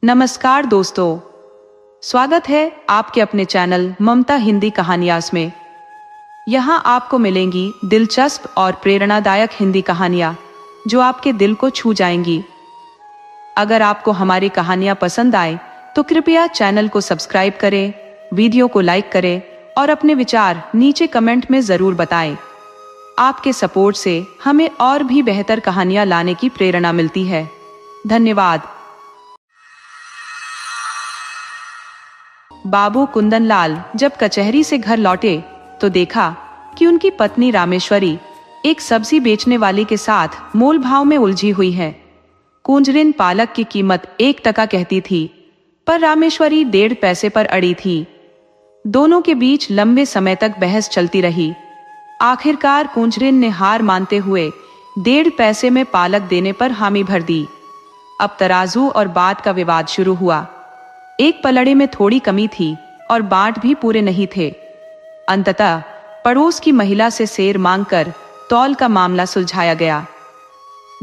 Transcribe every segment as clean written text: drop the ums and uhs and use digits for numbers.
नमस्कार दोस्तों, स्वागत है आपके अपने चैनल ममता हिंदी कहानियास में। यहाँ आपको मिलेंगी दिलचस्प और प्रेरणादायक हिंदी कहानियाँ जो आपके दिल को छू जाएंगी। अगर आपको हमारी कहानियाँ पसंद आए तो कृपया चैनल को सब्सक्राइब करें, वीडियो को लाइक करें और अपने विचार नीचे कमेंट में ज़रूर बताएं। आपके सपोर्ट से हमें और भी बेहतर कहानियाँ लाने की प्रेरणा मिलती है। धन्यवाद। बाबू कुंदनलाल जब कचहरी से घर लौटे तो देखा कि उनकी पत्नी रामेश्वरी एक सब्जी बेचने वाली के साथ मोल भाव में उलझी हुई है। कुंजरिन पालक की कीमत 1 टका कहती थी, पर रामेश्वरी 1.5 पैसे पर अड़ी थी। दोनों के बीच लंबे समय तक बहस चलती रही। आखिरकार कुंजरिन ने हार मानते हुए 1.5 पैसे में पालक देने पर हामी भर दी। अब तराजू और बाट का विवाद शुरू हुआ। एक पलड़े में थोड़ी कमी थी और बाट भी पूरे नहीं थे। अंततः पड़ोस की महिला से सेर मांगकर तौल का मामला सुलझाया गया।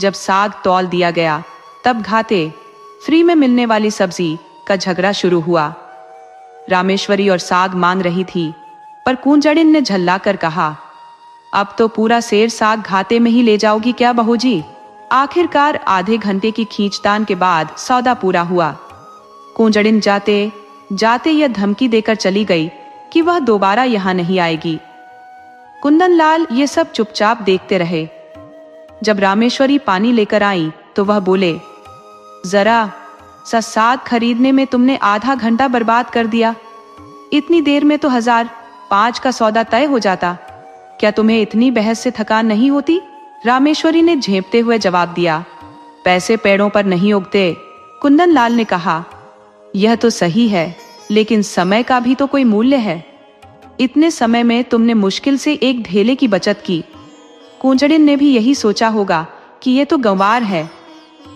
जब साग तौल दिया गया तब घाटे फ्री में मिलने वाली सब्जी का झगड़ा शुरू हुआ। रामेश्वरी और साग मांग रही थी, पर कुंजड़िन ने झल्लाकर कहा, अब तो पूरा सेर साग घाटे में ही ले जाओगी क्या बहू जी? आखिरकार आधे घंटे की खींचतान के बाद सौदा पूरा हुआ। कुंजड़िन जाते जाते यह धमकी देकर चली गई कि वह दोबारा यहाँ नहीं आएगी। कुंदनलाल ये सब चुपचाप देखते रहे। जब रामेश्वरी पानी लेकर आई तो वह बोले, जरा सा साग खरीदने में तुमने आधा घंटा बर्बाद कर दिया। इतनी देर में तो 1005 का सौदा तय हो जाता। क्या तुम्हें इतनी बहस से थकान नहीं होती? रामेश्वरी ने झेंपते हुए जवाब दिया। पैसे पेड़ों पर नहीं उगते, कुंदनलाल ने कहा। यह तो सही है, लेकिन समय का भी तो कोई मूल्य है। इतने समय में तुमने मुश्किल से एक ढेले की बचत की। कुंजड़िन ने भी यही सोचा होगा कि यह तो गंवार है,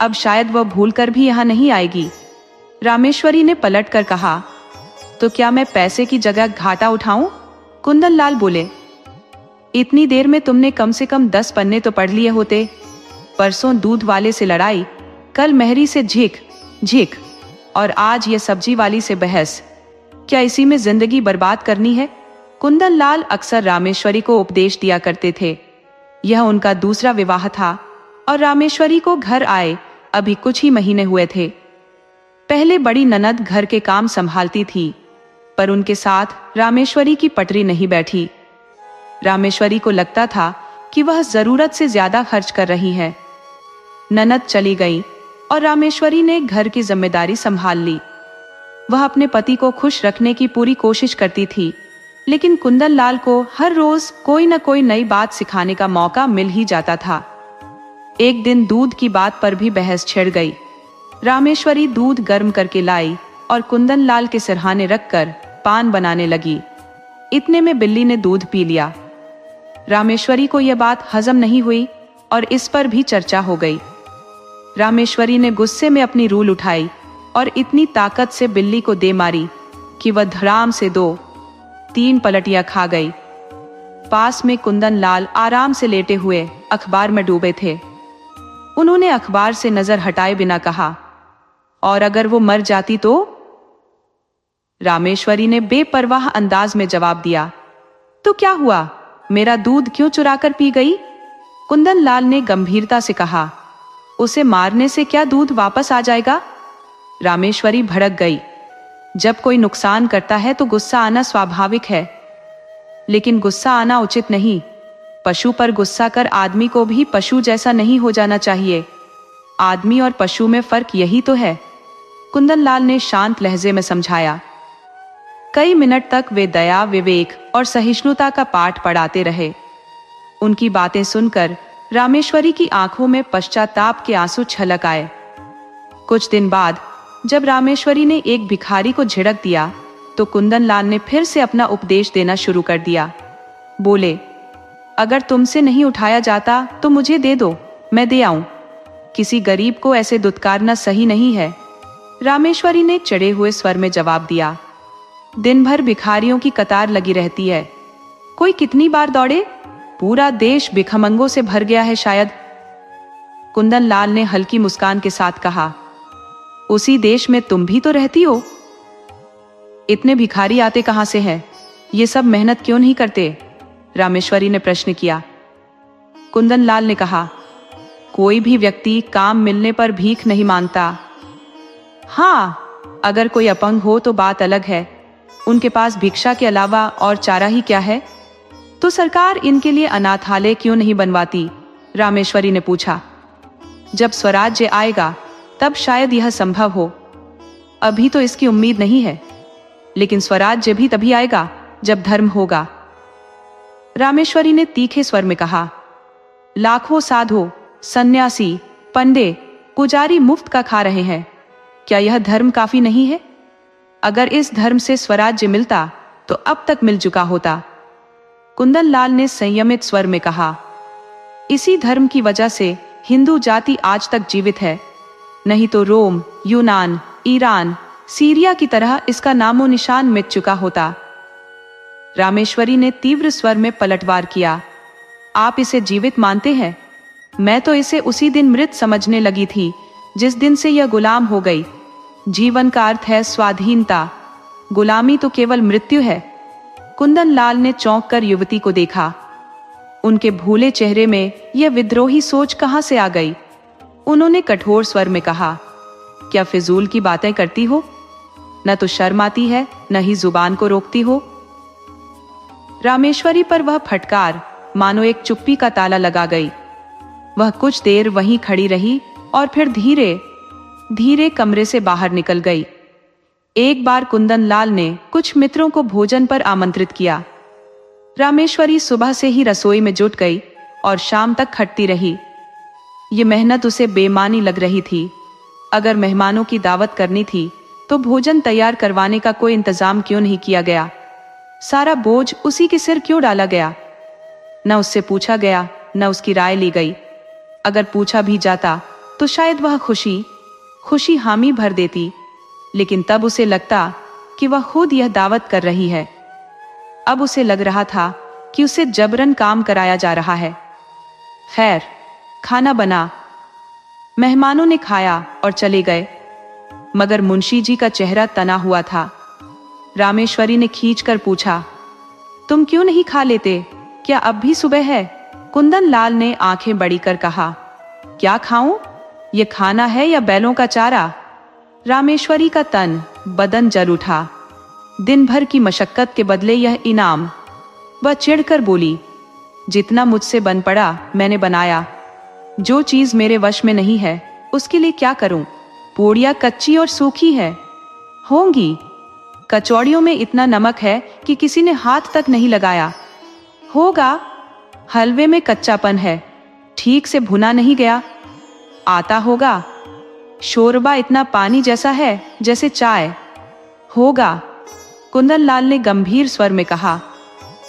अब शायद वह भूलकर भी यहाँ नहीं आएगी। रामेश्वरी ने पलट कर कहा, तो क्या मैं पैसे की जगह घाटा उठाऊं? कुंदनलाल बोले, इतनी देर में तुमने कम से कम 10 पन्ने तो पढ़ लिए होते। परसों दूध वाले से लड़ाई, कल मेहरी से झीक और आज ये सब्जी वाली से बहस। क्या इसी में जिंदगी बर्बाद करनी है? कुंदनलाल अक्सर रामेश्वरी को उपदेश दिया करते थे। यह उनका दूसरा विवाह था और रामेश्वरी को घर आए अभी कुछ ही महीने हुए थे। पहले बड़ी ननद घर के काम संभालती थी, पर उनके साथ रामेश्वरी की पटरी नहीं बैठी। रामेश्वरी को लगता था कि वह जरूरत से ज्यादा खर्च कर रही है। ननद चली गई और रामेश्वरी ने घर की जिम्मेदारी संभाल ली। वह अपने पति को खुश रखने की पूरी कोशिश करती थी, लेकिन कुंदनलाल को हर रोज कोई न कोई नई बात सिखाने का मौका मिल ही जाता था। एक दिन दूध की बात पर भी बहस छिड़ गई। रामेश्वरी दूध गर्म करके लाई और कुंदनलाल के सिरहाने रखकर पान बनाने लगी। इतने में बिल्ली ने दूध पी लिया। रामेश्वरी को यह बात हजम नहीं हुई और इस पर भी चर्चा हो गई। रामेश्वरी ने गुस्से में अपनी रूल उठाई और इतनी ताकत से बिल्ली को दे मारी कि वह धड़ाम से 2-3 पलटियां खा गई। पास में कुंदनलाल आराम से लेटे हुए अखबार में डूबे थे। उन्होंने अखबार से नजर हटाए बिना कहा, और अगर वो मर जाती तो? रामेश्वरी ने बेपरवाह अंदाज में जवाब दिया, तो क्या हुआ, मेरा दूध क्यों चुराकर पी गई? कुंदनलाल ने गंभीरता से कहा, उसे मारने से क्या दूध वापस आ जाएगा? रामेश्वरी भड़क गई। जब कोई नुकसान करता है तो गुस्सा आना स्वाभाविक है, लेकिन गुस्सा आना उचित नहीं। पशु पर गुस्सा कर आदमी को भी पशु जैसा नहीं हो जाना चाहिए। आदमी और पशु में फर्क यही तो है, कुंदनलाल ने शांत लहजे में समझाया। कई मिनट तक वे दया, विवेक और सहिष्णुता का पाठ पढ़ाते रहे। उनकी बातें सुनकर रामेश्वरी की आंखों में पश्चाताप के आंसू छलक आए। कुछ दिन बाद जब रामेश्वरी ने एक भिखारी को झिड़क दिया तो कुंदनलाल ने फिर से अपना उपदेश देना शुरू कर दिया। बोले, अगर तुमसे नहीं उठाया जाता तो मुझे दे दो, मैं दे आऊं। किसी गरीब को ऐसे दुत्कारना सही नहीं है। रामेश्वरी ने चढ़े हुए स्वर में जवाब दिया। दिन भर भिखारियों की कतार लगी रहती है, कोई कितनी बार दौड़े? पूरा देश भिखमंगों से भर गया है शायद। कुंदनलाल ने हल्की मुस्कान के साथ कहा, उसी देश में तुम भी तो रहती हो। इतने भिखारी आते कहां से हैं? ये सब मेहनत क्यों नहीं करते? रामेश्वरी ने प्रश्न किया। कुंदन लाल ने कहा, कोई भी व्यक्ति काम मिलने पर भीख नहीं मांगता। हाँ, अगर कोई अपंग हो तो बात अलग है, उनके पास भिक्षा के अलावा और चारा ही क्या है? तो सरकार इनके लिए अनाथालय क्यों नहीं बनवाती? रामेश्वरी ने पूछा। जब स्वराज्य आएगा तब शायद यह संभव हो, अभी तो इसकी उम्मीद नहीं है, लेकिन स्वराज्य भी तभी आएगा जब धर्म होगा। रामेश्वरी ने तीखे स्वर में कहा, लाखों साधु, सन्यासी, पंडे, पुजारी मुफ्त का खा रहे हैं, क्या यह धर्म काफी नहीं है? अगर इस धर्म से स्वराज्य मिलता तो अब तक मिल चुका होता। कुंदन लाल ने संयमित स्वर में कहा, इसी धर्म की वजह से हिंदू जाति आज तक जीवित है, नहीं तो रोम, यूनान, ईरान, सीरिया की तरह इसका नामो निशान मिट चुका होता। रामेश्वरी ने तीव्र स्वर में पलटवार किया, आप इसे जीवित मानते हैं? मैं तो इसे उसी दिन मृत समझने लगी थी जिस दिन से यह गुलाम हो गई। जीवन का अर्थ है स्वाधीनता, गुलामी तो केवल मृत्यु है। कुंदन लाल ने चौंक कर युवती को देखा। उनके भूले चेहरे में यह विद्रोही सोच कहां से आ गई? उन्होंने कठोर स्वर में कहा, क्या फिजूल की बातें करती हो? न तो शर्म आती है, न ही जुबान को रोकती हो। रामेश्वरी पर वह फटकार मानो एक चुप्पी का ताला लगा गई। वह कुछ देर वहीं खड़ी रही और फिर धीरे धीरे कमरे से बाहर निकल गई। एक बार कुंदन लाल ने कुछ मित्रों को भोजन पर आमंत्रित किया। रामेश्वरी सुबह से ही रसोई में जुट गई और शाम तक खटती रही। ये मेहनत उसे बेमानी लग रही थी। अगर मेहमानों की दावत करनी थी तो भोजन तैयार करवाने का कोई इंतजाम क्यों नहीं किया गया? सारा बोझ उसी के सिर क्यों डाला गया? न उससे पूछा गया, न उसकी राय ली गई। अगर पूछा भी जाता तो शायद वह खुशी हामी भर देती, लेकिन तब उसे लगता कि वह खुद यह दावत कर रही है। अब उसे लग रहा था कि उसे जबरन काम कराया जा रहा है। खैर, खाना बना, मेहमानों ने खाया और चले गए, मगर मुंशी जी का चेहरा तना हुआ था। रामेश्वरी ने खींचकर पूछा, तुम क्यों नहीं खा लेते? क्या अब भी सुबह है? कुंदन लाल ने आंखें बड़ी कर कहा, क्या खाऊं? ये खाना है या बैलों का चारा? रामेश्वरी का तन बदन जल उठा। दिन भर की मशक्कत के बदले यह इनाम। वह चिढ़कर बोली, जितना मुझसे बन पड़ा मैंने बनाया। जो चीज मेरे वश में नहीं है उसके लिए क्या करूं? पूड़ियां कच्ची और सूखी है, होंगी। कचौड़ियों में इतना नमक है कि किसी ने हाथ तक नहीं लगाया। होगा। हलवे में कच्चापन है, ठीक से भुना नहीं गया। आता होगा। शोरबा इतना पानी जैसा है जैसे चाय। होगा। कुंदन लाल ने गंभीर स्वर में कहा,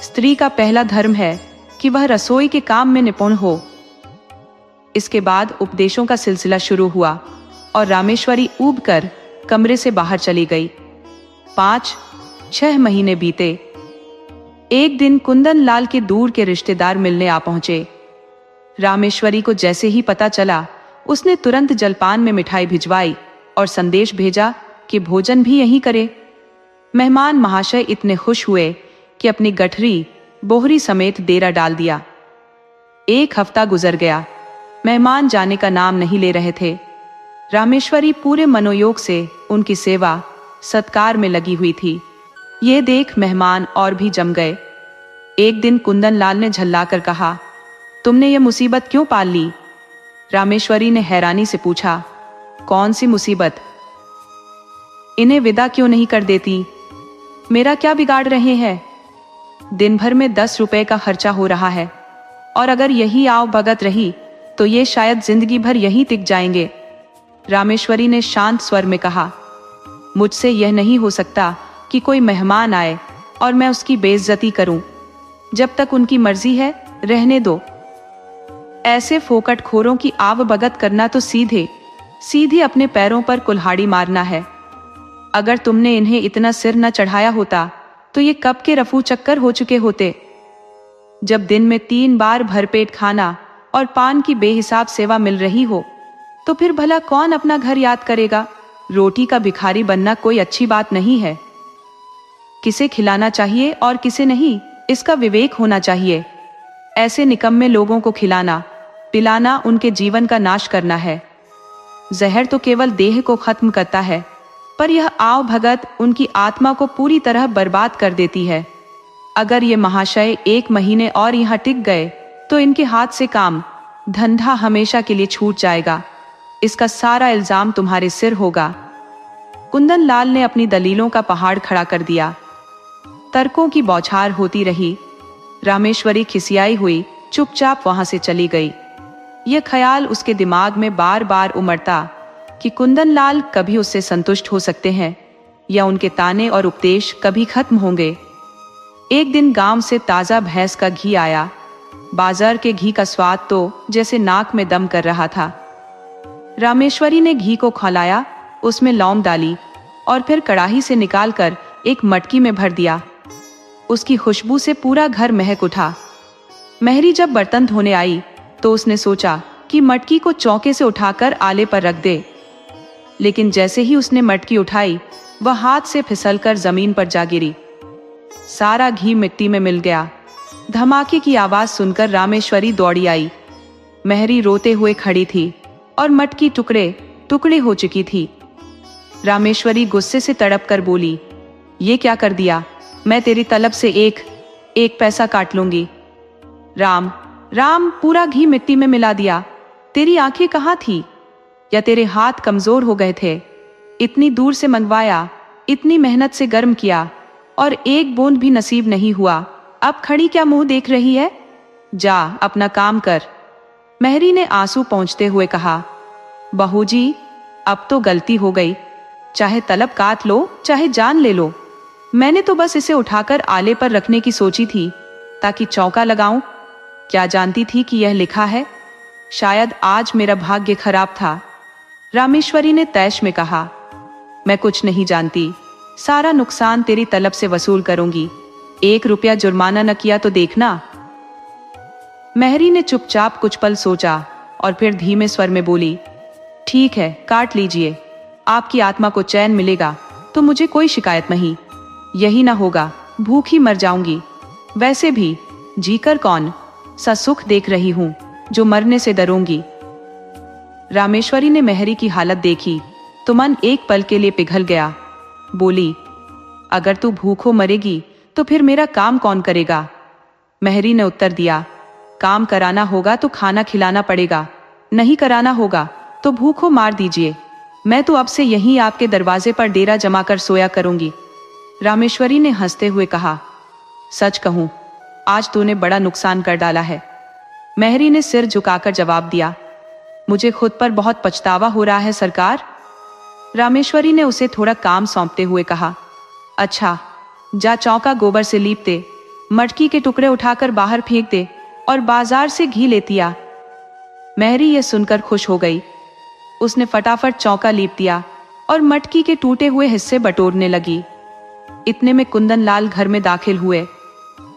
स्त्री का पहला धर्म है कि वह रसोई के काम में निपुण हो। इसके बाद उपदेशों का सिलसिला शुरू हुआ और रामेश्वरी ऊब कर कमरे से बाहर चली गई। 5-6 महीने बीते। एक दिन कुंदन लाल के दूर के रिश्तेदार मिलने आ पहुंचे। रामेश्वरी को जैसे ही पता चला, उसने तुरंत जलपान में मिठाई भिजवाई और संदेश भेजा कि भोजन भी यहीं करे। मेहमान महाशय इतने खुश हुए कि अपनी गठरी बोहरी समेत डेरा डाल दिया। 1 हफ्ता गुजर गया, मेहमान जाने का नाम नहीं ले रहे थे। रामेश्वरी पूरे मनोयोग से उनकी सेवा सत्कार में लगी हुई थी। ये देख मेहमान और भी जम गए। एक दिन कुंदन लाल ने झल्लाकर कहा, तुमने ये मुसीबत क्यों पाल ली? रामेश्वरी ने हैरानी से पूछा, कौन सी मुसीबत? इन्हें विदा क्यों नहीं कर देती? मेरा क्या बिगाड़ रहे हैं? दिन भर में 10 रुपए का खर्चा हो रहा है, और अगर यही आव भगत रही तो ये शायद जिंदगी भर यहीं टिक जाएंगे। रामेश्वरी ने शांत स्वर में कहा, मुझसे यह नहीं हो सकता कि कोई मेहमान आए और मैं उसकी बेइज्जती करूं। जब तक उनकी मर्जी है रहने दो। ऐसे फोकट खोरों की आव भगत करना तो सीधे अपने पैरों पर कुल्हाड़ी मारना है। अगर तुमने इन्हें इतना सिर न चढ़ाया होता तो ये कब के रफू चक्कर हो चुके होते। जब दिन में 3 बार भरपेट खाना और पान की बेहिसाब सेवा मिल रही हो तो फिर भला कौन अपना घर याद करेगा? रोटी का भिखारी बनना कोई अच्छी बात नहीं है। किसे खिलाना चाहिए और किसे नहीं, इसका विवेक होना चाहिए। ऐसे निकम्मे लोगों को खिलाना पिलाना उनके जीवन का नाश करना है। जहर तो केवल देह को खत्म करता है, पर यह आव भगत उनकी आत्मा को पूरी तरह बर्बाद कर देती है। अगर ये महाशय 1 महीने और यहाँ टिक गए तो इनके हाथ से काम धंधा हमेशा के लिए छूट जाएगा। इसका सारा इल्जाम तुम्हारे सिर होगा। कुंदन लाल ने अपनी दलीलों का पहाड़ खड़ा कर दिया। तर्कों की बौछार होती रही। रामेश्वरी खिसियाई हुई चुपचाप वहां से चली गई। यह ख्याल उसके दिमाग में बार बार उमड़ता कि कुंदन लाल कभी उससे संतुष्ट हो सकते हैं या उनके ताने और उपदेश कभी खत्म होंगे। एक दिन गांव से ताजा भैंस का घी आया। बाजार के घी का स्वाद तो जैसे नाक में दम कर रहा था। रामेश्वरी ने घी को खौलाया, उसमें लौंग डाली और फिर कढ़ाई से निकालकर एक मटकी में भर दिया। उसकी खुशबू से पूरा घर महक उठा। महरी जब बर्तन धोने आई तो उसने सोचा कि मटकी को चौके से उठाकर आले पर रख दे, लेकिन जैसे ही उसने मटकी उठाई वह हाथ से फिसलकर जमीन पर जा गिरी। सारा घी मिट्टी में मिल गया। धमाके की आवाज सुनकर रामेश्वरी दौड़ी आई। महरी रोते हुए खड़ी थी और मटकी टुकड़े टुकड़े हो चुकी थी। रामेश्वरी गुस्से से तड़प कर बोली, ये क्या कर दिया? मैं तेरी तलब से एक पैसा काट लूंगी। राम राम, पूरा घी मिट्टी में मिला दिया। तेरी आंखें कहाँ थी? या तेरे हाथ कमजोर हो गए थे? इतनी दूर से मंगवाया, इतनी मेहनत से गर्म किया और एक बूंद भी नसीब नहीं हुआ। अब खड़ी क्या मुंह देख रही है? जा अपना काम कर। महरी ने आंसू पोंछते हुए कहा, बहू जी अब तो गलती हो गई, चाहे तलब काट लो चाहे जान ले लो। मैंने तो बस इसे उठाकर आले पर रखने की सोची थी ताकि चौका लगाऊं। क्या जानती थी कि यह लिखा है? शायद आज मेरा भाग्य खराब था। रामेश्वरी ने तैश में कहा, मैं कुछ नहीं जानती, सारा नुकसान तेरी तलब से वसूल करूंगी। 1 रुपया जुर्माना न किया तो देखना। महरी ने चुपचाप कुछ पल सोचा और फिर धीमे स्वर में बोली, ठीक है काट लीजिए, आपकी आत्मा को चैन मिलेगा तो मुझे कोई शिकायत नहीं। यही ना होगा भूखी मर जाऊंगी। वैसे भी जीकर कौन सा सुख देख रही हूं जो मरने से डरूंगी। रामेश्वरी ने महरी की हालत देखी तो मन एक पल के लिए पिघल गया। बोली, अगर तू भूखों मरेगी तो फिर मेरा काम कौन करेगा? महरी ने उत्तर दिया, काम कराना होगा तो खाना खिलाना पड़ेगा, नहीं कराना होगा तो भूखों मार दीजिए। मैं तो अब से यहीं आपके दरवाजे पर डेरा जमाकर सोया करूंगी। रामेश्वरी ने हंसते हुए कहा, सच कहूं आज तूने बड़ा नुकसान कर डाला है। महरी ने सिर झुकाकर जवाब दिया, मुझे खुद पर बहुत पछतावा हो रहा है सरकार। रामेश्वरी ने उसे थोड़ा काम सौंपते हुए कहा, अच्छा जा चौका गोबर से लीप दे, मटकी के टुकड़े उठाकर बाहर फेंक दे और बाजार से घी लेती आ। महरी यह सुनकर खुश हो गई। उसने फटाफट चौका लीप दिया और मटकी के टूटे हुए हिस्से बटोरने लगी। इतने में कुंदन लाल घर में दाखिल हुए।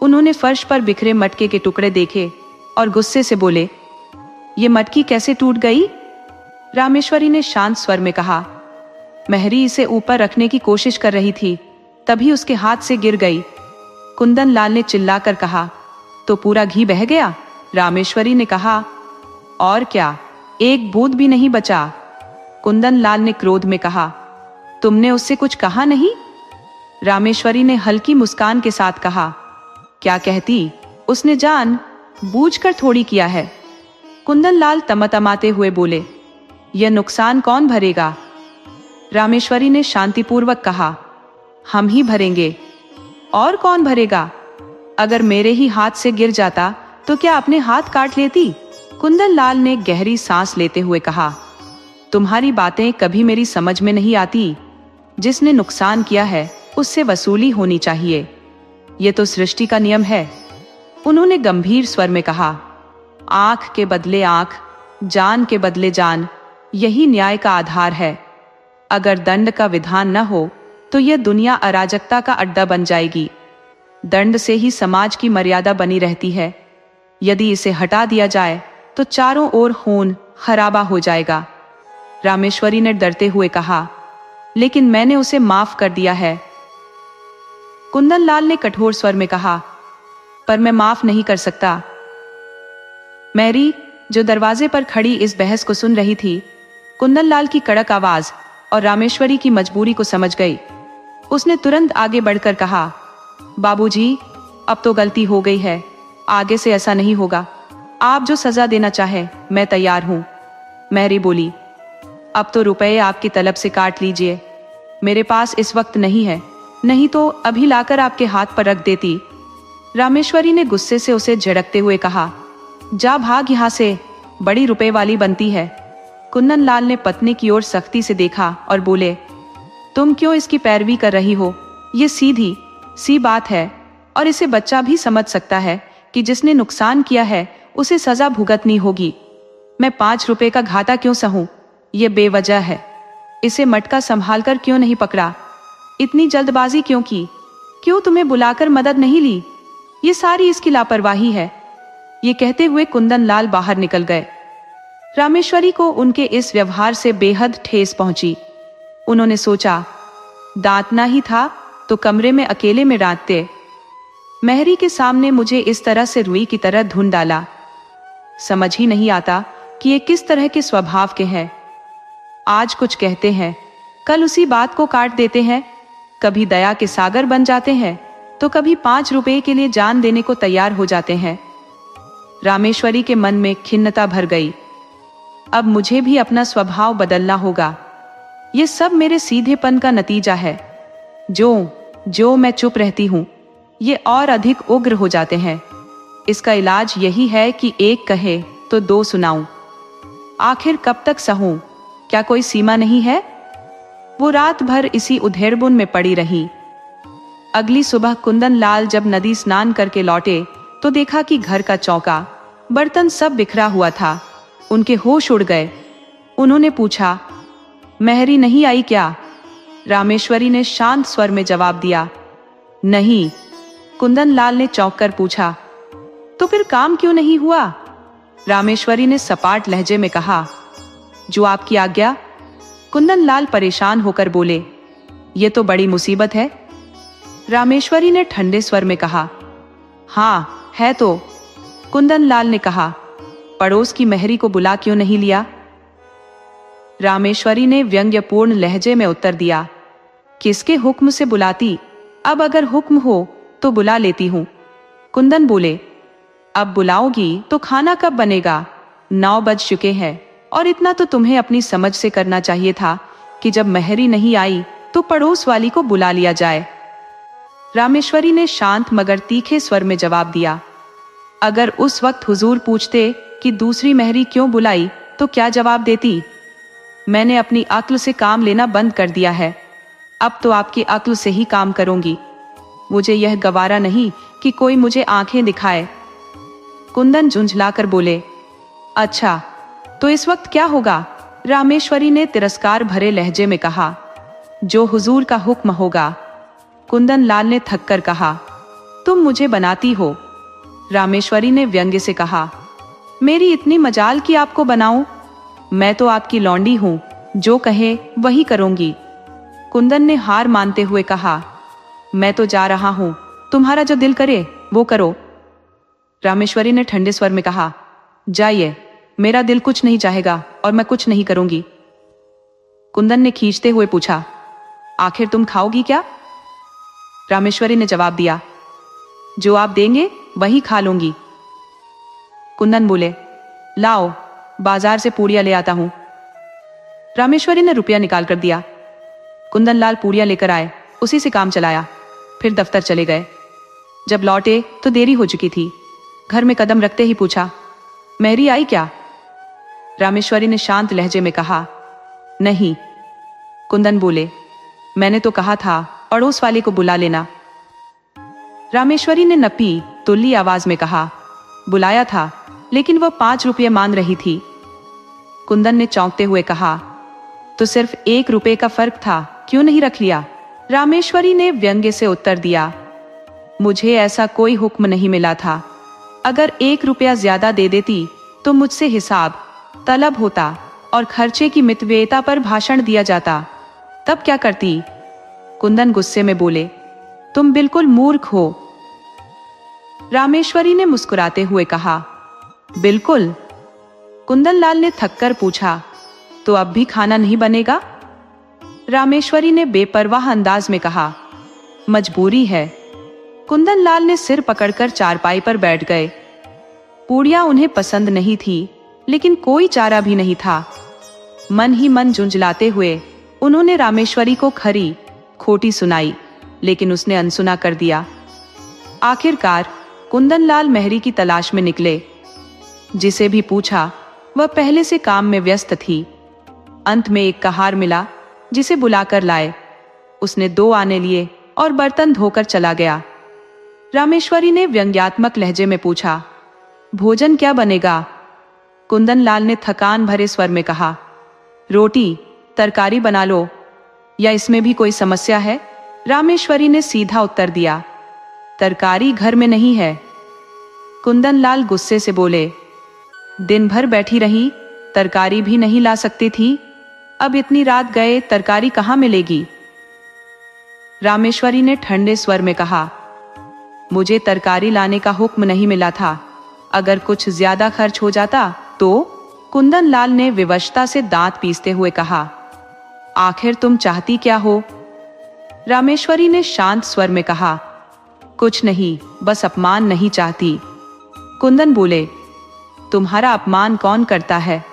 उन्होंने फर्श पर बिखरे मटके के टुकड़े देखे और गुस्से से बोले, ये मटकी कैसे टूट गई? रामेश्वरी ने शांत स्वर में कहा, महरी इसे ऊपर रखने की कोशिश कर रही थी, तभी उसके हाथ से गिर गई। कुंदन लाल ने चिल्लाकर कहा, तो पूरा घी बह गया? रामेश्वरी ने कहा, और क्या, एक बूंद भी नहीं बचा। कुंदन लाल ने क्रोध में कहा, तुमने उससे कुछ कहा नहीं? रामेश्वरी ने हल्की मुस्कान के साथ कहा, क्या कहती, उसने जान बूझकर थोड़ी किया है। कुंदन लाल तमतमाते हुए बोले, यह नुकसान कौन भरेगा? रामेश्वरी ने शांतिपूर्वक कहा, हम ही भरेंगे। और कौन भरेगा? अगर मेरे ही हाथ से गिर जाता तो क्या अपने हाथ काट लेती? कुंदन लाल ने गहरी सांस लेते हुए कहा, तुम्हारी बातें कभी मेरी समझ में नहीं आती। जिसने नुकसान किया है उससे वसूली होनी चाहिए, ये तो सृष्टि का नियम है। उन्होंने गंभीर स्वर में कहा, आंख के बदले आंख, जान के बदले जान, यही न्याय का आधार है। अगर दंड का विधान न हो तो यह दुनिया अराजकता का अड्डा बन जाएगी। दंड से ही समाज की मर्यादा बनी रहती है। यदि इसे हटा दिया जाए तो चारों ओर खून खराबा हो जाएगा। रामेश्वरी ने डरते हुए कहा, लेकिन मैंने उसे माफ कर दिया है। कुंदन लाल ने कठोर स्वर में कहा, पर मैं माफ नहीं कर सकता। मैरी, जो दरवाजे पर खड़ी इस बहस को सुन रही थी, कुंदन लाल की कड़क आवाज और रामेश्वरी की मजबूरी को समझ गई। उसने तुरंत आगे बढ़कर कहा, बाबूजी, अब तो गलती हो गई है, आगे से ऐसा नहीं होगा। आप जो सजा देना चाहे मैं तैयार हूं। मैरी बोली, अब तो रुपए आपकी तलब से काट लीजिए, मेरे पास इस वक्त नहीं है, नहीं तो अभी लाकर आपके हाथ पर रख देती। रामेश्वरी ने गुस्से से उसे झड़कते हुए कहा, जा भाग यहां से, बड़ी रुपए वाली बनती है। कुंदन लाल ने पत्नी की ओर सख्ती से देखा और बोले, तुम क्यों इसकी पैरवी कर रही हो? ये सीधी सी बात है और इसे बच्चा भी समझ सकता है कि जिसने नुकसान किया है उसे सजा भुगतनी होगी। मैं 5 रुपए का घाटा क्यों सहूं? ये बेवजह है। इसे मटका संभाल कर क्यों नहीं पकड़ा? इतनी जल्दबाजी क्यों की? क्यों तुम्हें बुलाकर मदद नहीं ली? ये सारी इसकी लापरवाही है। ये कहते हुए कुंदन लाल बाहर निकल गए। रामेश्वरी को उनके इस व्यवहार से बेहद ठेस पहुंची। उन्होंने सोचा, दांतना ही था तो कमरे में अकेले में रातते। मेहरी के सामने मुझे इस तरह से रुई की तरह धुन डाला। समझ ही नहीं आता कि ये किस तरह के स्वभाव के हैं। आज कुछ कहते हैं, कल उसी बात को काट देते हैं। कभी दया के सागर बन जाते हैं तो कभी 5 रुपए के लिए जान देने को तैयार हो जाते हैं। रामेश्वरी के मन में खिन्नता भर गई। अब मुझे भी अपना स्वभाव बदलना होगा। ये सब मेरे सीधेपन का नतीजा है। जो मैं चुप रहती हूं, ये और अधिक उग्र हो जाते हैं। इसका इलाज यही है कि एक कहे तो 2 सुनाऊं। आखिर कब तक सहूं? क्या कोई सीमा नहीं है? वो रात भर इसी उधेड़बुन में पड़ी रही। अगली सुबह कुंदन लाल जब नदी स्नान करके लौटे तो देखा कि घर का चौका, बर्तन सब बिखरा हुआ था। उनके होश उड़ गए। उन्होंने पूछा, मेहरी नहीं आई क्या? रामेश्वरी ने शांत स्वर में जवाब दिया, नहीं। कुंदन लाल ने चौंक कर पूछा, तो फिर काम क्यों नहीं हुआ? रामेश्वरी ने सपाट लहजे में कहा, जो आपकी आज्ञा। कुंदन लाल परेशान होकर बोले, ये तो बड़ी मुसीबत है। रामेश्वरी ने ठंडे स्वर में कहा, हाँ है तो। कुंदन लाल ने कहा, पड़ोस की मेहरी को बुला क्यों नहीं लिया? रामेश्वरी ने व्यंग्यपूर्ण लहजे में उत्तर दिया, किसके हुक्म से बुलाती? अब अगर हुक्म हो तो बुला लेती हूं। कुंदन बोले, अब बुलाओगी तो खाना कब बनेगा? 9 बज चुके हैं और इतना तो तुम्हें अपनी समझ से करना चाहिए था कि जब मेहरी नहीं आई तो पड़ोस वाली को बुला लिया जाए। रामेश्वरी ने शांत मगर तीखे स्वर में जवाब दिया, अगर उस वक्त हुजूर पूछते कि दूसरी मेहरी क्यों बुलाई तो क्या जवाब देती? मैंने अपनी अक्ल से काम लेना बंद कर दिया है। अब तो आपकी अक्ल से ही काम करूंगी। मुझे यह गवारा नहीं कि कोई मुझे आंखें दिखाए। कुंदन झुंझलाकर बोले, अच्छा तो इस वक्त क्या होगा? रामेश्वरी ने तिरस्कार भरे लहजे में कहा, जो हुजूर का हुक्म होगा। कुंदन लाल ने थककर कहा, तुम मुझे बनाती हो। रामेश्वरी ने व्यंग्य से कहा, मेरी इतनी मजाल कि आपको बनाऊं? मैं तो आपकी लौंडी हूं, जो कहे वही करूंगी। कुंदन ने हार मानते हुए कहा, मैं तो जा रहा हूं, तुम्हारा जो दिल करे वो करो। रामेश्वरी ने ठंडे स्वर में कहा, जाइए, मेरा दिल कुछ नहीं चाहेगा और मैं कुछ नहीं करूंगी। कुंदन ने खींचते हुए पूछा, आखिर तुम खाओगी क्या? रामेश्वरी ने जवाब दिया, जो आप देंगे वही खा लूंगी। कुंदन बोले, लाओ, बाजार से पूड़ियां ले आता हूं। रामेश्वरी ने रुपया निकाल कर दिया। कुंदन लाल पूड़ियां लेकर आए, उसी से काम चलाया, फिर दफ्तर चले गए। जब लौटे तो देरी हो चुकी थी। घर में कदम रखते ही पूछा, मेहरी आई क्या? रामेश्वरी ने शांत लहजे में कहा, नहीं। कुंदन बोले, मैंने तो कहा था पड़ोस वाले को बुला लेना। रामेश्वरी ने नपी तुल्ली आवाज में कहा, बुलाया था, लेकिन वह 5 रुपये मांग रही थी। कुंदन ने चौंकते हुए कहा, तो सिर्फ 1 रुपये का फर्क था, क्यों नहीं रख लिया? रामेश्वरी ने व्यंग्य से उत्तर दिया, मुझे ऐसा कोई हुक्म नहीं मिला था। अगर 1 रुपया ज्यादा दे देती तो मुझसे हिसाब तलब होता और खर्चे की मितव्ययता पर भाषण दिया जाता। तब क्या करती? कुंदन गुस्से में बोले, तुम बिल्कुल मूर्ख हो। रामेश्वरी ने मुस्कुराते हुए कहा, बिल्कुल। कुंदन लाल ने थककर पूछा, तो अब भी खाना नहीं बनेगा? रामेश्वरी ने बेपरवाह अंदाज में कहा, मजबूरी है। कुंदन लाल ने सिर पकड़कर चारपाई पर बैठ गए। पूड़ियां उन्हें पसंद नहीं थी, लेकिन कोई चारा भी नहीं था। मन ही मन झुंझलाते हुए उन्होंने रामेश्वरी को खरी खोटी सुनाई, लेकिन उसने अनसुना कर दिया। आखिरकार कुंदन लाल मेहरी की तलाश में निकले। जिसे भी पूछा वह पहले से काम में व्यस्त थी। अंत में एक कहार मिला, जिसे बुलाकर लाए। उसने 2 आने लिए और बर्तन धोकर चला गया। रामेश्वरी ने व्यंग्यात्मक लहजे में पूछा, भोजन क्या बनेगा? कुंदन लाल ने थकान भरे स्वर में कहा, रोटी तरकारी बना लो, या इसमें भी कोई समस्या है? रामेश्वरी ने सीधा उत्तर दिया, तरकारी घर में नहीं है। कुंदन लाल गुस्से से बोले, दिन भर बैठी रही, तरकारी भी नहीं ला सकती थी? अब इतनी रात गए, तरकारी कहाँ मिलेगी? रामेश्वरी ने ठंडे स्वर में कहा, मुझे तरकारी लाने का हुक्म नहीं मिला था। अगर कुछ ज्यादा खर्च हो जाता तो? कुंदन लाल ने विवशता से दांत पीसते हुए कहा, आखिर तुम चाहती क्या हो? रामेश्वरी ने शांत स्वर में कहा, कुछ नहीं, बस अपमान नहीं चाहती। कुंदन बोले, तुम्हारा अपमान कौन करता है?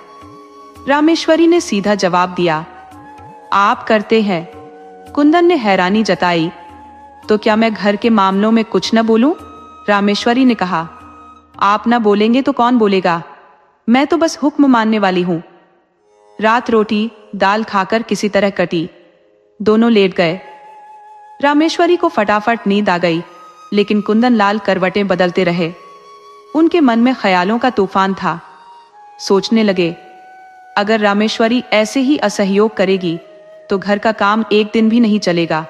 रामेश्वरी ने सीधा जवाब दिया, आप करते हैं। कुंदन ने हैरानी जताई, तो क्या मैं घर के मामलों में कुछ न बोलूं? रामेश्वरी ने कहा, आप न बोलेंगे तो कौन बोलेगा? मैं तो बस हुक्म मानने वाली हूं। रात रोटी दाल खाकर किसी तरह कटी। दोनों लेट गए। रामेश्वरी को फटाफट नींद आ गई, लेकिन कुंदन लाल करवटें बदलते रहे। उनके मन में ख्यालों का तूफान था। सोचने लगे, अगर रामेश्वरी ऐसे ही असहयोग करेगी तो घर का काम एक दिन भी नहीं चलेगा।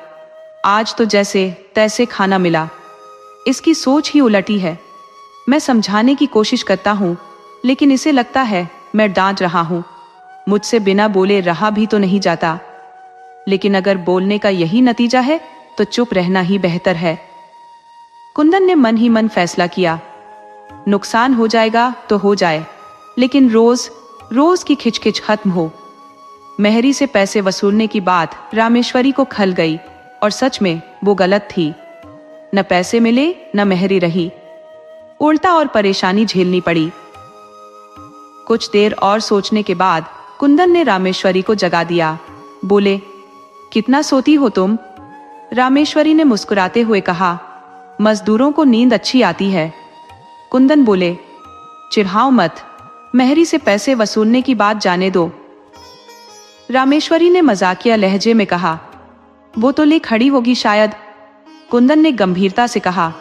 आज तो जैसे तैसे खाना मिला। इसकी सोच ही उलटी है। मैं समझाने की कोशिश करता हूं, लेकिन इसे लगता है मैं डांट रहा हूं। मुझसे बिना बोले रहा भी तो नहीं जाता। लेकिन अगर बोलने का यही नतीजा है तो चुप रहना ही बेहतर है। कुंदन ने मन ही मन फैसला किया, नुकसान हो जाएगा तो हो जाए, लेकिन रोज रोज की खिचखिच खत्म हो। मेहरी से पैसे वसूलने की बात रामेश्वरी को खल गई, और सच में वो गलत थी। न पैसे मिले न मेहरी रही, उल्टा और परेशानी झेलनी पड़ी। कुछ देर और सोचने के बाद कुंदन ने रामेश्वरी को जगा दिया। बोले, कितना सोती हो तुम? रामेश्वरी ने मुस्कुराते हुए कहा, मजदूरों को नींद अच्छी आती है। कुंदन बोले, चिढ़ाओ मत, मेहरी से पैसे वसूलने की बात जाने दो। रामेश्वरी ने मजाकिया लहजे में कहा, वो तो ले खड़ी होगी शायद। कुंदन ने गंभीरता से कहा,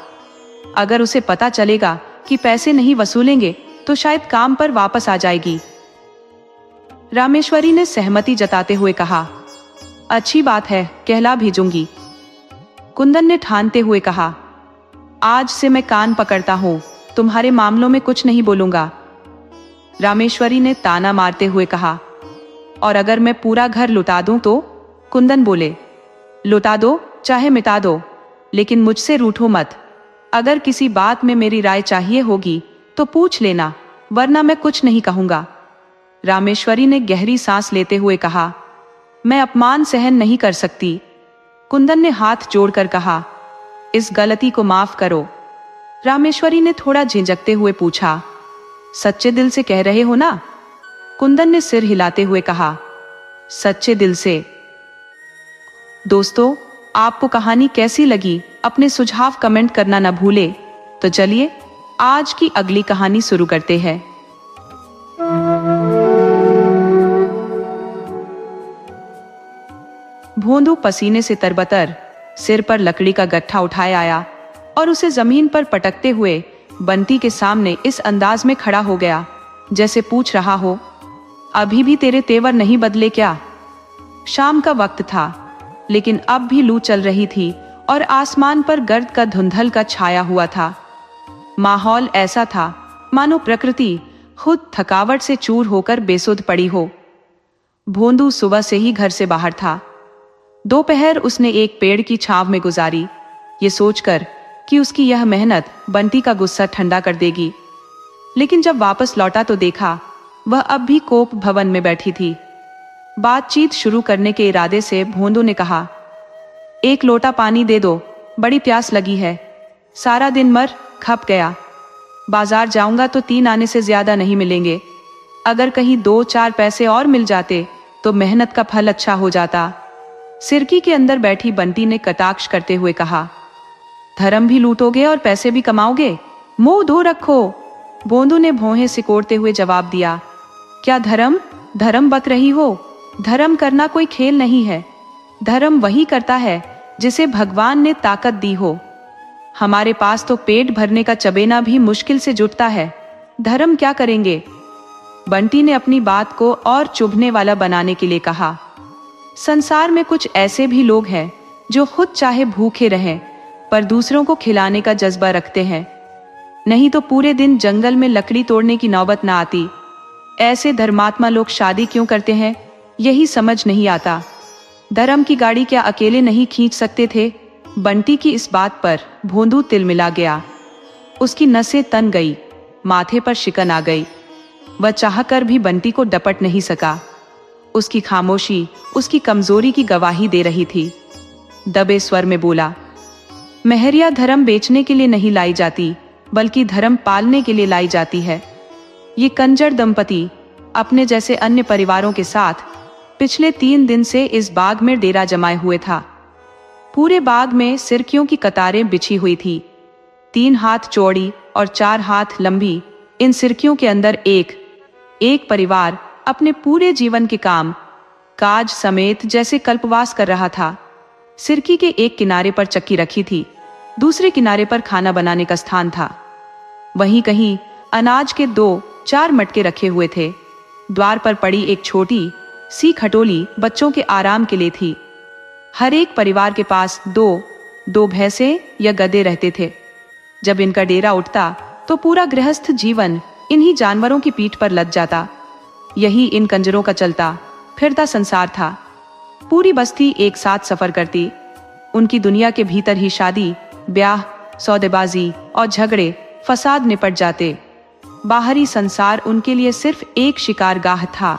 अगर उसे पता चलेगा कि पैसे नहीं वसूलेंगे तो शायद काम पर वापस आ जाएगी। रामेश्वरी ने सहमति जताते हुए कहा, अच्छी बात है, कहला भेजूंगी। कुंदन ने ठानते हुए कहा, आज से मैं कान पकड़ता हूं, तुम्हारे मामलों में कुछ नहीं बोलूंगा। रामेश्वरी ने ताना मारते हुए कहा, और अगर मैं पूरा घर लुटा दूं तो? कुंदन बोले, लुटा दो चाहे मिटा दो, लेकिन मुझसे रूठो मत। अगर किसी बात में मेरी राय चाहिए होगी तो पूछ लेना, वरना मैं कुछ नहीं कहूंगा। रामेश्वरी ने गहरी सांस लेते हुए कहा, मैं अपमान सहन नहीं कर सकती। कुंदन ने हाथ जोड़कर कहा, इस गलती को माफ करो। रामेश्वरी ने थोड़ा झिझकते हुए पूछा, सच्चे दिल से कह रहे हो ना? कुंदन ने सिर हिलाते हुए कहा, सच्चे दिल से। दोस्तों, आपको कहानी कैसी लगी? अपने सुझाव कमेंट करना न भूले। तो चलिए आज की अगली कहानी शुरू करते हैं। भोंदू पसीने से तरबतर सिर पर लकड़ी का गट्ठा उठाए आया और उसे जमीन पर पटकते हुए बंटी के सामने इस अंदाज में खड़ा हो गया जैसे पूछ रहा हो, अभी भी तेरे तेवर नहीं बदले क्या? शाम का वक्त था, लेकिन अब भी लू चल रही थी और आसमान पर गर्द का धुंधल का छाया हुआ था। माहौल ऐसा था मानो प्रकृति खुद थकावट से चूर होकर बेसुध पड़ी हो। भोंदू सुबह से ही घर से बाहर था। दोपहर उसने एक पेड़ की छांव में गुजारी, ये सोचकर कि उसकी यह मेहनत बंटी का गुस्सा ठंडा कर देगी। लेकिन जब वापस लौटा तो देखा वह अब भी कोप भवन में बैठी थी। बातचीत शुरू करने के इरादे से भोंदू ने कहा, एक लोटा पानी दे दो, बड़ी प्यास लगी है। सारा दिन मर खप गया। बाजार जाऊंगा तो 3 आने से ज्यादा नहीं मिलेंगे। अगर कहीं 2-4 पैसे और मिल जाते तो मेहनत का फल अच्छा हो जाता। सिरकी के अंदर बैठी बंटी ने कटाक्ष करते हुए कहा, धर्म भी लूटोगे और पैसे भी कमाओगे, मुंह धो रखो। भोंदू ने भौहें सिकोड़ते हुए जवाब दिया, क्या धर्म धर्म बक रही हो? धर्म करना कोई खेल नहीं है। धर्म वही करता है जिसे भगवान ने ताकत दी हो। हमारे पास तो पेट भरने का चबेना भी मुश्किल से जुटता है, धर्म क्या करेंगे? बंटी ने अपनी बात को और चुभने वाला बनाने के लिए कहा, संसार में कुछ ऐसे भी लोग हैं जो खुद चाहे भूखे रहें पर दूसरों को खिलाने का जज्बा रखते हैं, नहीं तो पूरे दिन जंगल में लकड़ी तोड़ने की नौबत ना आती। ऐसे धर्मात्मा लोग शादी क्यों करते हैं, यही समझ नहीं आता। धर्म की गाड़ी क्या अकेले नहीं खींच सकते थे? बंटी की इस बात पर भोंदू तिलमिला गया। उसकी नसें तन गई, माथे पर शिकन आ गई। वह चाहकर भी बंटी को डपट नहीं सका। उसकी खामोशी उसकी कमजोरी की गवाही दे रही थी। दबे स्वर में बोला, मेहरिया धर्म बेचने के लिए नहीं लाई जाती, बल्कि धर्म पालने के लिए लाई जाती है। ये कंजर दंपति अपने जैसे अन्य परिवारों के साथ पिछले 3 दिन से इस बाग में डेरा जमाए हुए था। पूरे बाग में सिरकियों की कतारें बिछी हुई थी, 3 हाथ चौड़ी और 4 हाथ लंबी। इन सिरकियों के अंदर एक परिवार अपने पूरे जीवन के काम काज समेत जैसे कल्पवास कर रहा था। सिरकी के एक किनारे पर चक्की रखी थी, दूसरे किनारे पर खाना बनाने का स्थान था। वहीं कहीं अनाज के 2-4 मटके रखे हुए थे। द्वार पर पड़ी एक छोटी सी खटोली बच्चों के आराम के लिए थी। हर एक परिवार के पास 2 भैंसे या गधे रहते थे। जब इनका डेरा उठता तो पूरा गृहस्थ जीवन इन्हीं जानवरों की पीठ पर लद जाता। यही इन कंजरों का चलता फिरता संसार था। पूरी बस्ती एक साथ सफर करती। उनकी दुनिया के भीतर ही शादी, ब्याह, सौदेबाजी और झगड़े फसाद निपट जाते। बाहरी संसार उनके लिए सिर्फ एक शिकारगाह था।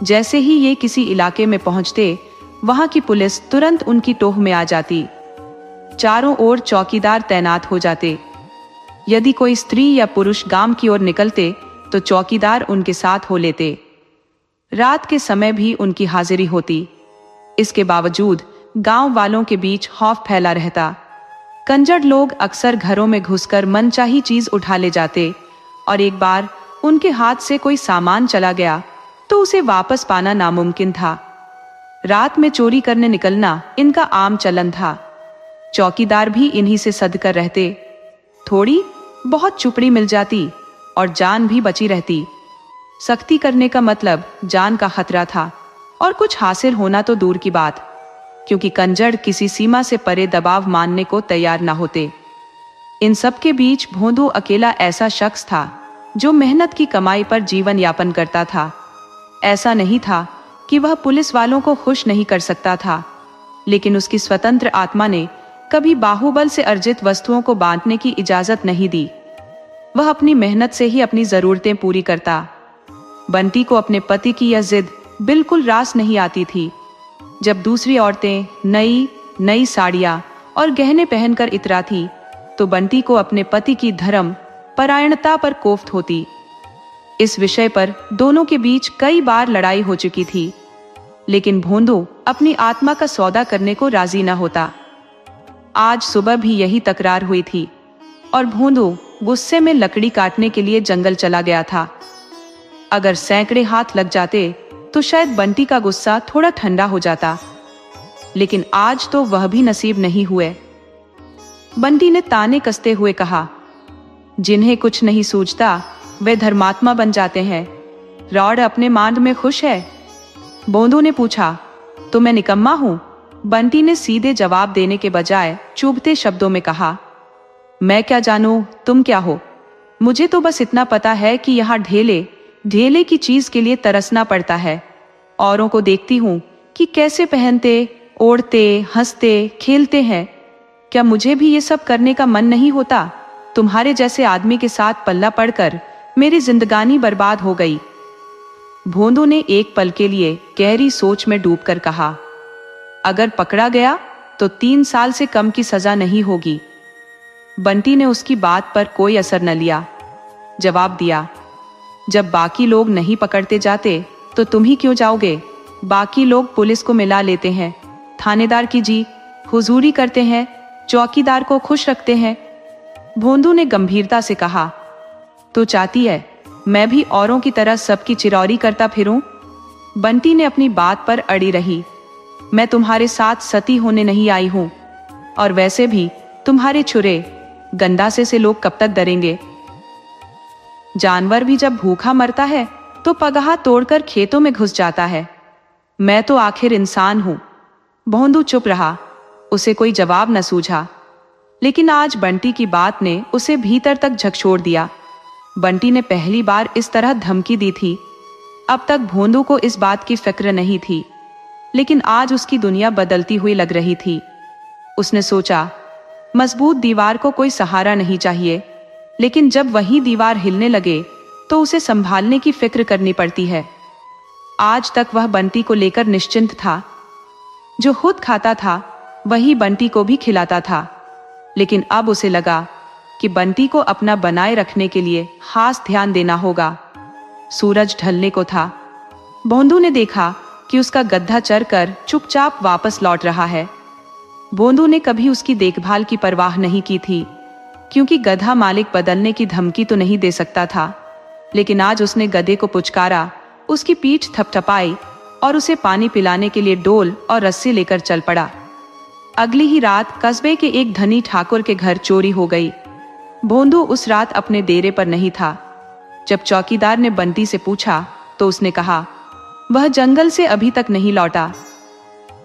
जैसे ही ये किसी इलाके में पहुंचते, वहां की पुलिस तुरंत उनकी टोह में आ जाती। चारों ओर चौकीदार तैनात हो जाते। यदि कोई स्त्री या पुरुष गांव की ओर निकलते तो चौकीदार उनके साथ हो लेते। रात के समय भी उनकी हाजिरी होती। इसके बावजूद गांव वालों के बीच खौफ फैला रहता। कंजर लोग अक्सर घरों में घुसकर मनचाही चीज उठा ले जाते और एक बार उनके हाथ से कोई सामान चला गया तो उसे वापस पाना नामुमकिन था। रात में चोरी करने निकलना इनका आम चलन था। चौकीदार भी इन्हीं से सदकर रहते। थोड़ी बहुत चुपड़ी मिल जाती और जान भी बची रहती। सख्ती करने का मतलब जान का खतरा था और कुछ हासिल होना तो दूर की बात, क्योंकि कंजर किसी सीमा से परे दबाव मानने को तैयार ना होते। इन सब के बीच भोंदू अकेला ऐसा शख्स था जो मेहनत की कमाई पर जीवन यापन करता था। ऐसा नहीं था कि वह पुलिस वालों को खुश नहीं कर सकता था, लेकिन उसकी स्वतंत्र आत्मा ने कभी बाहुबल से अर्जित वस्तुओं को बांटने की इजाजत नहीं दी। वह अपनी मेहनत से ही अपनी जरूरतें पूरी करता। बंटी को अपने पति की यह जिद बिल्कुल रास नहीं आती थी। जब दूसरी औरतें नई साड़ियां और गहने पहनकर इतराती तो बंटी को अपने पति की धर्म परायणता पर कोफ्त होती। इस विषय पर दोनों के बीच कई बार लड़ाई हो चुकी थी, लेकिन भोंदू अपनी आत्मा का सौदा करने को राजी न होता। आज सुबह भी यही तकरार हुई थी और भोंदू गुस्से में लकड़ी काटने के लिए जंगल चला गया था। अगर सैकड़े हाथ लग जाते तो शायद बंटी का गुस्सा थोड़ा ठंडा हो जाता, लेकिन आज तो वह भी नसीब नहीं हुए। बंटी ने ताने कसते हुए कहा, जिन्हें कुछ नहीं सूझता वे धर्मात्मा बन जाते हैं। रॉड अपने मांद में खुश है? भोंदू ने पूछा। तो मैं निकम्मा हूं? बंटी ने सीधे जवाब देने के बजाय चुभते शब्दों में कहा, मैं क्या जानूं तुम क्या हो? मुझे तो बस इतना पता है कि यहाँ ढेले की चीज के लिए तरसना पड़ता है। औरों को देखती हूँ कि कैसे पहनते, ओढ़ते, हंसते, खेलते हैं। क्या मुझे भी ये सब करने का मन नहीं होता? तुम्हारे जैसे आदमी के साथ पल्ला पड़कर मेरी जिंदगानी बर्बाद हो गई। भोंदू ने एक पल के लिए गहरी सोच में डूबकर कहा, अगर पकड़ा गया तो 3 साल से कम की सजा नहीं होगी। बंटी ने उसकी बात पर कोई असर न लिया। जवाब दिया, जब बाकी लोग नहीं पकड़ते जाते तो तुम ही क्यों जाओगे? बाकी लोग पुलिस को मिला लेते हैं, थानेदार की जी हुजूरी करते हैं, चौकीदार को खुश रखते हैं। भोंदू ने गंभीरता से कहा, तो चाहती है मैं भी औरों की तरह सबकी चिरौरी करता फिरूं? बंटी ने अपनी बात पर अड़ी रही। मैं तुम्हारे साथ सती होने नहीं आई हूं, और वैसे भी तुम्हारे छुरे गंडासे से लोग कब तक डरेंगे? जानवर भी जब भूखा मरता है तो पगहा तोड़कर खेतों में घुस जाता है। मैं तो आखिर इंसान हूं। भोंदू चुप रहा, उसे कोई जवाब न सूझा। लेकिन आज बंटी की बात ने उसे भीतर तक झकझोर दिया। बंटी ने पहली बार इस तरह धमकी दी थी। अब तक भोंदू को इस बात की फिक्र नहीं थी, लेकिन आज उसकी दुनिया बदलती हुई लग रही थी। उसने सोचा, मजबूत दीवार को कोई सहारा नहीं चाहिए, लेकिन जब वही दीवार हिलने लगे तो उसे संभालने की फिक्र करनी पड़ती है। आज तक वह बंटी को लेकर निश्चिंत था। जो खुद खाता था वही बंटी को भी खिलाता था, लेकिन अब उसे लगा कि बंटी को अपना बनाए रखने के लिए खास ध्यान देना होगा। सूरज ढलने को था। भोंदू ने देखा कि उसका गधा चरकर चुपचाप वापस लौट रहा है। भोंदू ने कभी उसकी देखभाल की परवाह नहीं की थी, क्योंकि गधा मालिक बदलने की धमकी तो नहीं दे सकता था। लेकिन आज उसने गधे को पुचकारा, उसकी पीठ थपथपाई और उसे पानी पिलाने के लिए डोल और रस्सी लेकर चल पड़ा। अगली ही रात कस्बे के एक धनी ठाकुर के घर चोरी हो गई। भोंदू उस रात अपने डेरे पर नहीं था। जब चौकीदार ने बंटी से पूछा तो उसने कहा, वह जंगल से अभी तक नहीं लौटा।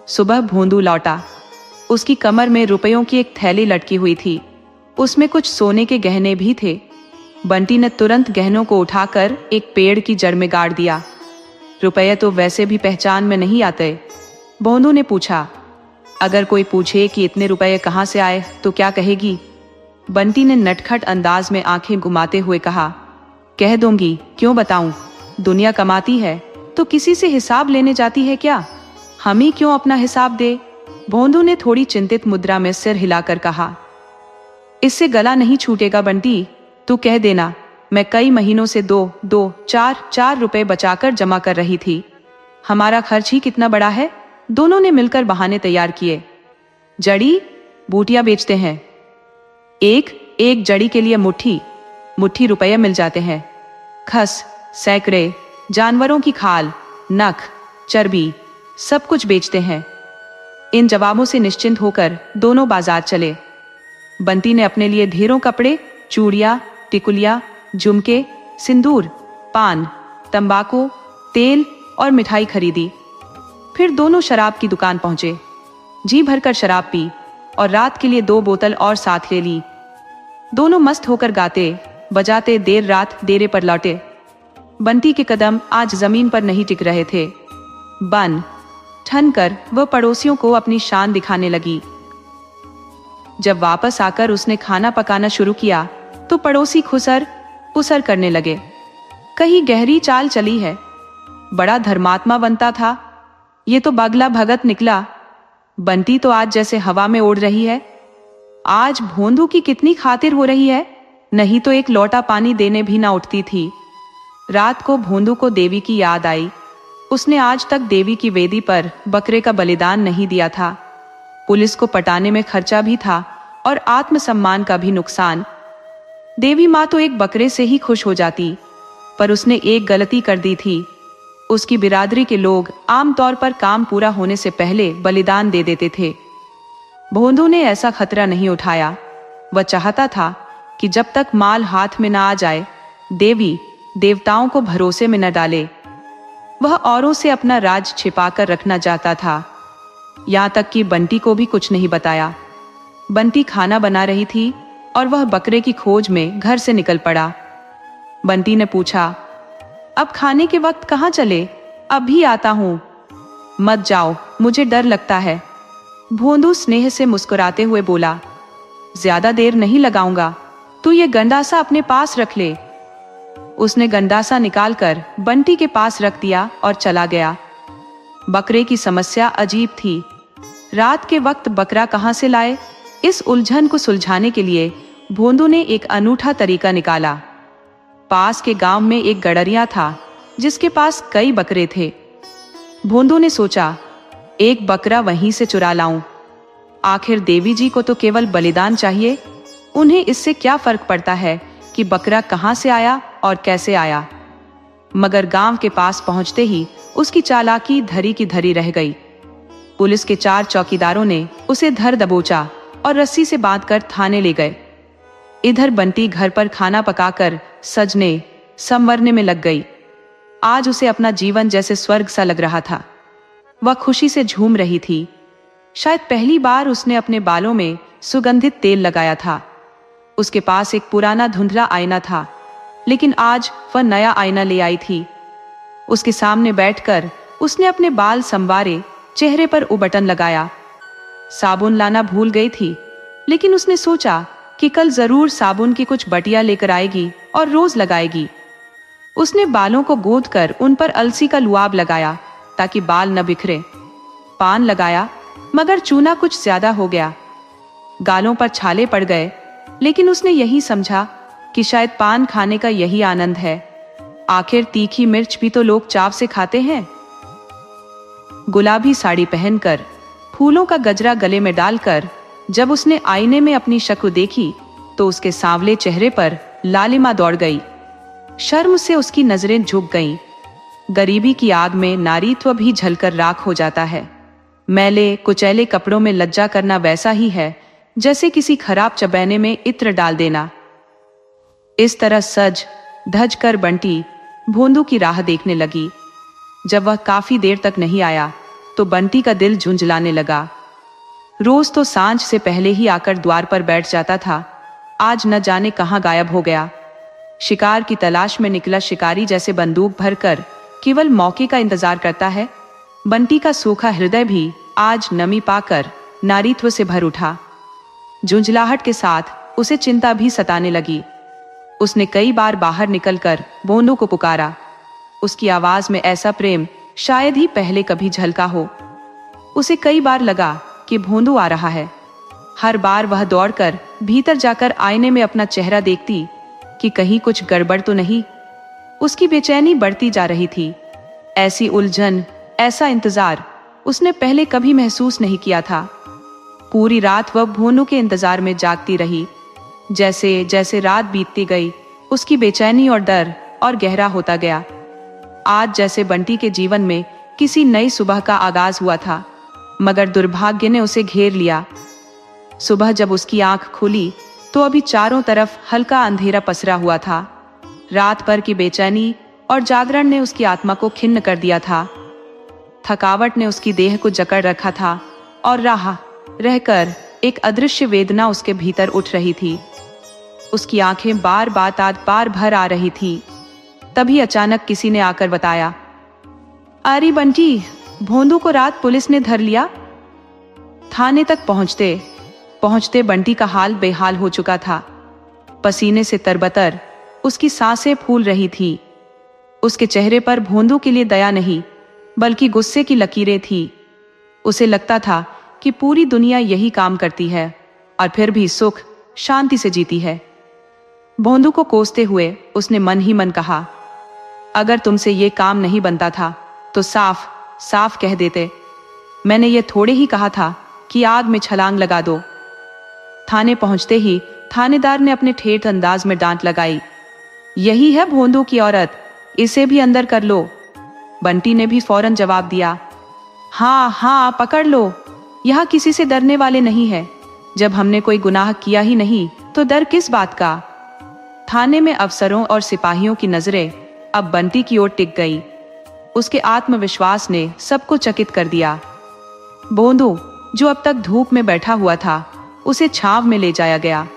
सुबह भोंदू लौटा। उसकी कमर में रुपयों की एक थैली लटकी हुई थी। उसमें कुछ सोने के गहने भी थे। बंटी ने तुरंत गहनों को उठाकर एक पेड़ की जड़ में गाड़ दिया। रुपये तो वैसे भी पहचान में नहीं आते। भोंदू ने पूछा, अगर कोई पूछे कि इतने रुपये कहाँ से आए तो क्या कहेगी? बंटी ने नटखट अंदाज में आंखें घुमाते हुए कहा, कह दूंगी, क्यों बताऊं? दुनिया कमाती है तो किसी से हिसाब लेने जाती है क्या? हम ही क्यों अपना हिसाब दे? भोंदू ने थोड़ी चिंतित मुद्रा में सिर हिलाकर कहा, इससे गला नहीं छूटेगा बंटी, तू कह देना। मैं कई महीनों से 2-4 रुपए बचाकर जमा कर रही थी। हमारा खर्च ही कितना बड़ा है। दोनों ने मिलकर बहाने तैयार किए। जड़ी बूटियां बेचते हैं, एक जड़ी के लिए मुट्ठी रुपये मिल जाते हैं। खस, सैकड़े, जानवरों की खाल, नख, चर्बी, सब कुछ बेचते हैं। इन जवाबों से निश्चिंत होकर दोनों बाजार चले। बंटी ने अपने लिए ढेरों कपड़े, चूड़ियां, टिकुलिया, झुमके, सिंदूर, पान, तंबाकू, तेल और मिठाई खरीदी। फिर दोनों शराब की दुकान पहुंचे। जी भरकर शराब पी और रात के लिए 2 बोतल और साथ ले ली। दोनों मस्त होकर गाते बजाते देर रात डेरे पर लौटे। बंटी के कदम आज जमीन पर नहीं टिक रहे थे। बन ठन कर वह पड़ोसियों को अपनी शान दिखाने लगी। जब वापस आकर उसने खाना पकाना शुरू किया तो पड़ोसी खुसर पुसर करने लगे। कहीं गहरी चाल चली है। बड़ा धर्मात्मा बनता था, ये तो बगला भगत निकला। बंटी तो आज जैसे हवा में उड़ रही है। आज भोंदू की कितनी खातिर हो रही है, नहीं तो एक लोटा पानी देने भी ना उठती थी। रात को भोंदू को देवी की याद आई। उसने आज तक देवी की वेदी पर बकरे का बलिदान नहीं दिया था। पुलिस को पटाने में खर्चा भी था और आत्मसम्मान का भी नुकसान। देवी माँ तो एक बकरे से ही खुश हो जाती, पर उसने एक गलती कर दी थी। उसकी बिरादरी के लोग आमतौर पर काम पूरा होने से पहले बलिदान दे देते थे। भोंदू ने ऐसा खतरा नहीं उठाया। वह चाहता था कि जब तक माल हाथ में ना आ जाए, देवी देवताओं को भरोसे में न डाले। वह औरों से अपना राज छिपाकर रखना चाहता था। यहाँ तक कि बंटी को भी कुछ नहीं बताया। बंटी खाना बना रही थी और वह बकरे की खोज में घर से निकल पड़ा। बंटी ने पूछा, अब खाने के वक्त कहाँ चले? अब भी आता हूँ। मत जाओ, मुझे डर लगता है। भोंदू स्नेह से मुस्कुराते हुए बोला, ज्यादा देर नहीं लगाऊंगा, तू ये गंडासा अपने पास रख ले। उसने गंडासा निकालकर बंटी के पास रख दिया और चला गया। बकरे की समस्या अजीब थी। रात के वक्त बकरा कहां से लाए, इस उलझन को सुलझाने के लिए भोंदू ने एक अनूठा तरीका निकाला। पास के गांव में एक गड़रिया था जिसके पास कई बकरे थे। भोंदू ने सोचा, एक बकरा वहीं से चुरा लाऊं। आखिर देवी जी को तो केवल बलिदान चाहिए, उन्हें इससे क्या फर्क पड़ता है कि बकरा कहां से आया और कैसे आया। मगर गांव के पास पहुंचते ही उसकी चालाकी धरी की धरी रह गई। पुलिस के 4 चौकीदारों ने उसे धर दबोचा और रस्सी से बांधकर थाने ले गए। इधर बंटी घर पर खाना पकाकर सजने संवरने में लग गई। आज उसे अपना जीवन जैसे स्वर्ग सा लग रहा था। वह खुशी से झूम रही थी। शायद पहली बार उसने अपने बालों में सुगंधित तेल लगाया था। उसके पास एक पुराना धुंधला आईना था, लेकिन आज वह नया आईना ले आई थी। उसके सामने बैठकर उसने अपने बाल संवारे, चेहरे पर उबटन लगाया। साबुन लाना भूल गई थी, लेकिन उसने सोचा कि कल जरूर साबुन की कुछ बटिया लेकर आएगी और रोज लगाएगी। उसने बालों को गूंथकर उन पर अलसी का लुआब लगाया ताकि बाल न बिखरे। पान लगाया, मगर चूना कुछ ज्यादा हो गया। गालों पर छाले पड़ गए, लेकिन उसने यही समझा कि शायद पान खाने का यही आनंद है। आखिर तीखी मिर्च भी तो लोग चाव से खाते हैं। गुलाबी साड़ी पहनकर, फूलों का गजरा गले में डालकर जब उसने आईने में अपनी शक्ल देखी तो उसके सांवले चेहरे पर लालिमा दौड़ गई। शर्म से उसकी नजरें झुक गईं। गरीबी की आग में नारीत्व भी जलकर राख हो जाता है। मैले कुचैले कपड़ों में लज्जा करना वैसा ही है जैसे किसी खराब चबैने में इत्र डाल देना। इस तरह सज धज कर बंटी भोंदू की राह देखने लगी। जब वह काफी देर तक नहीं आया तो बंटी का दिल झुंझलाने लगा। रोज तो सांझ से पहले ही आकर द्वार पर बैठ जाता था, आज न जाने कहां गायब हो गया। शिकार की तलाश में निकला शिकारी जैसे बंदूक भरकर केवल मौके का इंतजार करता है। बंटी का सूखा हृदय भी आज नमी पाकर नारीत्व से भर उठा। झुंझलाहट के साथ उसे चिंता भी सताने लगी। उसने कई बार बाहर निकलकर भोंदू को पुकारा। उसकी आवाज में ऐसा प्रेम शायद ही पहले कभी झलका हो। उसे कई बार लगा कि भोंदू आ रहा है। हर बार वह दौड़कर भीतर जाकर आईने में अपना चेहरा देखती कि कहीं कुछ गड़बड़ तो नहीं। उसकी बेचैनी बढ़ती जा रही थी। ऐसी उलझन, ऐसा इंतजार उसने पहले कभी महसूस नहीं किया था। पूरी रात वह भोंदू के इंतजार में जागती रही। जैसे जैसे रात बीतती गई, उसकी बेचैनी और डर और गहरा होता गया। आज जैसे बंटी के जीवन में किसी नई सुबह का आगाज हुआ था, मगर दुर्भाग्य ने उसे घेर लिया। सुबह जब उसकी आंख खुली तो अभी चारों तरफ हल्का अंधेरा पसरा हुआ था। रात भर की बेचैनी और जागरण ने उसकी आत्मा को खिन्न कर दिया था। थकावट ने उसकी देह को जकड़ रखा था और राह रहकर एक अदृश्य वेदना उसके भीतर उठ रही थी। उसकी आंखें बार बार भर आ रही थी। तभी अचानक किसी ने आकर बताया, अरे बंटी, भोंदू को रात पुलिस ने धर लिया। थाने तक पहुंचते पहुंचते बंटी का हाल बेहाल हो चुका था। पसीने से तरबतर उसकी सांसें फूल रही थी। उसके चेहरे पर भोंदू के लिए दया नहीं, बल्कि गुस्से की लकीरें थी। उसे लगता था कि पूरी दुनिया यही काम करती है और फिर भी सुख शांति से जीती है। भोंदू को कोसते हुए उसने मन ही मन कहा, अगर तुमसे ये काम नहीं बनता था तो साफ साफ कह देते। मैंने ये थोड़े ही कहा था कि आग में छलांग लगा दो। थाने पहुंचते ही थानेदार ने अपने ठेठ अंदाज में डांट लगाई, यही है भोंदू की औरत, इसे भी अंदर कर लो। बंटी ने भी फौरन जवाब दिया, हाँ हाँ पकड़ लो, यहाँ किसी से डरने वाले नहीं है। जब हमने कोई गुनाह किया ही नहीं तो डर किस बात का। थाने में अफसरों और सिपाहियों की नजरें अब बंटी की ओर टिक गई। उसके आत्मविश्वास ने सबको चकित कर दिया। भोंदू, जो अब तक धूप में बैठा हुआ था, उसे छांव में ले जाया गया।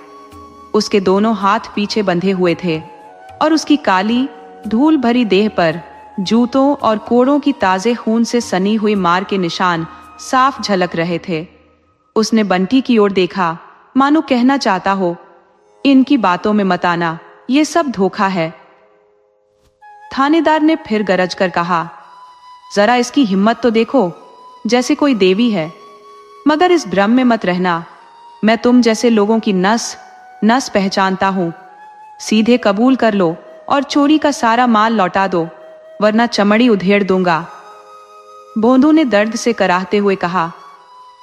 उसके दोनों हाथ पीछे बंधे हुए थे और उसकी काली धूल भरी देह पर जूतों और कोड़ों की ताजे खून से सनी हुई मार के निशान साफ झलक रहे थे। उसने बंटी की ओर देखा, मानो कहना चाहता हो, इनकी बातों में मत आना, ये सब धोखा है। थानेदार ने फिर गरज कर कहा, जरा इसकी हिम्मत तो देखो, जैसे कोई देवी है। मगर इस भ्रम में मत रहना, मैं तुम जैसे लोगों की नस नस पहचानता हूं। सीधे कबूल कर लो और चोरी का सारा माल लौटा दो, वरना चमड़ी उधेड़ दूंगा। भोंदू ने दर्द से कराहते हुए कहा,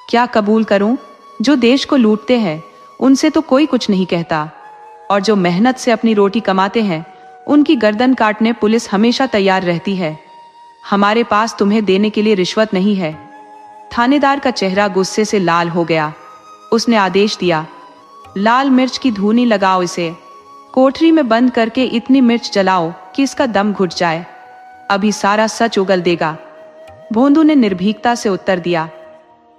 क्या कबूल करूं? जो देश को लूटते हैं उनसे तो कोई कुछ नहीं कहता, और जो मेहनत से अपनी रोटी कमाते हैं उनकी गर्दन काटने पुलिस हमेशा तैयार रहती है। हमारे पास तुम्हें देने के लिए रिश्वत नहीं है। थानेदार का चेहरा गुस्से से लाल हो गया। उसने आदेश दिया, लाल मिर्च की धूनी लगाओ, इसे कोठरी में बंद करके इतनी मिर्च जलाओ कि इसका दम घुट जाए। अभी सारा सच उगल देगा। भोंदू ने निर्भीकता से उत्तर दिया,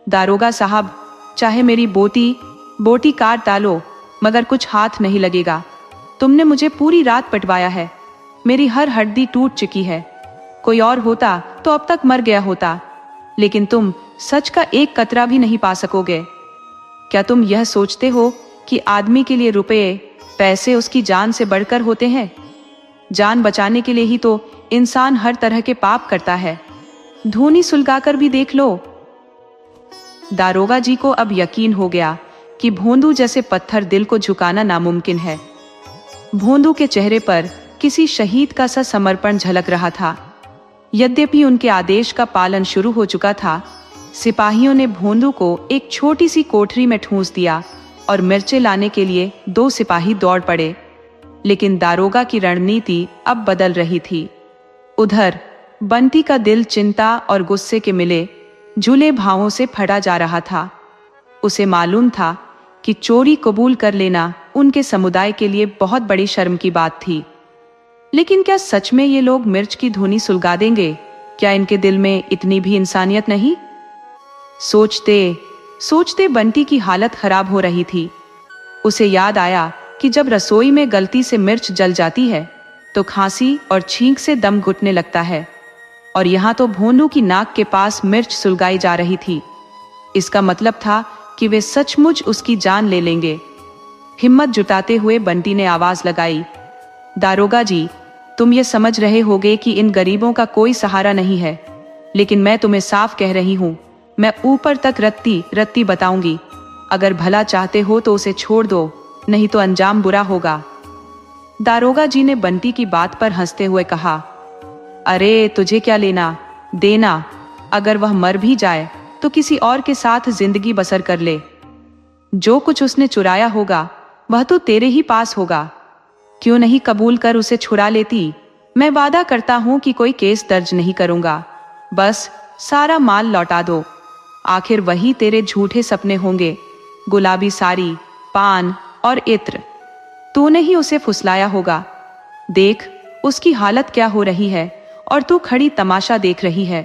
दारोगा साहब, चाहे मेरी बोटी काट डालो, मगर कुछ हाथ नहीं लगेगा। तुमने मुझे पूरी रात पटवाया है, मेरी हर हड्डी टूट चुकी है। कोई और होता तो अब तक मर गया होता, लेकिन तुम सच का एक कतरा भी नहीं पा सकोगे। क्या तुम यह सोचते हो कि आदमी के लिए रुपये पैसे उसकी जान से बढ़कर होते हैं? जान बचाने के लिए ही तो इंसान हर तरह के पाप करता है। धूनी सुलगाकर भी देख लो। दारोगा जी को अब यकीन हो गया कि भोंदू जैसे पत्थर दिल को झुकाना नामुमकिन है। भोंदू के चेहरे पर किसी शहीद का सा समर्पण झलक रहा था। यद्यपि उनके आदेश का पालन शुरू हो चुका था, सिपाहियों ने भोंदू को एक छोटी सी कोठरी में ठूंस दिया और मिर्चें लाने के लिए 2 सिपाही दौड़ पड़े। लेकिन दारोगा की रणनीति अब बदल रही थी। उधर बंटी का दिल चिंता और गुस्से के मिले झूले भावों से फटा जा रहा था। उसे मालूम था कि चोरी कबूल कर लेना उनके समुदाय के लिए बहुत बड़ी शर्म की बात थी। लेकिन क्या सच में ये लोग मिर्च की धूनी सुलगा देंगे? क्या इनके दिल में इतनी भी इंसानियत नहीं? सोचते सोचते बंटी की हालत खराब हो रही थी। उसे याद आया कि जब रसोई में गलती से मिर्च जल जाती है तो खांसी और छींक से दम घुटने लगता है, और यहाँ तो भोंदू की नाक के पास मिर्च सुलगाई जा रही थी। इसका मतलब था कि वे सचमुच उसकी जान ले लेंगे। हिम्मत जुटाते हुए बंटी ने आवाज लगाई, दारोगा जी, तुम ये समझ रहे होगे कि इन गरीबों का कोई सहारा नहीं है, लेकिन मैं तुम्हें साफ कह रही हूँ, मैं ऊपर तक रत्ती बताऊंगी। अगर भला चाहते हो तो उसे छोड़ दो, नहीं तो अंजाम बुरा होगा। दारोगा जी ने बंटी की बात पर हंसते हुए कहा, अरे तुझे क्या लेना देना, अगर वह मर भी जाए तो किसी और के साथ जिंदगी बसर कर ले। जो कुछ उसने चुराया होगा वह तो तेरे ही पास होगा। क्यों नहीं कबूल कर उसे छुड़ा लेती? मैं वादा करता हूं कि कोई केस दर्ज नहीं करूंगा। बस सारा माल लौटा दो। आखिर वही तेरे झूठे सपने होंगे, गुलाबी साड़ी, पान और इत्र। तूने ही उसे फुसलाया होगा। देख उसकी हालत क्या हो रही है और तू खड़ी तमाशा देख रही है।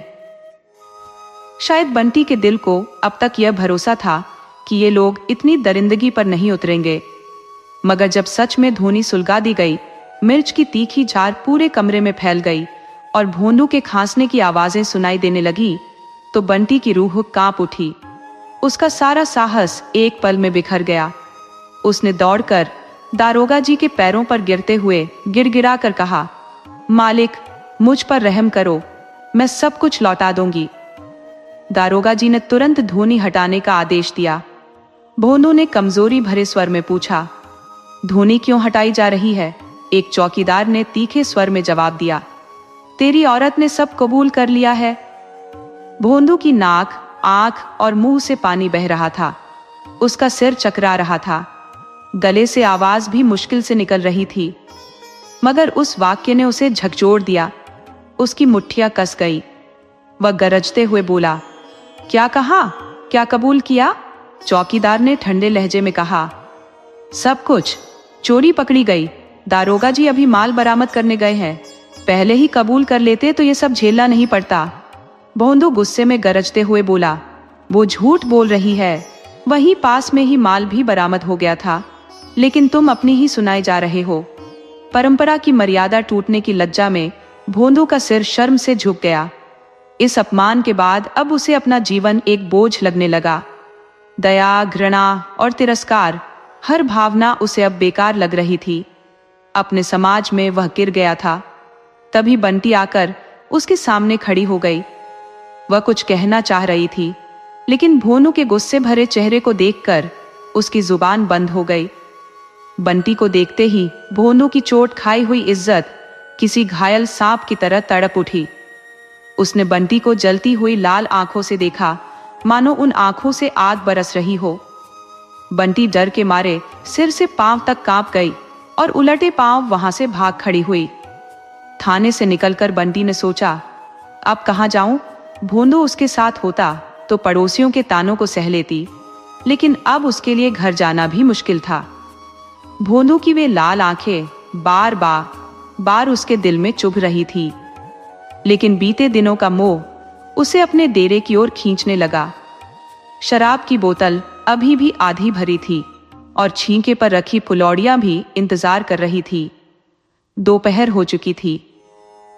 शायद बंटी के दिल को अब तक यह भरोसा था कि ये लोग इतनी दरिंदगी पर नहीं उतरेंगे, मगर जब सच में धूनी सुलगा दी गई, मिर्च की तीखी झार पूरे कमरे में फैल गई और भोंदू के खांसने की आवाजें सुनाई देने लगी, तो बंटी की रूह कांप उठी। उसका सारा साहस एक पल में बिखर गया। उसने दौड़कर दारोगा जी के पैरों पर गिरते हुए गिड़गिड़ा कर कहा, मालिक मुझ पर रहम करो, मैं सब कुछ लौटा दूंगी। दारोगा जी ने तुरंत धूनी हटाने का आदेश दिया। भोंदू ने कमजोरी भरे स्वर में पूछा, धूनी क्यों हटाई जा रही है? एक चौकीदार ने तीखे स्वर में जवाब दिया, तेरी औरत ने सब कबूल कर लिया है। भोंदू की नाक, आंख और मुंह से पानी बह रहा था। उसका सिर चकरा रहा था। गले से आवाज भी मुश्किल से निकल रही थी, मगर उस वाक्य ने उसे झकझोर दिया। उसकी मुट्ठियां कस गई। वह गरजते हुए बोला, क्या कहा? क्या कबूल किया? चौकीदार ने ठंडे लहजे में कहा, सब कुछ। चोरी पकड़ी गई। दारोगा जी अभी माल बरामद करने गए हैं। पहले ही कबूल कर लेते तो ये सब झेलना नहीं पड़ता। भोंदू गुस्से में गरजते हुए बोला, वो झूठ बोल रही है। वहीं पास में ही माल भी बरामद हो गया था, लेकिन तुम अपनी ही सुनाए जा रहे हो। परंपरा की मर्यादा टूटने की लज्जा में भोंदू का सिर शर्म से झुक गया। इस अपमान के बाद अब उसे अपना जीवन एक बोझ लगने लगा। दया, घृणा और तिरस्कार, हर भावना उसे अब बेकार लग रही थी। अपने समाज में वह गिर गया था। तभी बंटी आकर उसके सामने खड़ी हो गई। वह कुछ कहना चाह रही थी, लेकिन भोनू के गुस्से भरे चेहरे को देखकर उसकी जुबान बंद हो गई। बंटी को देखते ही भोनू की चोट खाई हुई इज्जत किसी घायल सांप की तरह तड़प उठी। उसने बंटी को जलती हुई लाल आंखों से देखा, मानो उन आंखों से आग बरस रही हो। बंटी डर के मारे सिर से पांव तक कांप गई और उलटे पांव वहां से भाग खड़ी हुई। थाने से निकलकर बंटी ने सोचा, अब कहां जाऊं? भोंदू उसके साथ होता तो पड़ोसियों के तानों को सह लेती, लेकिन अब उसके लिए घर जाना भी मुश्किल था। भोंदू की वे लाल आंखें बार बार उसके दिल में चुभ रही थी, लेकिन बीते दिनों का मोह उसे अपने डेरे की ओर खींचने लगा। शराब की बोतल अभी भी आधी भरी थी और छींके पर रखी फुलौड़ियां भी इंतजार कर रही थी। दोपहर हो चुकी थी।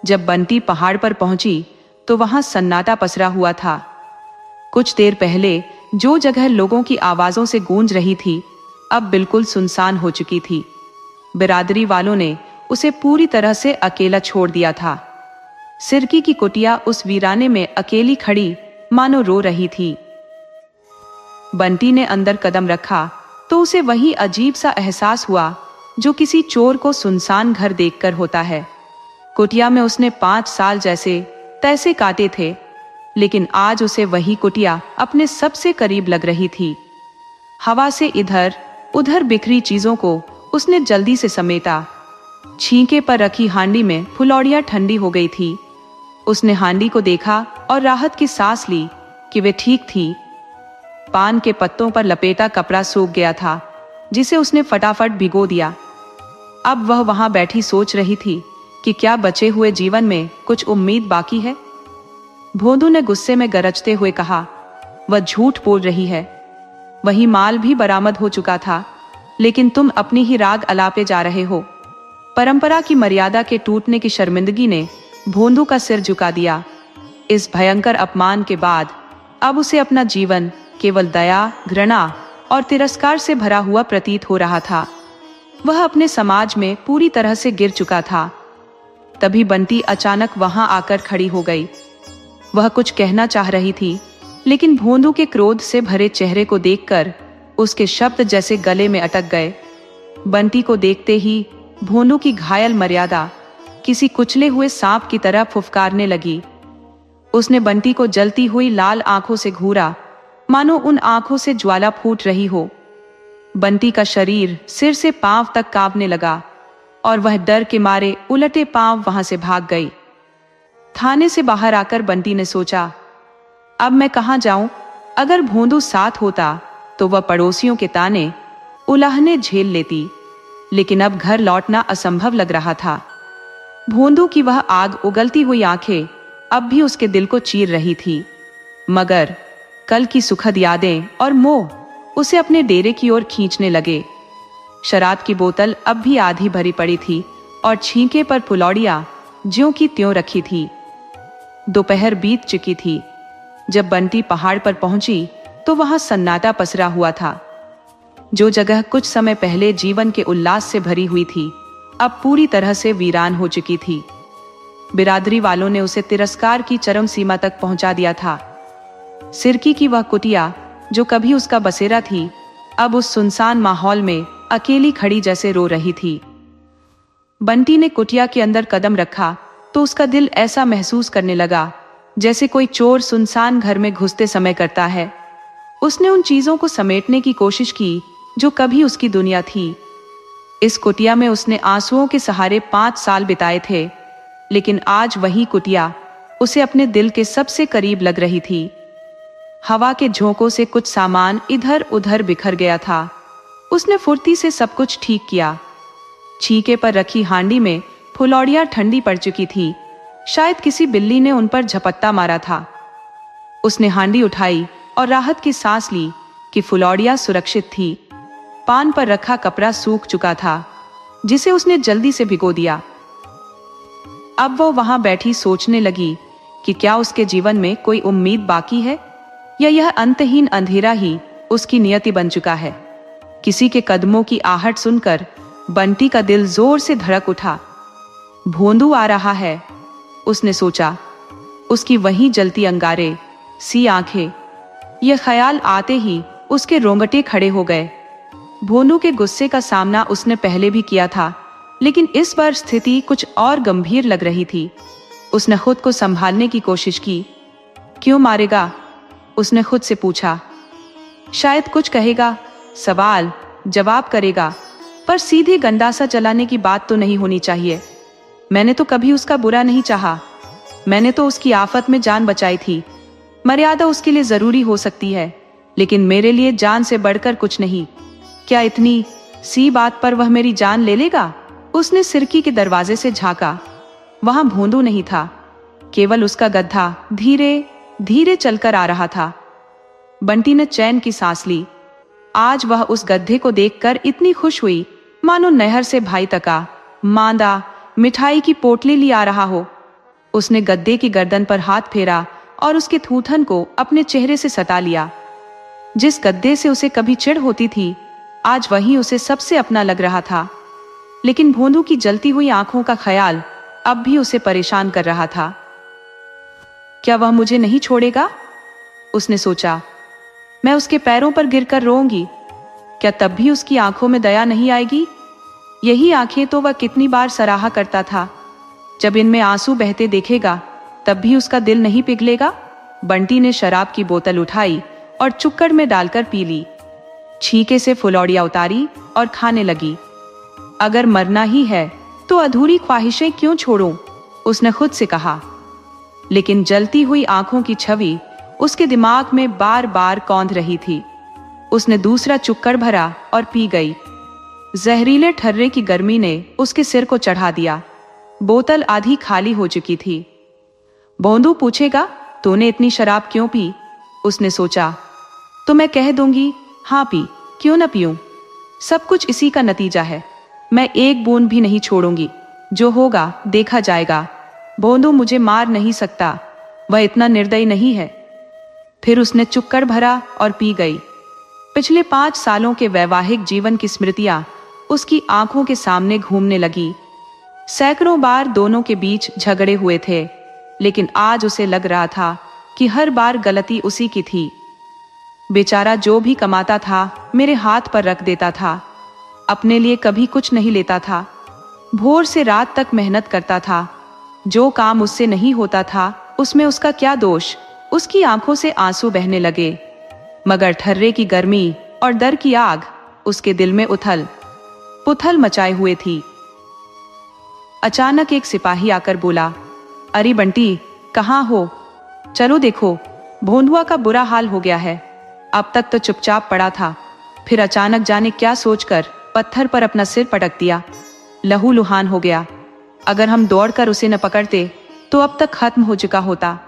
जब बंटी पहाड़ पर पहुंची तो वहां सन्नाटा पसरा हुआ था। कुछ देर पहले जो जगह लोगों की आवाजों से गूंज रही थी, अब बिल्कुल सुनसान हो चुकी थी। बिरादरी वालों ने उसे पूरी तरह से अकेला छोड़ दिया था। सिरकी की कुटिया उस वीराने में अकेली खड़ी मानो रो रही थी। बंटी ने अंदर कदम रखा तो उसे वही अजीब सा एहसास हुआ जो किसी चोर को सुनसान घर देखकर होता है। कुटिया में उसने 5 साल जैसे तैसे काटे थे, लेकिन आज उसे वही कुटिया अपने सबसे करीब लग रही थी। हवा से इधर उधर बिखरी चीजों को उसने जल्दी से समेटा। छींके पर रखी हांडी में फुलौड़ियां ठंडी हो गई थी। उसने हांडी को देखा और राहत की सांस ली कि वे ठीक थी। पान के पत्तों पर लपेटा कपड़ा सूख गया था, जिसे उसने फटाफट भिगो दिया। अब वह वहां बैठी सोच रही थी कि क्या बचे हुए जीवन में कुछ उम्मीद बाकी है। भोंदू ने गुस्से में गरजते हुए कहा, वह झूठ बोल रही है। वही माल भी बरामद हो चुका था, लेकिन तुम अपनी ही राग अलापे जा रहे हो। परंपरा की मर्यादा के टूटने की शर्मिंदगी ने भोंदू का सिर झुका दिया। इस भयंकर अपमान के बाद अब उसे अपना जीवन केवल दया, घृणा और तिरस्कार से भरा हुआ प्रतीत हो रहा था। वह अपने समाज में पूरी तरह से गिर चुका था। तभी बंटी अचानक वहां आकर खड़ी हो गई। वह कुछ कहना चाह रही थी, लेकिन भोंदू के क्रोध से भरे चेहरे को देखकर उसके शब्द जैसे गले में अटक गए। बंटी को देखते ही भोंदू की घायल मर्यादा किसी कुचले हुए सांप की तरह फुफकारने लगी। उसने बंटी को जलती हुई लाल आंखों से घूरा, मानो उन आंखों से ज्वाला फूट रही हो। बंटी का शरीर सिर से पांव तक कांपने लगा और वह डर के मारे उलटे पांव वहां से भाग गई। थाने से बाहर आकर बंटी ने सोचा, अब मैं कहां जाऊं? अगर भोंदू साथ होता तो वह पड़ोसियों के ताने उलाहने झेल लेती, लेकिन अब घर लौटना असंभव लग रहा था। भोंदू की वह आग उगलती हुई आंखें अब भी उसके दिल को चीर रही थी, मगर कल की सुखद यादें और मोह उसे अपने डेरे की ओर खींचने लगे। शराब की बोतल अब भी आधी भरी पड़ी थी और छींके पर फुलौड़ियां ज्यों की त्यों रखी थी। दोपहर बीत चुकी थी। जब बंटी पहाड़ पर पहुंची तो वहां सन्नाटा पसरा हुआ था। जो जगह कुछ समय पहले जीवन के उल्लास से भरी हुई थी, अब पूरी तरह से वीरान हो चुकी थी। बिरादरी वालों ने उसे तिरस्कार की चरम सीमा तक पहुंचा दिया था। सिरकी की वह कुटिया जो कभी उसका बसेरा थी, अब उस सुनसान माहौल में अकेली खड़ी जैसे रो रही थी। बंटी ने कुटिया के अंदर कदम रखा तो उसका दिल ऐसा महसूस करने लगा जैसे कोई चोर सुनसान घर में घुसते समय करता है। उसने उन चीजों को समेटने की कोशिश की जो कभी उसकी दुनिया थी। इस कुटिया में उसने आंसुओं के सहारे 5 साल बिताए थे, लेकिन आज वही कुटिया उसे अपने दिल के सबसे करीब लग रही थी। हवा के झोंकों से कुछ सामान इधर उधर बिखर गया था। उसने फुर्ती से सब कुछ ठीक किया। छींके पर रखी हांडी में फुलौड़ियां ठंडी पड़ चुकी थी। शायद किसी बिल्ली ने उन पर झपट्टा मारा था। उसने हांडी उठाई और राहत की सांस ली कि फुलौड़ियां सुरक्षित थी। पान पर रखा कपड़ा सूख चुका था, जिसे उसने जल्दी से भिगो दिया। अब वो वहां बैठी सोचने लगी कि क्या उसके जीवन में कोई उम्मीद बाकी है, या यह अंतहीन अंधेरा ही उसकी नियति बन चुका है। किसी के कदमों की आहट सुनकर बंटी का दिल जोर से धड़क उठा। भोंदू आ रहा है, उसने सोचा। उसकी वहीं जलती अंगारे सी आंखें, यह ख्याल आते ही उसके रोंगटे खड़े हो गए। भोंदू के गुस्से का सामना उसने पहले भी किया था, लेकिन इस बार स्थिति कुछ और गंभीर लग रही थी। उसने खुद को संभालने की कोशिश की। क्यों मारेगा? उसने खुद से पूछा। शायद कुछ कहेगा, सवाल जवाब करेगा, पर सीधे गंडासा चलाने की बात तो नहीं होनी चाहिए। मैंने तो कभी उसका बुरा नहीं चाहा। मैंने तो उसकी आफत में जान बचाई थी। मर्यादा उसके लिए जरूरी हो सकती है, लेकिन मेरे लिए जान से बढ़कर कुछ नहीं। क्या इतनी सी बात पर वह मेरी जान ले लेगा? उसने सिरकी के दरवाजे से झांका। वहां भोंदू नहीं था, केवल उसका गधा धीरे धीरे चलकर आ रहा था। बंटी ने चैन की सांस ली। आज वह उस गधे को देखकर इतनी खुश हुई मानो नहर से भाई तका मांदा मिठाई की पोटली ली आ रहा हो। उसने गद्दे की गर्दन पर हाथ फेरा और उसके थूथन को अपने चेहरे से सटा लिया। जिस गद्दे से उसे कभी चिढ़ होती थी, आज वही उसे सबसे अपना लग रहा था। लेकिन भोंदू की जलती हुई आंखों का ख्याल अब भी उसे परेशान कर रहा था। क्या वह मुझे नहीं छोड़ेगा? उसने सोचा। मैं उसके पैरों पर गिरकर रोऊंगी, क्या तब भी उसकी आंखों में दया नहीं आएगी? यही आंखें तो वह कितनी बार सराहा करता था। जब इनमें आंसू बहते देखेगा तब भी उसका दिल नहीं पिघलेगा। बंटी ने शराब की बोतल उठाई और चुक्कड़ में डालकर पी ली। छीके से फुलौड़ियां उतारी और खाने लगी। अगर मरना ही है तो अधूरी ख्वाहिशें क्यों छोड़ूं? उसने खुद से कहा। लेकिन जलती हुई आंखों की छवि उसके दिमाग में बार बार कौंध रही थी। उसने दूसरा चुक्कड़ भरा और पी गई। जहरीले ठर्रे की गर्मी ने उसके सिर को चढ़ा दिया। बोतल आधी खाली हो चुकी थी। भोंदू पूछेगा, तूने इतनी शराब क्यों पी? उसने सोचा। तो मैं कह दूंगी, हाँ पी, क्यों न पीऊं? सब कुछ इसी का नतीजा है। मैं एक बूंद भी नहीं छोड़ूंगी। जो होगा देखा जाएगा। भोंदू मुझे मार नहीं सकता, वह इतना निर्दयी नहीं है। फिर उसने चुक्कड़ भरा और पी गई। पिछले 5 सालों के वैवाहिक जीवन की स्मृतियां उसकी आंखों के सामने घूमने लगी। सैकड़ों बार दोनों के बीच झगड़े हुए थे, लेकिन आज उसे लग रहा था कि हर बार गलती उसी की थी। बेचारा जो भी कमाता था मेरे हाथ पर रख देता था। अपने लिए कभी कुछ नहीं लेता था। भोर से रात तक मेहनत करता था। जो काम उससे नहीं होता था उसमें उसका क्या दोष? उसकी आंखों से आंसू बहने लगे। मगर ठर्रे की गर्मी और डर की आग उसके दिल में उथल पुथल मचाए हुए थी। अचानक एक सिपाही आकर बोला, अरे बंटी, कहाँ हो? चलो देखो, भोंदुआ का बुरा हाल हो गया है। अब तक तो चुपचाप पड़ा था, फिर अचानक जाने क्या सोचकर पत्थर पर अपना सिर पटक दिया। लहू लुहान हो गया। अगर हम दौड़कर उसे न पकड़ते तो अब तक खत्म हो चुका होता।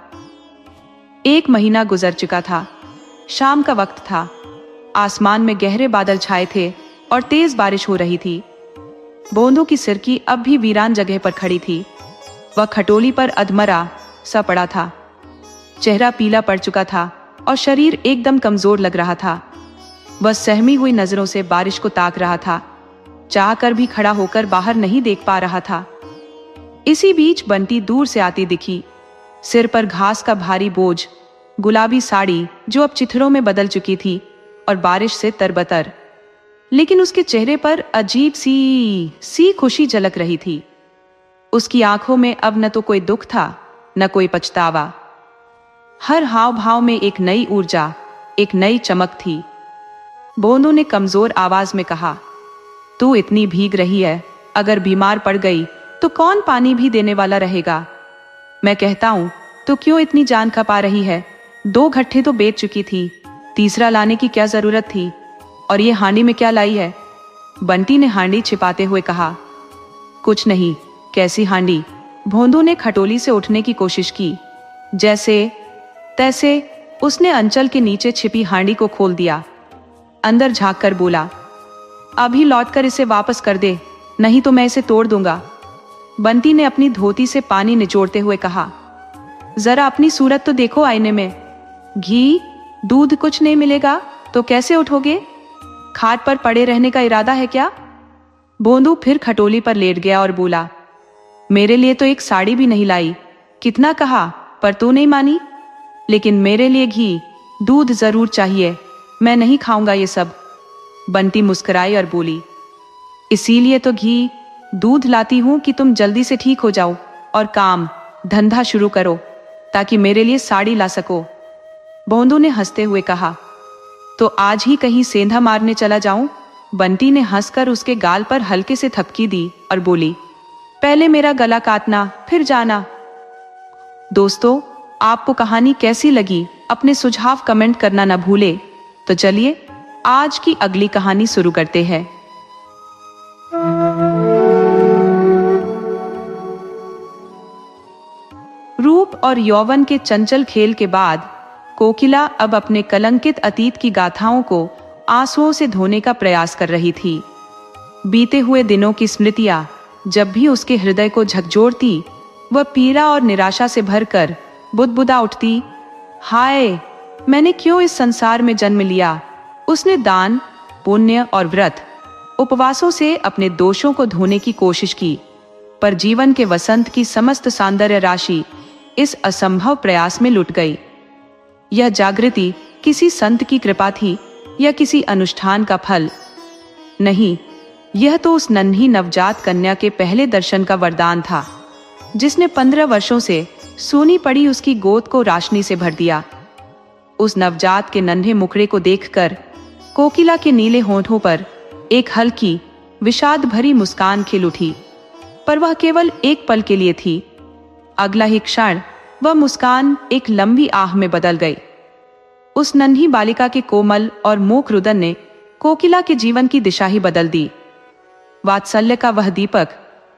1 महीना गुजर चुका था। शाम का वक्त था। आसमान में गहरे बादल छाए थे और तेज बारिश हो रही थी। भोंदू की सिरकी अब भी वीरान जगह पर खड़ी थी। वह खटोली पर अधमरा सा पड़ा था। चेहरा पीला पड़ चुका था और शरीर एकदम कमजोर लग रहा था। वह सहमी हुई नजरों से बारिश को ताक रहा था। चाहकर भी खड़ा होकर बाहर नहीं देख पा रहा था। इसी बीच बंटी दूर से आती दिखी। सिर पर घास का भारी बोझ, गुलाबी साड़ी जो अब चिथड़ों में बदल चुकी थी और बारिश से तरबतर, लेकिन उसके चेहरे पर अजीब सी खुशी झलक रही थी। उसकी आंखों में अब न तो कोई दुख था न कोई पछतावा। हर हाव भाव में एक नई ऊर्जा, एक नई चमक थी। भोंदू ने कमजोर आवाज में कहा, तू इतनी भीग रही है, अगर बीमार पड़ गई तो कौन पानी भी देने वाला रहेगा? मैं कहता हूं, तो क्यों इतनी जान खपा रही है? 2 घट्टे तो बेच चुकी थी, तीसरा लाने की क्या जरूरत थी? और ये हांडी में क्या लाई है? बंटी ने हांडी छिपाते हुए कहा। कुछ नहीं। कैसी हांडी? भोंदू ने खटोली से उठने की कोशिश की। जैसे तैसे उसने अंचल के नीचे छिपी हांडी को खोल दिया। अंदर झांक कर बोला, अभी लौटकर इसे वापस कर दे, नहीं तो मैं इसे तोड़ दूंगा। बंटी ने अपनी धोती से पानी निचोड़ते हुए कहा, जरा अपनी सूरत तो देखो आईने में। घी दूध कुछ नहीं मिलेगा तो कैसे उठोगे? खाट पर पड़े रहने का इरादा है क्या? भोंदू फिर खटोली पर लेट गया और बोला, मेरे लिए तो एक साड़ी भी नहीं लाई। कितना कहा पर तू नहीं मानी। लेकिन मेरे लिए घी दूध जरूर चाहिए, मैं नहीं खाऊंगा ये सब। बंटी मुस्कुराई और बोली, इसीलिए तो घी दूध लाती हूं कि तुम जल्दी से ठीक हो जाओ और काम धंधा शुरू करो ताकि मेरे लिए साड़ी ला सको। भोंदू ने हंसते हुए कहा, तो आज ही कहीं सेंधा मारने चला जाऊं? बंटी ने हंसकर उसके गाल पर हल्के से थपकी दी और बोली, पहले मेरा गला काटना फिर जाना। दोस्तों, आपको कहानी कैसी लगी अपने सुझाव कमेंट करना न भूले। तो चलिए आज की अगली कहानी शुरू करते हैं। रूप और यौवन के चंचल खेल के बाद कोकिला अब अपने कलंकित अतीत की गाथाओं को आंसुओं से धोने का प्रयास कर रही थी। बीते हुए दिनों की स्मृतियां जब भी उसके हृदय को झकझोरती, वह पीड़ा और निराशा से भरकर बुदबुदा उठती, हाय, मैंने क्यों इस संसार में जन्म लिया। उसने दान, पुण्य और व्रत उपवासों से अपने दोषों को धोने की कोशिश की, पर जीवन के वसंत की समस्त सौंदर्य राशि इस असंभव प्रयास में लुट गई। यह जागृति किसी संत की कृपा थी या किसी अनुष्ठान का फल? नहीं, यह तो उस नन्ही नवजात कन्या के पहले दर्शन का वरदान था, जिसने 15 वर्षों से सूनी पड़ी उसकी गोद को रोशनी से भर दिया। उस नवजात के नन्हे मुखड़े को देखकर कोकिला के नीले होंठों पर एक हल्की विषाद भरी मुस्कान खिल उठी, पर वह केवल एक पल के लिए थी। अगला ही क्षण वह मुस्कान एक लंबी आह में बदल गई। उस नन्ही बालिका के कोमल और मूक रुदन ने कोकिला के जीवन की दिशा ही बदल दी। वात्सल्य का वह दीपक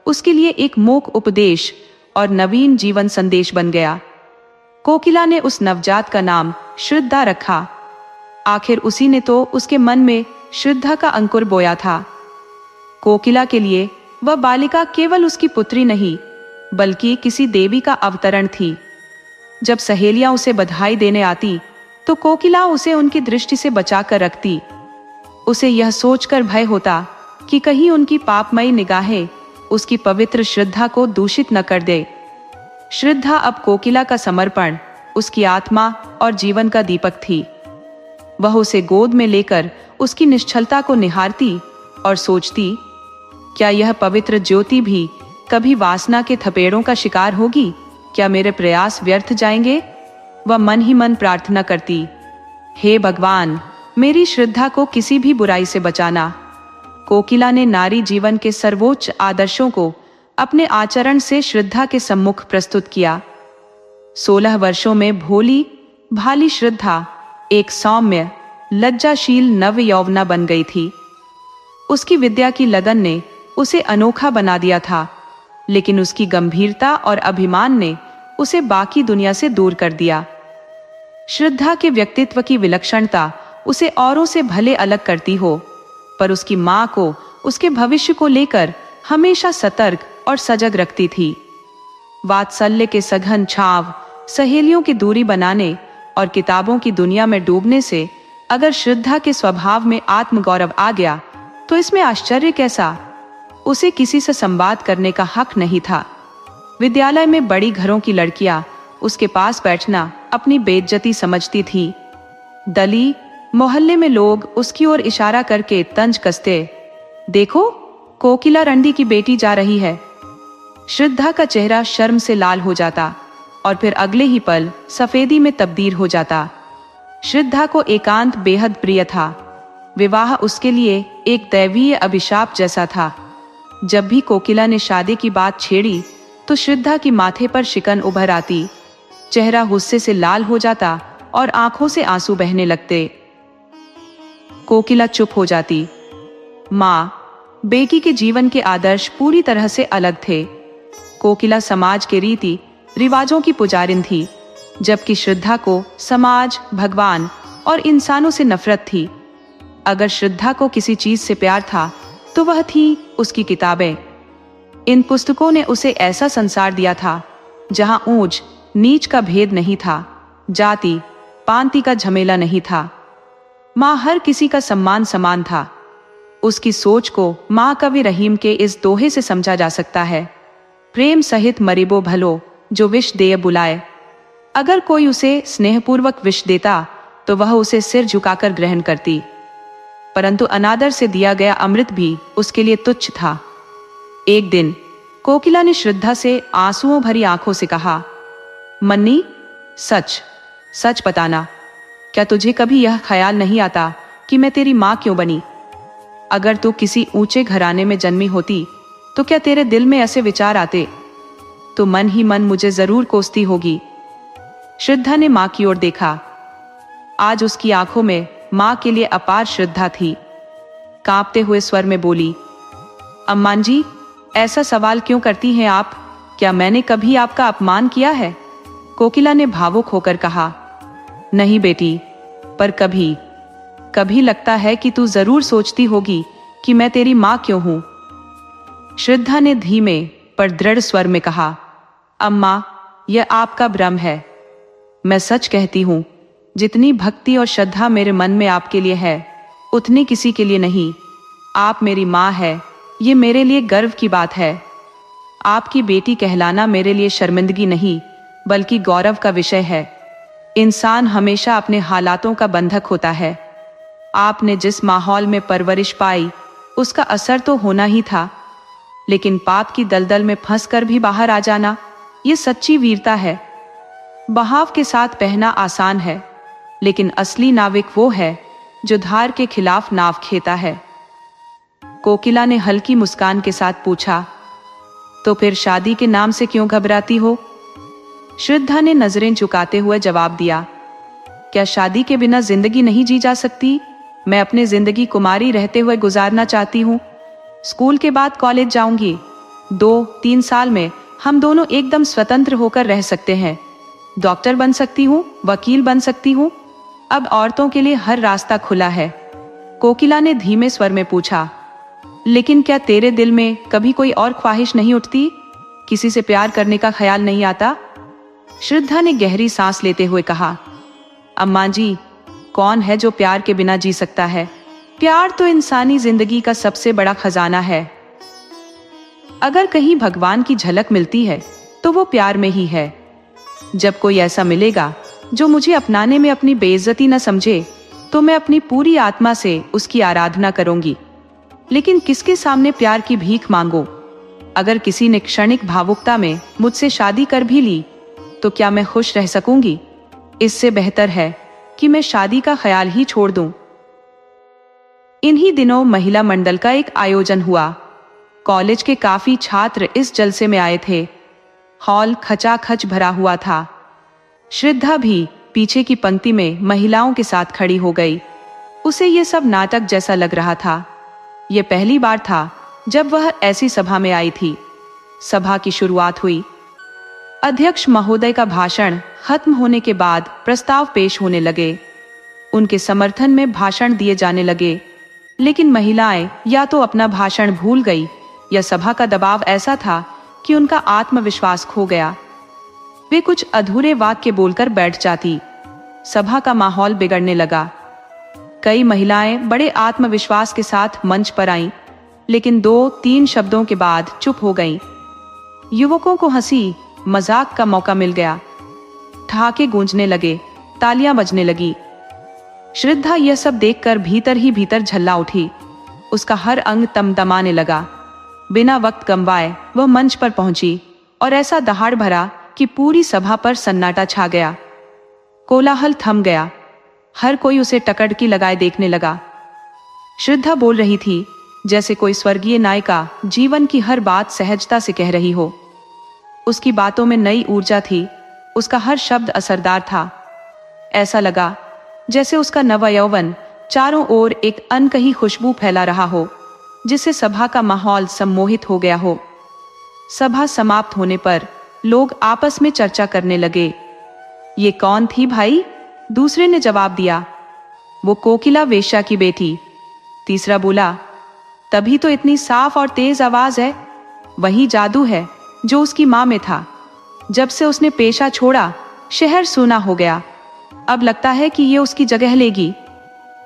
उसके लिए एक मूक उपदेश और नवीन जीवन संदेश बन गया। कोकिला ने उस नवजात का नाम श्रद्धा रखा। आखिर उसी ने तो उसके मन में श्रद्धा का अंकुर बोया था। कोकिला के लिए वह बालिका केवल उसकी पुत्री नहीं, बल्कि किसी देवी का अवतरण थी। जब सहेलियां उसे बधाई देने आती तो कोकिला उसे उनकी दृष्टि से बचाकर रखती। उसे यह सोचकर भय होता कि कहीं उनकी पापमयी निगाहें उसकी पवित्र श्रद्धा को दूषित न कर दे। श्रद्धा अब कोकिला का समर्पण, उसकी आत्मा और जीवन का दीपक थी। वह उसे गोद में लेकर उसकी निश्चलता को निहारती और सोचती, क्या यह पवित्र ज्योति भी कभी वासना के थपेड़ों का शिकार होगी? क्या मेरे प्रयास व्यर्थ जाएंगे? वह मन ही मन प्रार्थना करती, हे भगवान, मेरी श्रद्धा को किसी भी बुराई से बचाना। कोकिला ने नारी जीवन के सर्वोच्च आदर्शों को अपने आचरण से श्रद्धा के सम्मुख प्रस्तुत किया। 16 वर्षों में भोली भाली श्रद्धा एक सौम्य, लज्जाशील नव यौवना बन गई थी। उसकी विद्या की लगन ने उसे अनोखा बना दिया था, लेकिन उसकी गंभीरता और अभिमान ने उसे बाकी दुनिया से दूर कर दिया। श्रद्धा के व्यक्तित्व की विलक्षणता उसे औरों से भले अलग करती हो, पर उसकी मां को उसके भविष्य को लेकर हमेशा सतर्क और सजग रखती थी। वात्सल्य के सघन छाव, सहेलियों की दूरी बनाने और किताबों की दुनिया में डूबने से अगर श्रद्धा के स्वभाव में आत्मगौरव आ गया तो इसमें आश्चर्य कैसा। उसे किसी से संवाद करने का हक नहीं था। विद्यालय में बड़ी घरों की लड़कियां उसके पास बैठना अपनी बेइज्जती समझती थी। दली मोहल्ले में लोग उसकी ओर इशारा करके तंज कसते, देखो, कोकिला रंडी की बेटी जा रही है। श्रद्धा का चेहरा शर्म से लाल हो जाता और फिर अगले ही पल सफेदी में तब्दील हो जाता। श्रद्धा को एकांत बेहद प्रिय था। विवाह उसके लिए एक दैवीय अभिशाप जैसा था। जब भी कोकिला ने शादी की बात छेड़ी तो श्रद्धा की माथे पर शिकन उभर आती, चेहरा गुस्से से लाल हो जाता और आंखों से आंसू बहने लगते। कोकिला चुप हो जाती। माँ, बेटी के जीवन के आदर्श पूरी तरह से अलग थे। कोकिला समाज के रीति रिवाजों की पुजारिन थी, जबकि श्रद्धा को समाज, भगवान और इंसानों से नफरत थी। अगर श्रद्धा को किसी चीज से प्यार था तो वह थी उसकी किताबें। इन पुस्तकों ने उसे ऐसा संसार दिया था जहां ऊंच नीच का भेद नहीं था, जाति पांति का झमेला नहीं था। माँ हर किसी का सम्मान समान था। उसकी सोच को माँ कवि रहीम के इस दोहे से समझा जा सकता है, प्रेम सहित मरीबो भलो जो विष दे बुलाए। अगर कोई उसे स्नेहपूर्वक विष देता तो वह उसे सिर झुकाकर ग्रहण करती, परंतु अनादर से दिया गया अमृत भी उसके लिए तुच्छ था। एक दिन कोकिला ने श्रद्धा से आंसुओं भरी आंखों से कहा, मन्नी, सच सच बताना, क्या तुझे कभी यह ख्याल नहीं आता कि मैं तेरी माँ क्यों बनी? अगर तू किसी ऊंचे घराने में जन्मी होती तो क्या तेरे दिल में ऐसे विचार आते? तो मन ही मन मुझे जरूर कोसती होगी। श्रद्धा ने माँ की ओर देखा। आज उसकी आंखों में माँ के लिए अपार श्रद्धा थी। कांपते हुए स्वर में बोली, अम्मां जी, ऐसा सवाल क्यों करती हैं आप? क्या मैंने कभी आपका अपमान किया है? कोकिला ने भावुक होकर कहा, नहीं बेटी, पर कभी कभी लगता है कि तू जरूर सोचती होगी कि मैं तेरी माँ क्यों हूं। श्रद्धा ने धीमे पर दृढ़ स्वर में कहा, अम्मा, यह आपका भ्रम है। मैं सच कहती हूं, जितनी भक्ति और श्रद्धा मेरे मन में आपके लिए है, उतनी किसी के लिए नहीं। आप मेरी माँ है, ये मेरे लिए गर्व की बात है। आपकी बेटी कहलाना मेरे लिए शर्मिंदगी नहीं, बल्कि गौरव का विषय है। इंसान हमेशा अपने हालातों का बंधक होता है। आपने जिस माहौल में परवरिश पाई, उसका असर तो होना ही था, लेकिन पाप की दलदल में फंसकर भी बाहर आ जाना, ये सच्ची वीरता है। बहाव के साथ बहना आसान है, लेकिन असली नाविक वो है जो धार के खिलाफ नाव खेता है। कोकिला ने हल्की मुस्कान के साथ पूछा, तो फिर शादी के नाम से क्यों घबराती हो? श्रद्धा ने नजरें झुकाते हुए जवाब दिया, क्या शादी के बिना जिंदगी नहीं जी जा सकती? मैं अपनी जिंदगी कुमारी रहते हुए गुजारना चाहती हूँ। स्कूल के बाद कॉलेज जाऊंगी। 2-3 साल में हम दोनों एकदम स्वतंत्र होकर रह सकते हैं। डॉक्टर बन सकती हूँ, वकील बन सकती हूँ। अब औरतों के लिए हर रास्ता खुला है। कोकिला ने धीमे स्वर में पूछा, लेकिन क्या तेरे दिल में कभी कोई और ख्वाहिश नहीं उठती? किसी से प्यार करने का ख्याल नहीं आता? श्रद्धा ने गहरी सांस लेते हुए कहा, अम्मां जी, कौन है जो प्यार के बिना जी सकता है? प्यार तो इंसानी जिंदगी का सबसे बड़ा खजाना है। अगर कहीं भगवान की झलक मिलती है तो वो प्यार में ही है। जब कोई ऐसा मिलेगा जो मुझे अपनाने में अपनी बेइज्जती न समझे, तो मैं अपनी पूरी आत्मा से उसकी आराधना करूंगी। लेकिन किसके सामने प्यार की भीख मांगो? अगर किसी ने क्षणिक भावुकता में मुझसे शादी कर भी ली, तो क्या मैं खुश रह सकूंगी? इससे बेहतर है कि मैं शादी का ख्याल ही छोड़ दूं। इन्हीं दिनों महिला मंडल का एक आयोजन हुआ। कॉलेज के काफी छात्र इस जलसे में आए थे। हॉल खचाखच भरा हुआ था। श्रद्धा भी पीछे की पंक्ति में महिलाओं के साथ खड़ी हो गई। उसे ये सब नाटक जैसा लग रहा था। ये पहली बार था जब वह ऐसी सभा में आई थी। सभा की शुरुआत हुई। अध्यक्ष महोदय का भाषण खत्म होने के बाद प्रस्ताव पेश होने लगे। उनके समर्थन में भाषण दिए जाने लगे, लेकिन महिलाएं या तो अपना भाषण भूल गई या सभा का दबाव ऐसा था कि उनका आत्मविश्वास खो गया। वे कुछ अधूरे वाक्य बोलकर बैठ जाती। सभा का माहौल बिगड़ने लगा। कई महिलाएं बड़े आत्मविश्वास के साथ मंच पर आईं, लेकिन 2-3 शब्दों के बाद चुप हो गईं। युवकों को हंसी मजाक का मौका मिल गया। ठहाके गूंजने लगे, तालियां बजने लगी। श्रद्धा यह सब देखकर भीतर ही भीतर झल्ला उठी। उसका हर अंग तमतमाने लगा। बिना वक्त गंवाए वह मंच पर पहुंची और ऐसा दहाड़ भरा कि पूरी सभा पर सन्नाटा छा गया। कोलाहल थम गया। हर कोई उसे टकटकी लगाए देखने लगा। श्रद्धा बोल रही थी जैसे कोई स्वर्गीय नायिका जीवन की हर बात सहजता से कह रही हो। उसकी बातों में नई ऊर्जा थी। उसका हर शब्द असरदार था। ऐसा लगा जैसे उसका नवयौवन चारों ओर एक अनकही खुशबू फैला रहा हो, जिससे सभा का माहौल सम्मोहित हो गया हो। सभा समाप्त होने पर लोग आपस में चर्चा करने लगे। ये कौन थी भाई? दूसरे ने जवाब दिया, वो कोकिला वेश्या की बेटी। तीसरा बोला, तभी तो इतनी साफ और तेज आवाज है। वही जादू है जो उसकी माँ में था। जब से उसने पेशा छोड़ा, शहर सूना हो गया। अब लगता है कि ये उसकी जगह लेगी।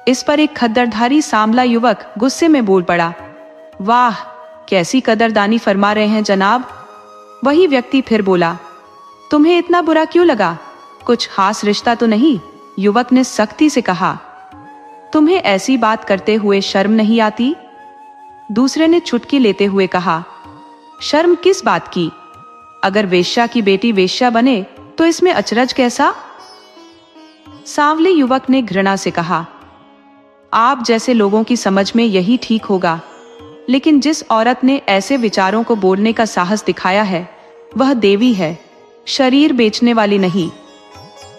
इस पर एक खद्दरधारी सांवला युवक गुस्से में बोल पड़ा। वाह, कैसी कदरदानी फरमा रहे हैं जनाब। वही व्यक्ति फिर बोला। तुम्हें इतना बुरा क्यों लगा? कुछ खास रिश्ता तो नहीं? युवक ने सख्ती से कहा। तुम्हें ऐसी बात करते हुए शर्म नहीं आती? दूसरे ने चुटकी लेते हुए कहा। शर्म किस बात की? अगर वेश्या की बेटी वेश्या बने तो इसमें अचरज कैसा? सांवले युवक ने घृणा से कहा। आप जैसे लोगों की समझ में यही ठीक होगा, लेकिन जिस औरत ने ऐसे विचारों को बोलने का साहस दिखाया है वह देवी है, शरीर बेचने वाली नहीं।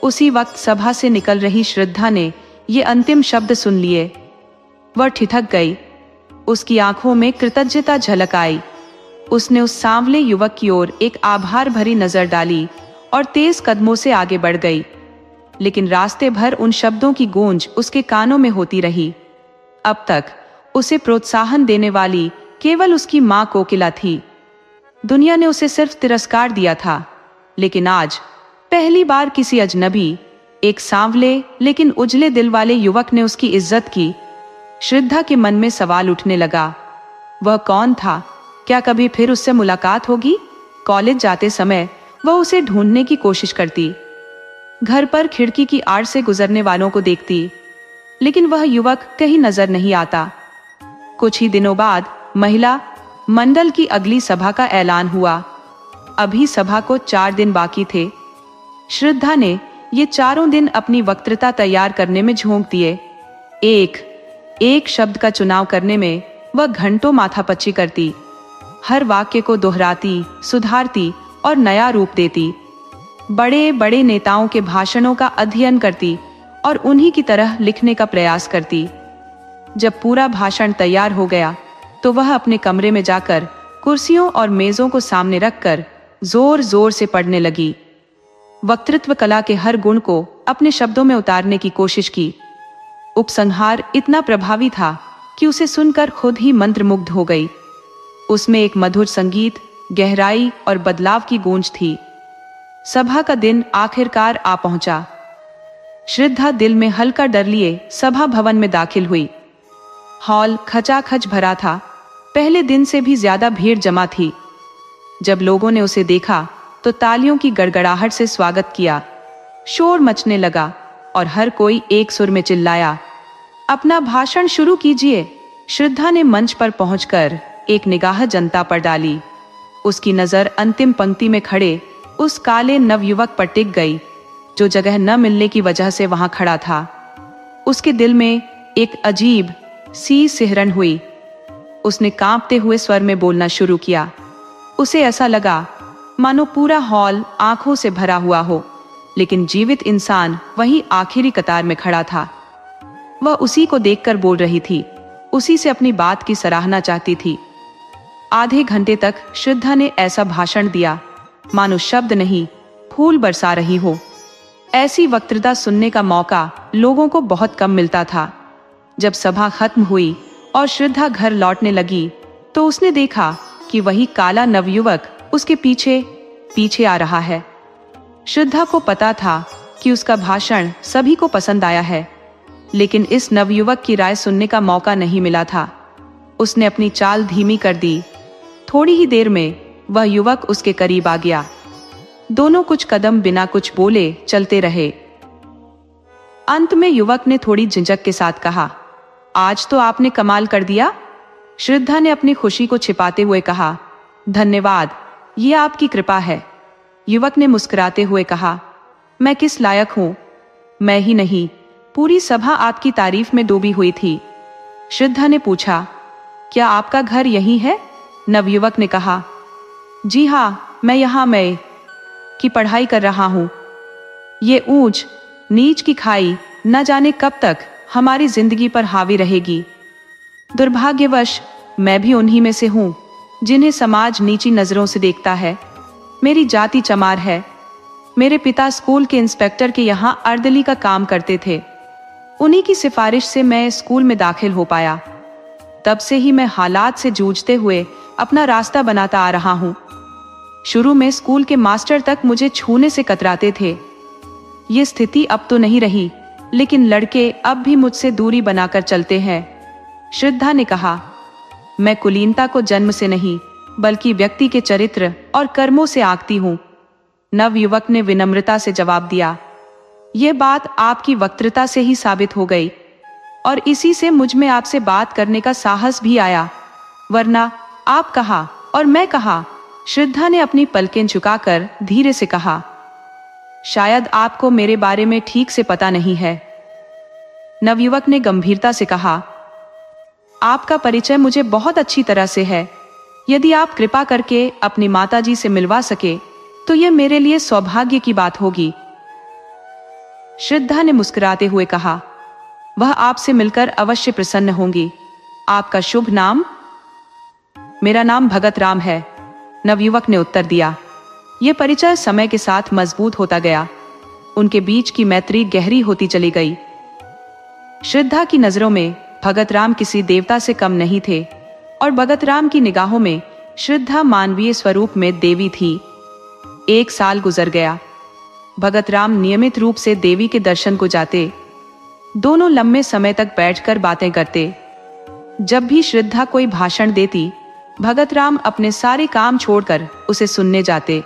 उसी वक्त सभा से निकल रही श्रद्धा ने ये अंतिम शब्द सुन लिए। वह ठिठक गई। उसकी आंखों में कृतज्ञता झलक आई। उसने उस सांवले युवक की ओर एक आभार भरी नजर डाली और तेज कदमों से आगे बढ़ गई। लेकिन रास्ते भर उन शब्दों की गूंज उसके कानों में होती रही। अब तक उसे प्रोत्साहन देने वाली केवल उसकी माँ कोकिला थी। दुनिया ने उसे सिर्फ तिरस्कार दिया था, लेकिन आज पहली बार किसी अजनबी, एक सांवले लेकिन उजले दिल वाले युवक ने उसकी इज्जत की। श्रद्धा के मन में सवाल उठने लगा। वह कौन था? क्या कभी फिर उससे मुलाकात होगी? कॉलेज जाते समय वह उसे ढूंढने की कोशिश करती, घर पर खिड़की की आड़ से गुजरने वालों को देखती, लेकिन वह युवक कहीं नजर नहीं आता। कुछ ही दिनों बाद महिला मंडल की अगली सभा का ऐलान हुआ। अभी सभा को 4 दिन बाकी थे। श्रद्धा ने ये 4 दिन अपनी वक्तृता तैयार करने में झोंक दिए। एक शब्द का चुनाव करने में वह घंटों माथापच्ची करती, हर वाक्य को दोहराती, सुधारती और नया रूप देती। बड़े बड़े नेताओं के भाषणों का अध्ययन करती और उन्हीं की तरह लिखने का प्रयास करती। जब पूरा भाषण तैयार हो गया तो वह अपने कमरे में जाकर कुर्सियों और मेजों को सामने रखकर जोर जोर से पढ़ने लगी। वक्तृत्व कला के हर गुण को अपने शब्दों में उतारने की कोशिश की। उपसंहार इतना प्रभावी था कि उसे सुनकर खुद ही मंत्रमुग्ध हो गई। उसमें एक मधुर संगीत, गहराई और बदलाव की गूंज थी। सभा का दिन आखिरकार आ पहुंचा। श्रद्धा दिल में हल्का डर लिए सभा भवन में दाखिल हुई। हॉल खचाखच भरा था। पहले दिन से भी ज्यादा भीड़ जमा थी। जब लोगों ने उसे देखा तो तालियों की गड़गड़ाहट से स्वागत किया। शोर मचने लगा और हर कोई एक सुर में चिल्लाया, अपना भाषण शुरू कीजिए। श्रद्धा ने मंच पर पहुंचकर एक निगाह जनता पर डाली। उसकी नजर अंतिम पंक्ति में खड़े उस काले नवयुवक पर टिक गई, जो जगह न मिलने की वजह से वहां खड़ा था। उसके दिल में एक अजीब सी सिहरन हुई। उसने कांपते हुए स्वर में बोलना शुरू किया। उसे ऐसा लगा मानो पूरा हॉल आंखों से भरा हुआ हो, लेकिन जीवित इंसान वहीं आखिरी कतार में खड़ा था। वह उसी को देखकर बोल रही थी, उसी से अपनी बात की सराहना चाहती थी। आधे घंटे तक श्रद्धा ने ऐसा भाषण दिया मानो शब्द नहीं, फूल बरसा रही हो। ऐसी वक्तृता सुनने का मौका लोगों को बहुत कम मिलता था। जब सभा खत्म हुई और श्रद्धा घर लौटने लगी तो उसने देखा कि वही काला नवयुवक उसके पीछे पीछे आ रहा है। श्रद्धा को पता था कि उसका भाषण सभी को पसंद आया है, लेकिन इस नवयुवक की राय सुनने का मौका नहीं मिला था। उसने अपनी चाल धीमी कर दी। थोड़ी ही देर में वह युवक उसके करीब आ गया। दोनों कुछ कदम बिना कुछ बोले चलते रहे। अंत में युवक ने थोड़ी झिझक के साथ कहा, आज तो आपने कमाल कर दिया। श्रद्धा ने अपनी खुशी को छिपाते हुए कहा, धन्यवाद, ये आपकी कृपा है। युवक ने मुस्कुराते हुए कहा, मैं किस लायक हूं? मैं ही नहीं, पूरी सभा आपकी तारीफ में डूबी हुई थी। श्रद्धा ने पूछा, क्या आपका घर यहीं है? नवयुवक ने कहा, जी हाँ, मैं यहाँ की पढ़ाई कर रहा हूँ। ये ऊंच नीच की खाई न जाने कब तक हमारी जिंदगी पर हावी रहेगी। दुर्भाग्यवश मैं भी उन्हीं में से हूँ जिन्हें समाज नीची नजरों से देखता है। मेरी जाति चमार है। मेरे पिता स्कूल के इंस्पेक्टर के यहाँ अर्दली का काम करते थे। उन्हीं की सिफारिश से मैं स्कूल में दाखिल हो पाया। तब से ही मैं हालात से जूझते हुए अपना रास्ता बनाता आ रहा हूँ। शुरू में स्कूल के मास्टर तक मुझे छूने से कतराते थे। ये स्थिति अब तो नहीं रही, लेकिन लड़के अब भी मुझसे दूरी बनाकर चलते हैं। श्रद्धा ने कहा, मैं कुलीनता को जन्म से नहीं बल्कि व्यक्ति के चरित्र और कर्मों से आंकती हूँ। नवयुवक ने विनम्रता से जवाब दिया, यह बात आपकी वक्तृता से ही साबित हो गई और इसी से मुझ में आपसे बात करने का साहस भी आया, वरना आप कहा और मैं कहा। श्रद्धा ने अपनी पलकें झुकाकर धीरे से कहा, शायद आपको मेरे बारे में ठीक से पता नहीं है। नवयुवक ने गंभीरता से कहा, आपका परिचय मुझे बहुत अच्छी तरह से है। यदि आप कृपा करके अपनी माताजी से मिलवा सके तो यह मेरे लिए सौभाग्य की बात होगी। श्रद्धा ने मुस्कुराते हुए कहा, वह आपसे मिलकर अवश्य प्रसन्न होंगी। आपका शुभ नाम? मेरा नाम भगत राम है, नवयुवक ने उत्तर दिया। यह परिचय समय के साथ मजबूत होता गया। उनके बीच की मैत्री गहरी होती चली गई। श्रद्धा की नजरों में भगत राम किसी देवता से कम नहीं थे और भगत राम की निगाहों में श्रद्धा मानवीय स्वरूप में देवी थी। 1 साल गुजर गया। भगत राम नियमित रूप से देवी के दर्शन को जाते। दोनों लंबे समय तक बैठकर बातें करते। जब भी श्रद्धा कोई भाषण देती, भगत राम अपने सारे काम छोड़कर उसे सुनने जाते।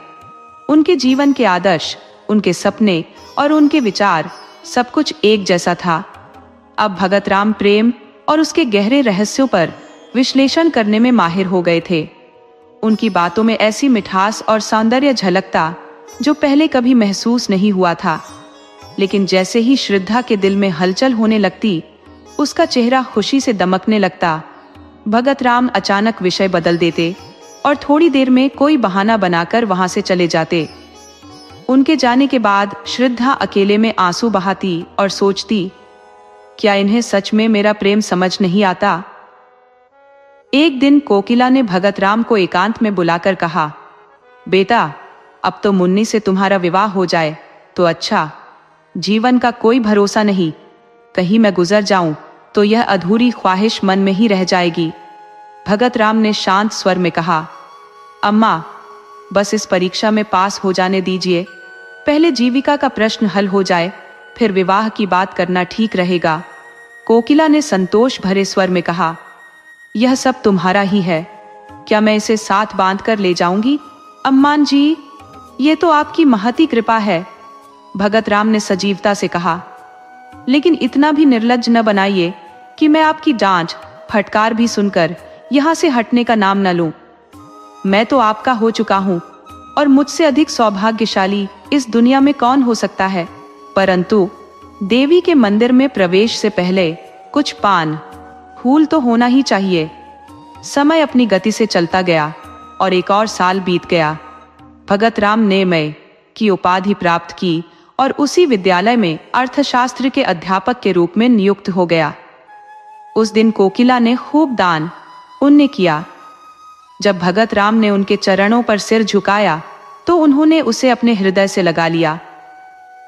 उनके जीवन के आदर्श, उनके सपने और उनके विचार सब कुछ एक जैसा था। अब भगत राम प्रेम और उसके गहरे रहस्यों पर विश्लेषण करने में माहिर हो गए थे। उनकी बातों में ऐसी मिठास और सौंदर्य झलकता जो पहले कभी महसूस नहीं हुआ था। लेकिन जैसे ही श्रद्धा के दिल में हलचल होने लगती, उसका चेहरा खुशी से दमकने लगता। भगत राम अचानक विषय बदल देते और थोड़ी देर में कोई बहाना बनाकर वहां से चले जाते। उनके जाने के बाद श्रद्धा अकेले में आंसू बहाती और सोचती, क्या इन्हें सच में मेरा प्रेम समझ नहीं आता? एक दिन कोकिला ने भगत राम को एकांत में बुलाकर कहा, बेटा, अब तो मुन्नी से तुम्हारा विवाह हो जाए तो अच्छा। जीवन का कोई भरोसा नहीं, कहीं मैं गुजर जाऊं तो यह अधूरी ख्वाहिश मन में ही रह जाएगी। भगत राम ने शांत स्वर में कहा, अम्मा, बस इस परीक्षा में पास हो जाने दीजिए। पहले जीविका का प्रश्न हल हो जाए, फिर विवाह की बात करना ठीक रहेगा। कोकिला ने संतोष भरे स्वर में कहा, यह सब तुम्हारा ही है। क्या मैं इसे साथ बांध कर ले जाऊंगी? अम्मान जी, ये तो आपकी महती कृपा है, भगत राम ने सजीवता से कहा। लेकिन इतना भी निर्लज्ज न बनाइए कि मैं आपकी डांट फटकार भी सुनकर यहां से हटने का नाम न लूं। मैं तो आपका हो चुका हूं और मुझसे अधिक सौभाग्यशाली इस दुनिया में कौन हो सकता है। परंतु देवी के मंदिर में प्रवेश से पहले कुछ पान फूल तो होना ही चाहिए। समय अपनी गति से चलता गया और 1 और साल बीत गया। भगत राम ने मय की उपाधि प्राप्त की और उसी विद्यालय में अर्थशास्त्र के अध्यापक के रूप में नियुक्त हो गया। उस दिन कोकिला ने खूब दान पुण्य किया। जब भगत राम ने उनके चरणों पर सिर झुकाया तो उन्होंने उसे अपने हृदय से लगा लिया।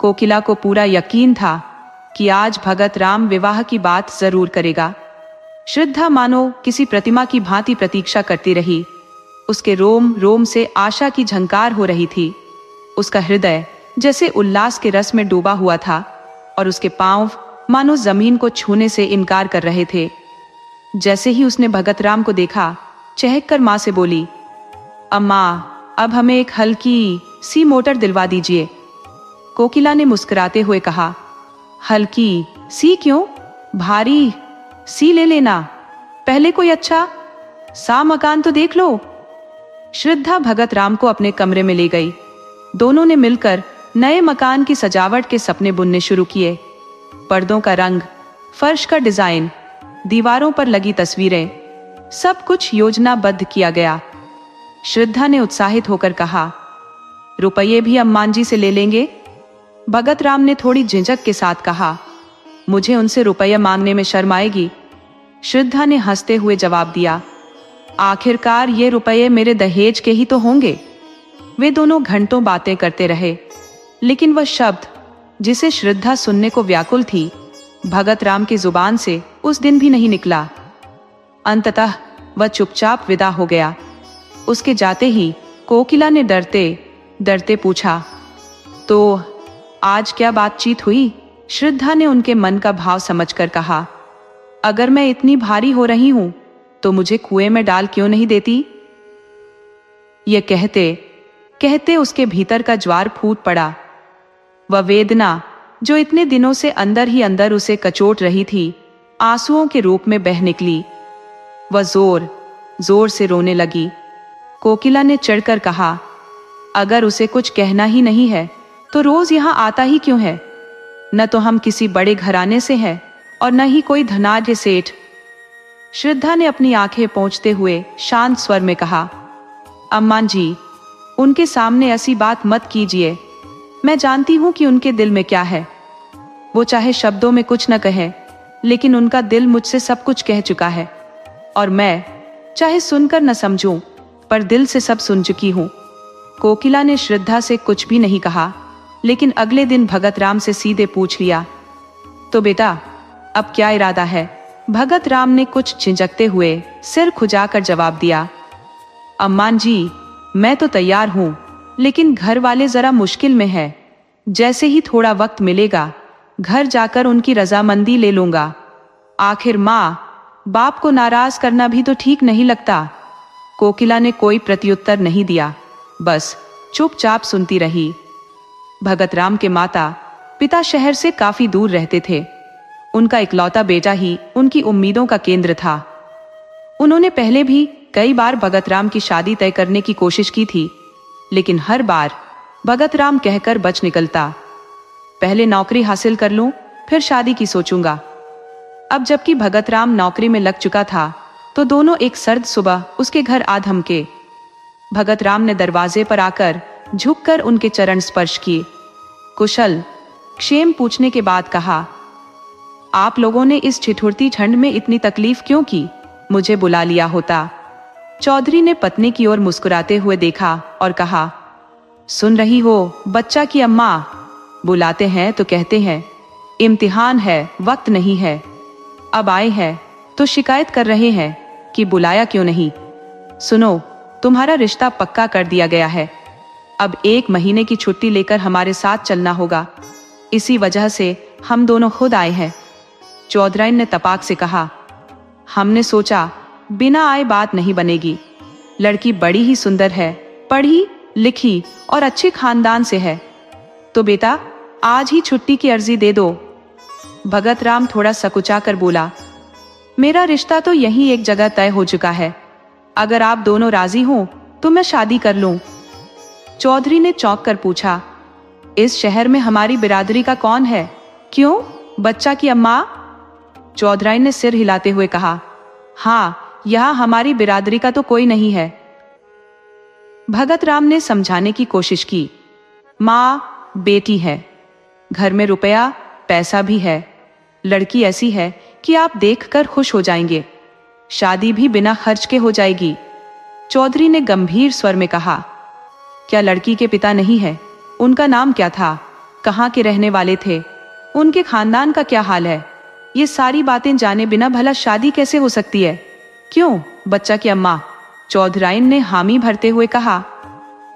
कोकिला को पूरा यकीन था कि आज भगत राम विवाह की बात जरूर करेगा। श्रद्धा मानो किसी प्रतिमा की भांति प्रतीक्षा करती रही। उसके रोम रोम से आशा की झंकार हो रही थी। उसका हृदय जैसे उल्लास के रस में डूबा हुआ था और उसके पांव मानो जमीन को छूने से इनकार कर रहे थे। जैसे ही उसने भगत राम को देखा, चहक कर मां से बोली, अम्मा, अब हमें एक हल्की सी मोटर दिलवा दीजिए। कोकिला ने मुस्कुराते हुए कहा, हल्की सी क्यों? भारी सी ले लेना। पहले कोई अच्छा सा मकान तो देख लो। श्रद्धा भगत राम को अपने कमरे में ले गई। दोनों ने मिलकर नए मकान की सजावट के सपने बुनने शुरू किए। पर्दों का रंग, फर्श का डिजाइन, दीवारों पर लगी तस्वीरें, सब कुछ योजनाबद्ध किया गया। श्रद्धा ने उत्साहित होकर कहा, रुपये भी अम्मान जी से ले लेंगे? भगत राम ने थोड़ी झिझक के साथ कहा, मुझे उनसे रुपया मांगने में शर्म आएगी। श्रद्धा ने हंसते हुए जवाब दिया, आखिरकार ये रुपये मेरे दहेज के ही तो होंगे। वे दोनों घंटों बातें करते रहे, लेकिन वह शब्द जिसे श्रद्धा सुनने को व्याकुल थी, भगत राम की जुबान से उस दिन भी नहीं निकला। अंततः वह चुपचाप विदा हो गया। उसके जाते ही कोकिला ने डरते डरते पूछा, तो आज क्या बातचीत हुई? श्रद्धा ने उनके मन का भाव समझकर कहा, अगर मैं इतनी भारी हो रही हूं तो मुझे कुएं में डाल क्यों नहीं देती? यह कहते कहते उसके भीतर का ज्वार फूट पड़ा। वह वेदना जो इतने दिनों से अंदर ही अंदर उसे कचोट रही थी, आंसुओं के रूप में बह निकली। वह जोर जोर से रोने लगी। कोकिला ने चिढ़कर कहा, अगर उसे कुछ कहना ही नहीं है तो रोज यहां आता ही क्यों है? न तो हम किसी बड़े घराने से हैं और न ही कोई धनाढ्य सेठ। श्रद्धा ने अपनी आंखें पोंछते हुए शांत स्वर में कहा, अम्मा जी, उनके सामने ऐसी बात मत कीजिए। मैं जानती हूं कि उनके दिल में क्या है। वो चाहे शब्दों में कुछ न कहे, लेकिन उनका दिल मुझसे सब कुछ कह चुका है, और मैं चाहे सुनकर न समझूं, पर दिल से सब सुन चुकी हूं। कोकिला ने श्रद्धा से कुछ भी नहीं कहा, लेकिन अगले दिन भगत राम से सीधे पूछ लिया, तो बेटा अब क्या इरादा है? भगत राम ने कुछ झिझकते हुए सिर खुजाकर जवाब दिया, अम्मा जी, मैं तो तैयार हूं, लेकिन घर वाले जरा मुश्किल में है। जैसे ही थोड़ा वक्त मिलेगा घर जाकर उनकी रजामंदी ले लूंगा। आखिर माँ बाप को नाराज करना भी तो ठीक नहीं लगता। कोकिला ने कोई प्रत्युत्तर नहीं दिया, बस चुपचाप सुनती रही। भगत राम के माता पिता शहर से काफी दूर रहते थे। उनका इकलौता बेटा ही उनकी उम्मीदों का केंद्र था। उन्होंने पहले भी कई बार भगत राम की शादी तय करने की कोशिश की थी, लेकिन हर बार भगत राम कहकर बच निकलता, पहले नौकरी हासिल कर लूं, फिर शादी की सोचूंगा। अब जबकि भगत राम नौकरी में लग चुका था, तो दोनों एक सर्द सुबह उसके घर आ धमके। भगत राम ने दरवाजे पर आकर झुककर उनके चरण स्पर्श किए। कुशल क्षेम पूछने के बाद कहा, आप लोगों ने इस ठिठुरती ठंड में इतनी तकलीफ क्यों की? मुझे बुला लिया होता। चौधरी ने पत्नी की ओर मुस्कुराते हुए देखा और कहा, सुन रही हो बच्चा की अम्मा, बुलाते हैं तो कहते हैं इम्तिहान है, वक्त नहीं है। अब आए हैं तो शिकायत कर रहे हैं कि बुलाया क्यों नहीं। सुनो, तुम्हारा रिश्ता पक्का कर दिया गया है। अब 1 महीने की छुट्टी लेकर हमारे साथ चलना होगा। इसी वजह से हम दोनों खुद आए हैं। चौधराइन ने तपाक से कहा, हमने सोचा बिना आए बात नहीं बनेगी। लड़की बड़ी ही सुंदर है, पढ़ी लिखी और अच्छे खानदान से है, तो बेटा आज ही छुट्टी की अर्जी दे दो। भगत राम थोड़ा सकुचा कर बोला, मेरा रिश्ता तो यहीं एक जगह तय हो चुका है। अगर आप दोनों राजी हो तो मैं शादी कर लूं। चौधरी ने चौंक कर पूछा, इस शहर में हमारी बिरादरी का कौन है? क्यों, बच्चा की अम्मा? चौधराइन ने सिर हिलाते हुए कहा, हाँ, यहां हमारी बिरादरी का तो कोई नहीं है। भगत राम ने समझाने की कोशिश की, माँ बेटी है, घर में रुपया पैसा भी है, लड़की ऐसी है कि आप देखकर खुश हो जाएंगे, शादी भी बिना खर्च के हो जाएगी। चौधरी ने गंभीर स्वर में कहा, क्या लड़की के पिता नहीं है? उनका नाम क्या था? कहाँ के रहने वाले थे? उनके खानदान का क्या हाल है? ये सारी बातें जाने बिना भला शादी कैसे हो सकती है? क्यों, बच्चा की अम्मा? चौधराइन ने हामी भरते हुए कहा,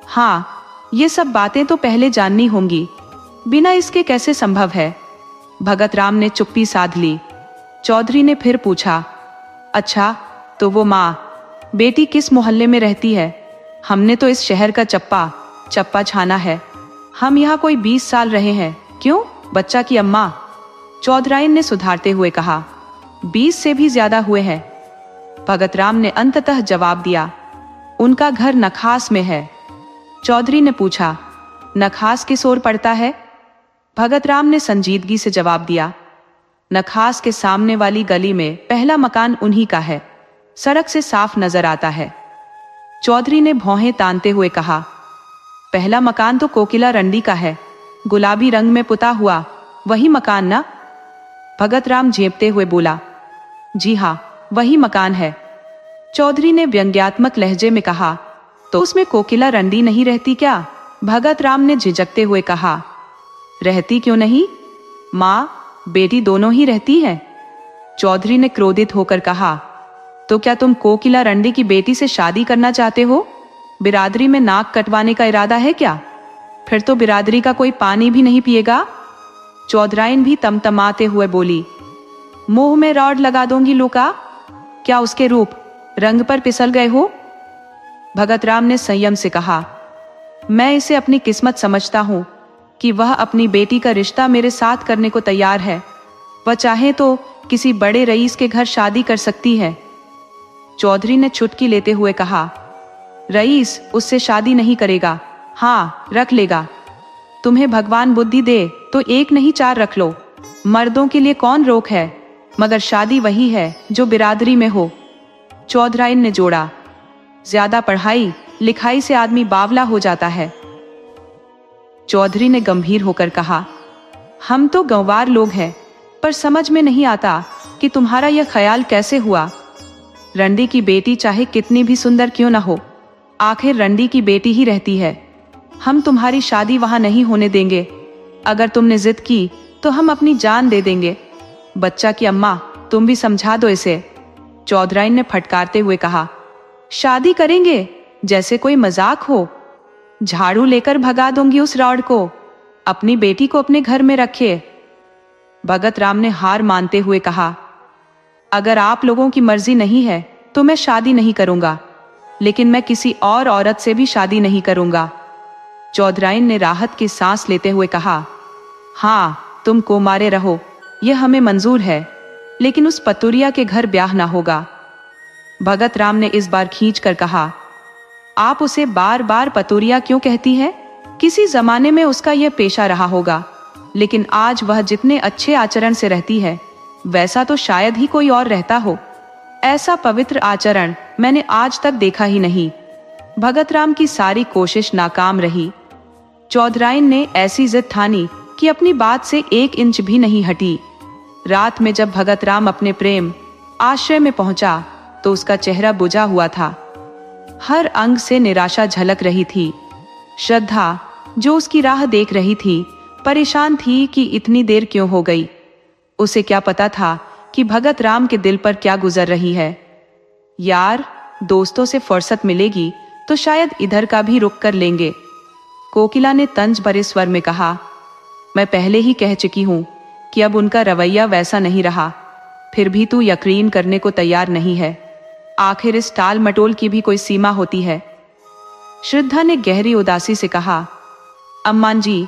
हाँ, ये सब बातें तो पहले जाननी होंगी, बिना इसके कैसे संभव है? भगत राम ने चुप्पी साध ली। चौधरी ने फिर पूछा, अच्छा, तो वो माँ बेटी किस मोहल्ले में रहती है? हमने तो इस शहर का चप्पा छाना है। हम यहाँ कोई 20 साल रहे हैं। क्यों, बच्चा की अम्मा? चौधराइन ने सुधारते हुए कहा, 20 से भी ज्यादा हुए हैं। भगत राम ने अंततः जवाब दिया, उनका घर नखास में है। चौधरी ने पूछा, नखास किस ओर पड़ता है? भगत राम ने संजीदगी से जवाब दिया, नखास के सामने वाली गली में पहला मकान उन्हीं का है, सड़क से साफ नजर आता है। चौधरी ने भौहें तानते हुए कहा, पहला मकान तो कोकिला रंडी का है, गुलाबी रंग में पुता हुआ, वही मकान ना? भगत राम झेपते हुए बोला, जी हाँ, वही मकान है। चौधरी ने व्यंग्यात्मक लहजे में कहा, तो उसमें कोकिला रंडी नहीं रहती क्या? भगत राम ने झिझकते हुए कहा, रहती क्यों नहीं, माँ बेटी दोनों ही रहती हैं। चौधरी ने क्रोधित होकर कहा, तो क्या तुम कोकिला रंडी की बेटी से शादी करना चाहते हो? बिरादरी में नाक कटवाने का इरादा है क्या? फिर तो बिरादरी का कोई पानी भी नहीं पिएगा। चौधराइन भी तमतमाते हुए बोली, मुंह में रॉड लगा दूंगी लूका। क्या उसके रूप रंग पर फिसल गए हो? भगत राम ने संयम से कहा, मैं इसे अपनी किस्मत समझता हूँ कि वह अपनी बेटी का रिश्ता मेरे साथ करने को तैयार है। वह चाहे तो किसी बड़े रईस के घर शादी कर सकती है। चौधरी ने चुटकी लेते हुए कहा, रईस उससे शादी नहीं करेगा, हाँ रख लेगा। तुम्हें भगवान बुद्धि दे तो एक नहीं 4 रख लो, मर्दों के लिए कौन रोक है, मगर शादी वही है जो बिरादरी में हो। चौधराइन ने जोड़ा, ज्यादा पढ़ाई लिखाई से आदमी बावला हो जाता है। चौधरी ने गंभीर होकर कहा, हम तो गंवार लोग हैं, पर समझ में नहीं आता कि तुम्हारा यह ख्याल कैसे हुआ। रंडी की बेटी चाहे कितनी भी सुंदर क्यों न हो, आखिर रंडी की बेटी ही रहती है। हम तुम्हारी शादी वहां नहीं होने देंगे। अगर तुमने जिद की तो हम अपनी जान दे देंगे। बच्चा की अम्मा, तुम भी समझा दो इसे। चौधराइन ने फटकारते हुए कहा, शादी करेंगे जैसे कोई मजाक हो। झाड़ू लेकर भगा दूंगी उस रॉड को। अपनी बेटी को अपने घर में रखे। भगत राम ने हार मानते हुए कहा, अगर आप लोगों की मर्जी नहीं है तो मैं शादी नहीं करूंगा, लेकिन मैं किसी और औरत से भी शादी नहीं करूंगा। चौधराइन ने राहत की सांस लेते हुए कहा, हाँ तुम कुंवारे रहो, यह हमें मंजूर है, लेकिन उस पतुरिया के घर ब्याह ना होगा। भगत राम ने इस बार खींच कर कहा, आप उसे बार बार पतुरिया क्यों कहती है? किसी जमाने में उसका यह पेशा रहा होगा, लेकिन आज वह जितने अच्छे आचरण से रहती है वैसा तो शायद ही कोई और रहता हो। ऐसा पवित्र आचरण मैंने आज तक देखा ही नहीं। भगत राम की सारी कोशिश नाकाम रही। चौधराइन ने ऐसी जिद ठानी कि अपनी बात से 1 इंच भी नहीं हटी। रात में जब भगत राम अपने प्रेम आश्रय में पहुंचा तो उसका चेहरा बुझा हुआ था। हर अंग से निराशा झलक रही थी। श्रद्धा, जो उसकी राह देख रही थी, परेशान थी कि इतनी देर क्यों हो गई। उसे क्या पता था कि भगत राम के दिल पर क्या गुजर रही है। यार, दोस्तों से फुर्सत मिलेगी तो शायद इधर का भी रुक कर लेंगे। कोकिला ने तंज भरे स्वर में कहा, मैं पहले ही कह चुकी हूं कि अब उनका रवैया वैसा नहीं रहा, फिर भी तू यकीन करने को तैयार नहीं है। आखिर इस टाल मटोल की भी कोई सीमा होती है। श्रद्धा ने गहरी उदासी से कहा, अम्मान जी,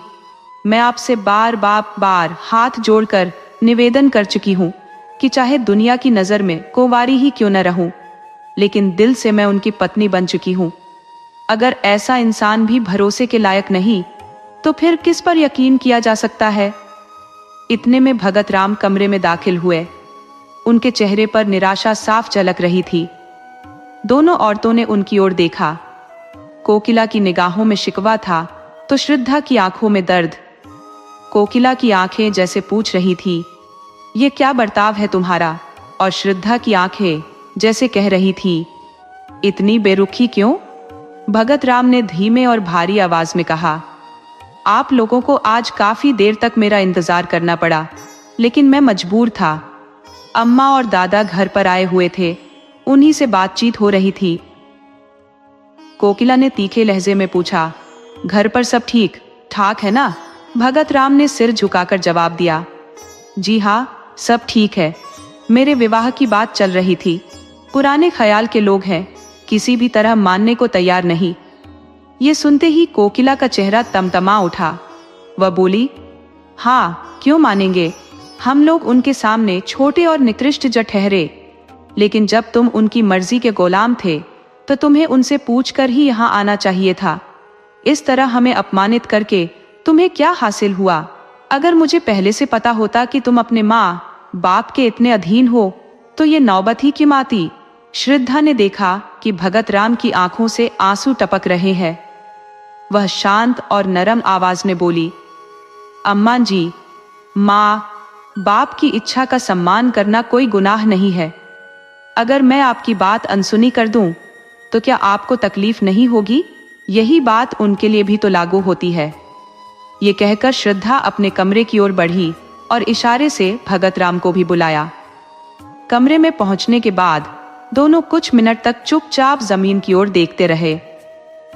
मैं आपसे बार बार हाथ जोड़कर निवेदन कर चुकी हूं कि चाहे दुनिया की नजर में कुंवारी ही क्यों न रहूं, लेकिन दिल से मैं उनकी पत्नी बन चुकी हूं। अगर ऐसा इंसान भी भरोसे के लायक नहीं तो फिर किस पर यकीन किया जा सकता है? इतने में भगत राम कमरे में दाखिल हुए। उनके चेहरे पर निराशा साफ झलक रही थी। दोनों औरतों ने उनकी ओर देखा। कोकिला की निगाहों में शिकवा था तो श्रद्धा की आंखों में दर्द। कोकिला की आंखें जैसे पूछ रही थी, ये क्या बर्ताव है तुम्हारा? और श्रद्धा की आंखें जैसे कह रही थी, इतनी बेरुखी क्यों? भगत राम ने धीमे और भारी आवाज में कहा, आप लोगों को आज काफी देर तक मेरा इंतजार करना पड़ा, लेकिन मैं मजबूर था। अम्मा और दादा घर पर आए हुए थे, उन्हीं से बातचीत हो रही थी। कोकिला ने तीखे लहजे में पूछा, घर पर सब ठीक ठाक है ना? भगत राम ने सिर झुकाकर जवाब दिया, जी हाँ, सब ठीक है। मेरे विवाह की बात चल रही थी। पुराने ख्याल के लोग हैं, किसी भी तरह मानने को तैयार नहीं। ये सुनते ही कोकिला का चेहरा तमतमा उठा। वह बोली, हाँ क्यों मानेंगे, हम लोग उनके सामने छोटे और निकृष्ट जो ठहरे, लेकिन जब तुम उनकी मर्जी के गुलाम थे तो तुम्हें उनसे पूछकर ही यहाँ आना चाहिए था। इस तरह हमें अपमानित करके तुम्हें क्या हासिल हुआ? अगर मुझे पहले से पता होता कि तुम अपने माँ बाप के इतने अधीन हो तो ये नौबत ही क्यों आती। श्रद्धा ने देखा कि भगत राम की आंखों से आंसू टपक रहे हैं। वह शांत और नरम आवाज में बोली, अम्मा जी, माँ बाप की इच्छा का सम्मान करना कोई गुनाह नहीं है। अगर मैं आपकी बात अनसुनी कर दूं तो क्या आपको तकलीफ नहीं होगी? यही बात उनके लिए भी तो लागू होती है। ये कहकर श्रद्धा अपने कमरे की ओर बढ़ी और इशारे से भगत राम को भी बुलाया। कमरे में पहुंचने के बाद दोनों कुछ मिनट तक चुपचाप जमीन की ओर देखते रहे।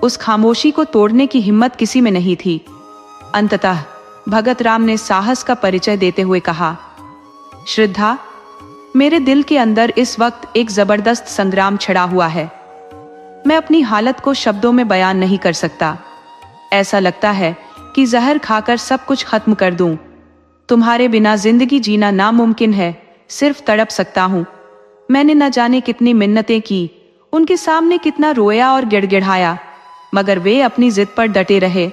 उस खामोशी को तोड़ने की हिम्मत किसी में नहीं थी। अंततः भगत राम ने साहस का परिचय देते हुए कहा, श्रद्धा, मेरे दिल के अंदर इस वक्त एक जबरदस्त संग्राम छिड़ा हुआ है। मैं अपनी हालत को शब्दों में बयान नहीं कर सकता। ऐसा लगता है कि जहर खाकर सब कुछ खत्म कर दूं। तुम्हारे बिना जिंदगी जीना नामुमकिन है, सिर्फ तड़प सकता हूं। मैंने न जाने कितनी मिन्नतें की, उनके सामने कितना रोया और गिड़गिड़ाया, मगर वे अपनी जिद पर डटे रहे।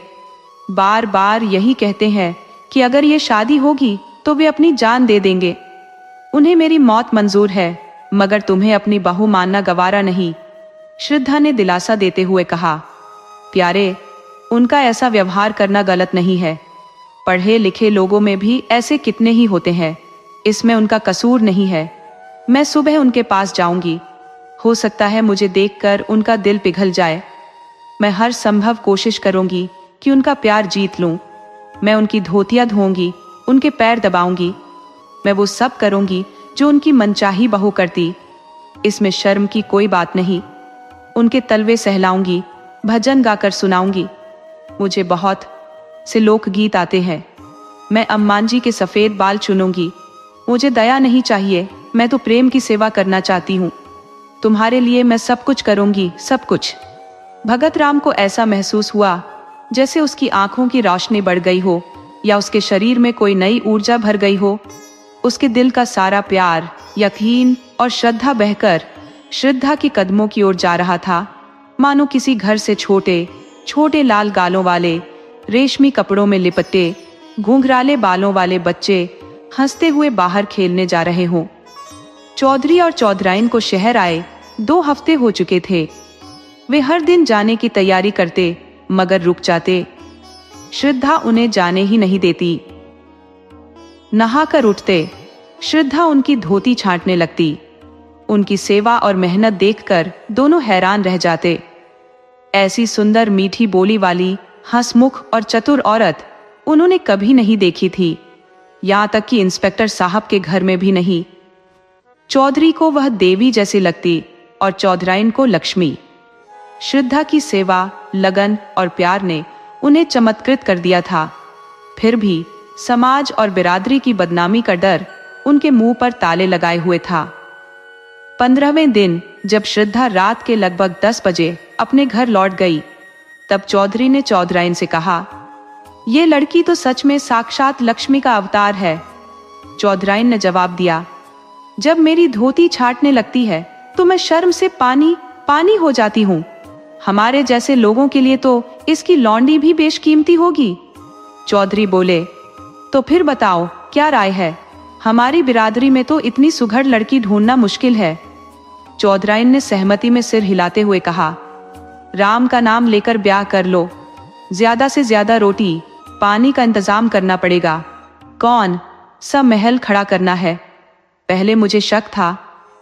बार बार यही कहते हैं कि अगर ये शादी होगी तो वे अपनी जान दे देंगे। उन्हें मेरी मौत मंजूर है, मगर तुम्हें अपनी बहू मानना गवारा नहीं, श्रद्धा ने दिलासा देते हुए कहा। प्यारे, उनका ऐसा व्यवहार करना गलत नहीं है। पढ़े लिखे लोगों में भी ऐसे कितने ही होते हैं, इसमें उनका कसूर नहीं है। मैं सुबह उनके पास जाऊंगी। हो सकता है मुझे देखकर उनका दिल पिघल जाए। मैं हर संभव कोशिश करूंगी कि उनका प्यार जीत लूं। मैं उनकी धोतियां धोऊंगी, उनके पैर दबाऊंगी। मैं वो सब करूंगी जो उनकी मनचाही बहू करती। इसमें शर्म की कोई बात नहीं। उनके तलवे सहलाऊंगी, भजन गाकर सुनाऊंगी। मुझे बहुत से लोकगीत आते हैं। मैं अम्मान जी के सफेद बाल चुनूंगी। मुझे दया नहीं चाहिए, मैं तो प्रेम की सेवा करना चाहती हूँ। तुम्हारे लिए मैं सब कुछ करूंगी, सब कुछ। भगत राम को ऐसा महसूस हुआ जैसे उसकी आंखों की रोशनी बढ़ गई हो या उसके शरीर में कोई नई ऊर्जा भर गई हो। उसके दिल का सारा प्यार, यकीन और श्रद्धा बहकर श्रद्धा के कदमों की ओर जा रहा था। मानो किसी घर से छोटे छोटे लाल गालों वाले, रेशमी कपड़ों में लिपटे, घुंघराले बालों वाले बच्चे हंसते हुए बाहर खेलने जा रहे हों। चौधरी और चौधराइन को शहर आए 2 हफ्ते हो चुके थे। वे हर दिन जाने की तैयारी करते, मगर रुक जाते। श्रद्धा उन्हें जाने ही नहीं देती। नहाकर उठते, श्रद्धा उनकी धोती छांटने लगती। उनकी सेवा और मेहनत देखकर दोनों हैरान रह जाते। ऐसी सुंदर मीठी बोली वाली, हंसमुख और चतुर औरत उन्होंने कभी नहीं देखी थी, यहाँ तक कि इंस्पेक्टर साहब के घर में भी नहीं। चौधरी को वह देवी जैसी लगती और चौधराइन को लक्ष्मी। श्रद्धा की सेवा, लगन और प्यार ने उन्हें चमत्कृत कर दिया था। फिर भी समाज और बिरादरी की बदनामी का डर उनके मुंह पर ताले लगाए हुए था। 15वें दिन जब श्रद्धा रात के लगभग 10 बजे अपने घर लौट गई, तब चौधरी ने चौधराइन से कहा, ये लड़की तो सच में साक्षात लक्ष्मी का अवतार है। चौधराइन ने जवाब दिया, जब मेरी धोती छाटने लगती है तो मैं शर्म से पानी पानी हो जाती हूँ। हमारे जैसे लोगों के लिए तो इसकी लौंडी भी बेशकीमती होगी। चौधरी बोले, तो फिर बताओ क्या राय है? हमारी बिरादरी में तो इतनी सुघड़ लड़की ढूंढना मुश्किल है। चौधराइन ने सहमति में सिर हिलाते हुए कहा, राम का नाम लेकर ब्याह कर लो। ज्यादा से ज्यादा रोटी पानी का इंतजाम करना पड़ेगा। कौन सा महल खड़ा करना है? पहले मुझे शक था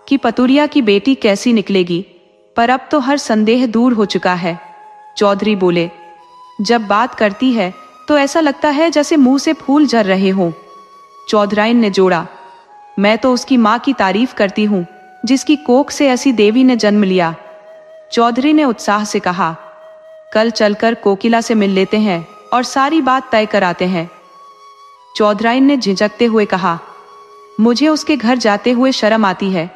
कि पतुरिया की बेटी कैसी निकलेगी, पर अब तो हर संदेह दूर हो चुका है। चौधरी बोले, जब बात करती है तो ऐसा लगता है जैसे मुंह से फूल झर रहे हों। चौधराइन ने जोड़ा, मैं तो उसकी माँ की तारीफ करती हूँ जिसकी कोख से ऐसी देवी ने जन्म लिया। चौधरी ने उत्साह से कहा, कल चलकर कोकिला से मिल लेते हैं और सारी बात तय कराते हैं। चौधराइन ने झिझकते हुए कहा, मुझे उसके घर जाते हुए शर्म आती है।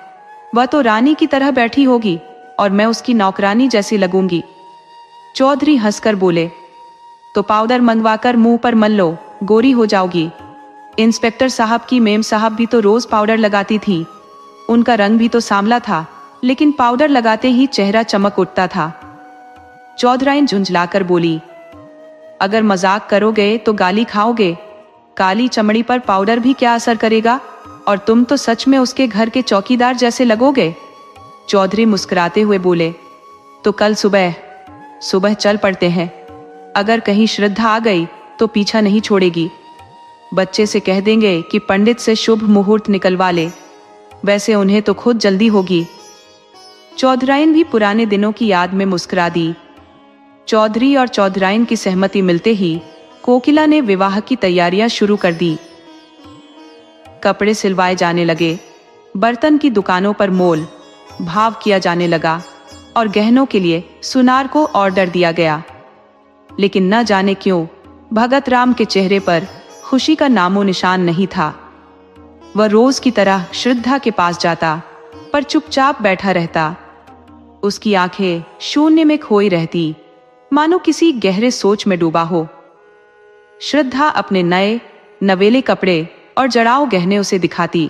वह तो रानी की तरह बैठी होगी और मैं उसकी नौकरानी जैसी लगूंगी। चौधरी हंसकर बोले, तो पाउडर मंगवाकर मुंह पर मल लो, गोरी हो जाओगी। इंस्पेक्टर साहब की मेम साहब भी तो रोज पाउडर लगाती थी। उनका रंग भी तो सांवला था, लेकिन पाउडर लगाते ही चेहरा चमक उठता था। चौधराइन झुंझलाकर बोली, अगर मजाक करोगे तो गाली खाओगे। काली चमड़ी पर पाउडर भी क्या असर करेगा, और तुम तो सच में उसके घर के चौकीदार जैसे लगोगे। चौधरी मुस्कुराते हुए बोले, तो कल सुबह चल पड़ते हैं। अगर कहीं श्रद्धा आ गई तो पीछा नहीं छोड़ेगी। बच्चे से कह देंगे कि पंडित से शुभ मुहूर्त निकलवा ले, वैसे उन्हें तो खुद जल्दी होगी। चौधराइन भी पुराने दिनों की याद में मुस्कुरा दी। चौधरी और चौधराइन की सहमति मिलते ही कोकिला ने विवाह की तैयारियां शुरू कर दी। कपड़े सिलवाए जाने लगे, बर्तन की दुकानों पर मोल भाव किया जाने लगा। और गहनों के लिए सुनार को ऑर्डर दिया गया। लेकिन न जाने क्यों भगत राम के चेहरे पर खुशी का नामो निशान नहीं था। वह रोज की तरह श्रद्धा के पास जाता, पर चुपचाप बैठा रहता। उसकी आंखें शून्य में खोई रहती, मानो किसी गहरे सोच में डूबा हो। श्रद्धा अपने नए नवेले कपड़े और जड़ाऊ गहने उसे दिखाती,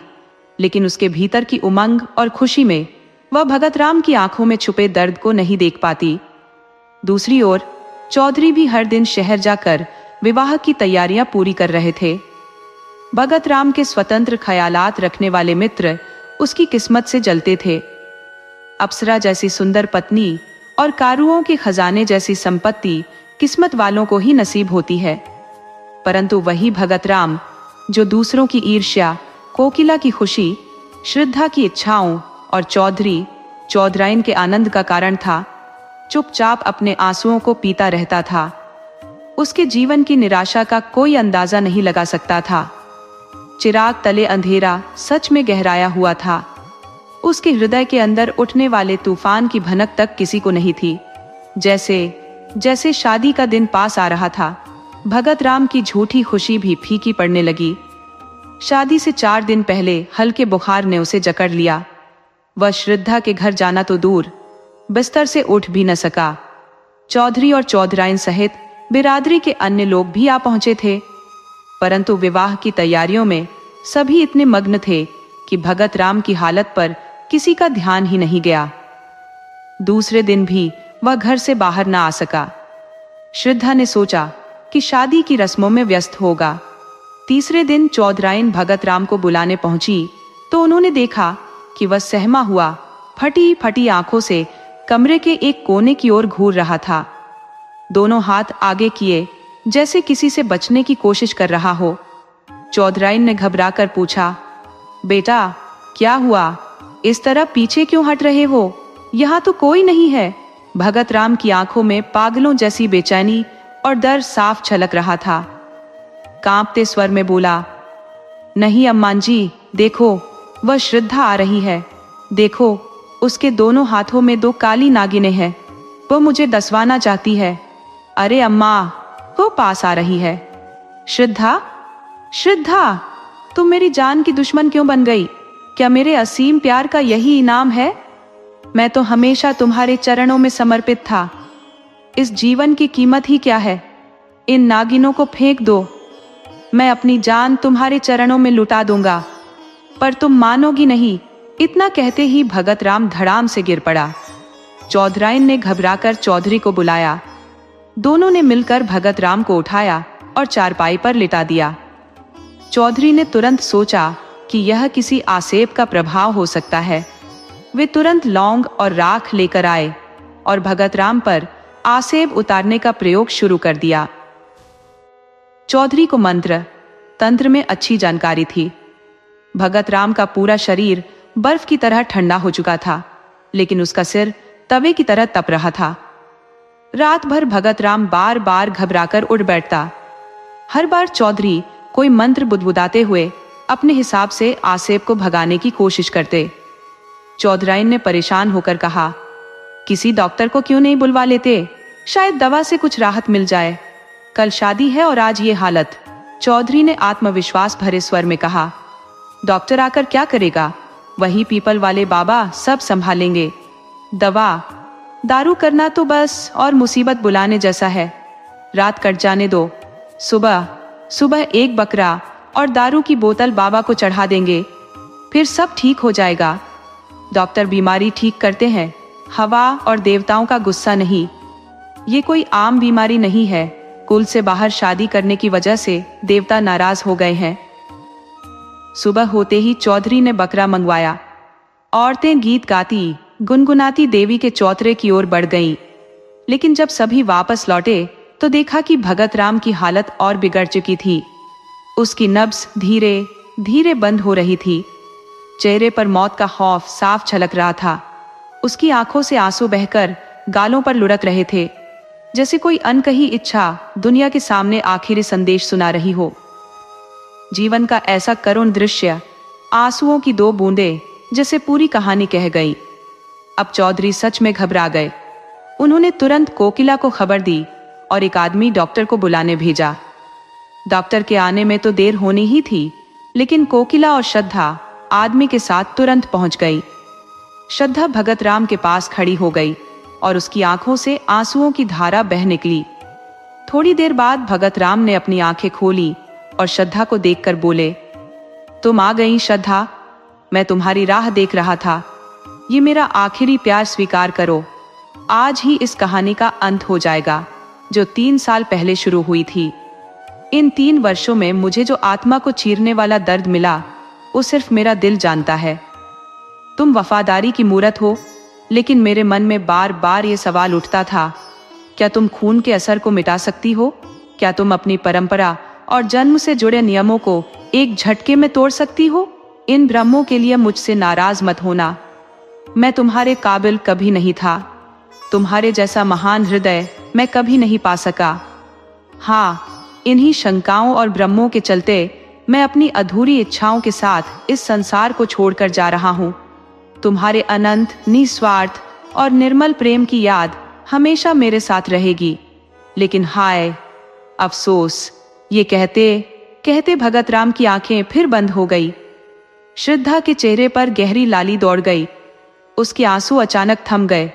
लेकिन उसके भीतर की उमंग और खुशी में वह भगत राम की आंखों में छुपे दर्द को नहीं देख पाती। दूसरी ओर चौधरी भी हर दिन शहर जाकर विवाह की तैयारियां पूरी कर रहे थे। भगत राम के स्वतंत्र ख्यालात रखने वाले मित्र उसकी किस्मत से जलते थे। अप्सरा जैसी सुंदर पत्नी और कारुओं के खजाने जैसी संपत्ति किस्मत वालों को ही नसीब होती है, परंतु वही भगत राम जो दूसरों की ईर्ष्या, कोकिला की खुशी, श्रद्धा की इच्छाओं और चौधराइन के आनंद का कारण था, चुपचाप अपने आंसुओं को पीता रहता था। उसके जीवन की निराशा का कोई अंदाजा नहीं लगा सकता था। चिराग तले अंधेरा सच में गहराया हुआ था। उसके हृदय के अंदर उठने वाले तूफान की भनक तक किसी को नहीं थी। जैसे शादी का दिन पास आ रहा था, भगत राम की झूठी खुशी भी फीकी पड़ने लगी। शादी से 4 दिन पहले हल्के बुखार ने उसे जकड़ लिया। वह श्रद्धा के घर जाना तो दूर, बिस्तर से उठ भी न सका। चौधरी और चौधराइन सहित बिरादरी के अन्य लोग भी आ पहुंचे थे, परंतु विवाह की तैयारियों में सभी इतने मग्न थे कि भगत राम की हालत पर किसी का ध्यान ही नहीं गया। दूसरे दिन भी वह घर से बाहर न आ सका। श्रद्धा ने सोचा कि शादी की रस्मों में व्यस्त होगा। तीसरे दिन चौधराइन भगत राम को बुलाने पहुंची तो उन्होंने देखा कि वह सहमा हुआ, फटी फटी आंखों से कमरे के एक कोने की ओर घूर रहा था। दोनों हाथ आगे किए, जैसे किसी से बचने की कोशिश कर रहा हो। चौधराइन ने घबराकर पूछा, बेटा क्या हुआ? इस तरह पीछे क्यों हट रहे हो? यहाँ तो कोई नहीं है। भगत राम की आंखों में पागलों जैसी बेचैनी और डर साफ झलक रहा था। कांपते स्वर में बोला, नहीं अम्मान जी, देखो वह श्रद्धा आ रही है। देखो उसके दोनों हाथों में 2 काली नागिनें हैं। वो मुझे दसवाना चाहती है। अरे अम्मा, वो पास आ रही है। श्रद्धा, श्रद्धा, तुम मेरी जान की दुश्मन क्यों बन गई? क्या मेरे असीम प्यार का यही इनाम है? मैं तो हमेशा तुम्हारे चरणों में समर्पित था। इस जीवन की कीमत ही क्या है? इन नागिनों को फेंक दो, मैं अपनी जान तुम्हारे चरणों में लुटा दूंगा। पर तुम मानोगी नहीं। इतना कहते ही भगत राम धड़ाम से गिर पड़ा। चौधराइन ने घबराकर चौधरी को बुलाया। दोनों ने मिलकर भगत राम को उठाया और चारपाई पर लिटा दिया। चौधरी ने तुरंत सोचा कि यह किसी आसेब का प्रभाव हो सकता है। वे तुरंत लौंग और राख लेकर आए और भगत राम पर आसेब उतारने का प्रयोग शुरू कर दिया। चौधरी को मंत्र तंत्र में अच्छी जानकारी थी। भगत राम का पूरा शरीर बर्फ की तरह ठंडा हो चुका था, लेकिन उसका सिर तवे की तरह तप रहा था। रात भर भगत राम बार बार घबराकर उठ बैठता। हर बार चौधरी कोई मंत्र बुदबुदाते हुए अपने हिसाब से आसेब को भगाने की कोशिश करते। चौधराइन ने परेशान होकर कहा, किसी डॉक्टर को क्यों नहीं बुलवा लेते? शायद दवा से कुछ राहत मिल जाए। कल शादी है और आज ये हालत। चौधरी ने आत्मविश्वास भरे स्वर में कहा, डॉक्टर आकर क्या करेगा? वही पीपल वाले बाबा सब संभालेंगे। दवा दारू करना तो बस और मुसीबत बुलाने जैसा है। रात कट जाने दो, सुबह 1 बकरा और दारू की बोतल बाबा को चढ़ा देंगे, फिर सब ठीक हो जाएगा। डॉक्टर बीमारी ठीक करते हैं, हवा और देवताओं का गुस्सा नहीं। ये कोई आम बीमारी नहीं है। कुल से बाहर शादी करने की वजह से देवता नाराज हो गए हैं। सुबह होते ही चौधरी ने बकरा मंगवाया। औरतें गीत गाती गुनगुनाती देवी के चौतरे की ओर बढ़ गईं। लेकिन जब सभी वापस लौटे तो देखा कि भगत राम की हालत और बिगड़ चुकी थी। उसकी नब्ज धीरे धीरे बंद हो रही थी। चेहरे पर मौत का खौफ साफ झलक रहा था। उसकी आंखों से आंसू बहकर गालों पर लुढ़क रहे थे, जैसे कोई अनकही इच्छा दुनिया के सामने आखिरी संदेश सुना रही हो। जीवन का ऐसा करुण दृश्य, आंसुओं की 2 बूंदें जैसे पूरी कहानी कह गई। अब चौधरी सच में घबरा गए। उन्होंने तुरंत कोकिला को खबर दी और एक आदमी डॉक्टर को बुलाने भेजा। डॉक्टर के आने में तो देर होनी ही थी, लेकिन कोकिला और श्रद्धा आदमी के साथ तुरंत पहुंच गई। श्रद्धा भगत राम के पास खड़ी हो गई और उसकी आंखों से आंसुओं की धारा बह निकली। थोड़ी देर बाद भगत राम ने अपनी आंखें खोली और श्रद्धा को देखकर बोले, तुम आ गई श्रद्धा, मैं तुम्हारी राह देख रहा था। ये मेरा आखिरी प्यार स्वीकार करो। आज ही इस कहानी का अंत हो जाएगा जो 3 साल पहले शुरू हुई थी। इन 3 वर्षों में मुझे जो आत्मा को चीरने वाला दर्द मिला वो सिर्फ मेरा दिल जानता है। तुम वफादारी की मूरत हो, लेकिन मेरे मन में बार बार ये सवाल उठता था, क्या तुम खून के असर को मिटा सकती हो? क्या तुम अपनी परंपरा और जन्म से जुड़े नियमों को एक झटके में तोड़ सकती हो? इन भ्रमों के लिए मुझसे नाराज मत होना। मैं तुम्हारे काबिल कभी नहीं था। तुम्हारे जैसा महान हृदय मैं कभी नहीं पा सका। हाँ, इन्हीं शंकाओं और भ्रमों के चलते मैं अपनी अधूरी इच्छाओं के साथ इस संसार को छोड़कर जा रहा हूँ। तुम्हारे अनंत, निस्वार्थ और निर्मल प्रेम की याद हमेशा मेरे साथ रहेगी। लेकिन हाय अफसोस, ये कहते कहते भगत राम की आंखें फिर बंद हो गई। श्रद्धा के चेहरे पर गहरी लाली दौड़ गई। उसके आंसू अचानक थम गए।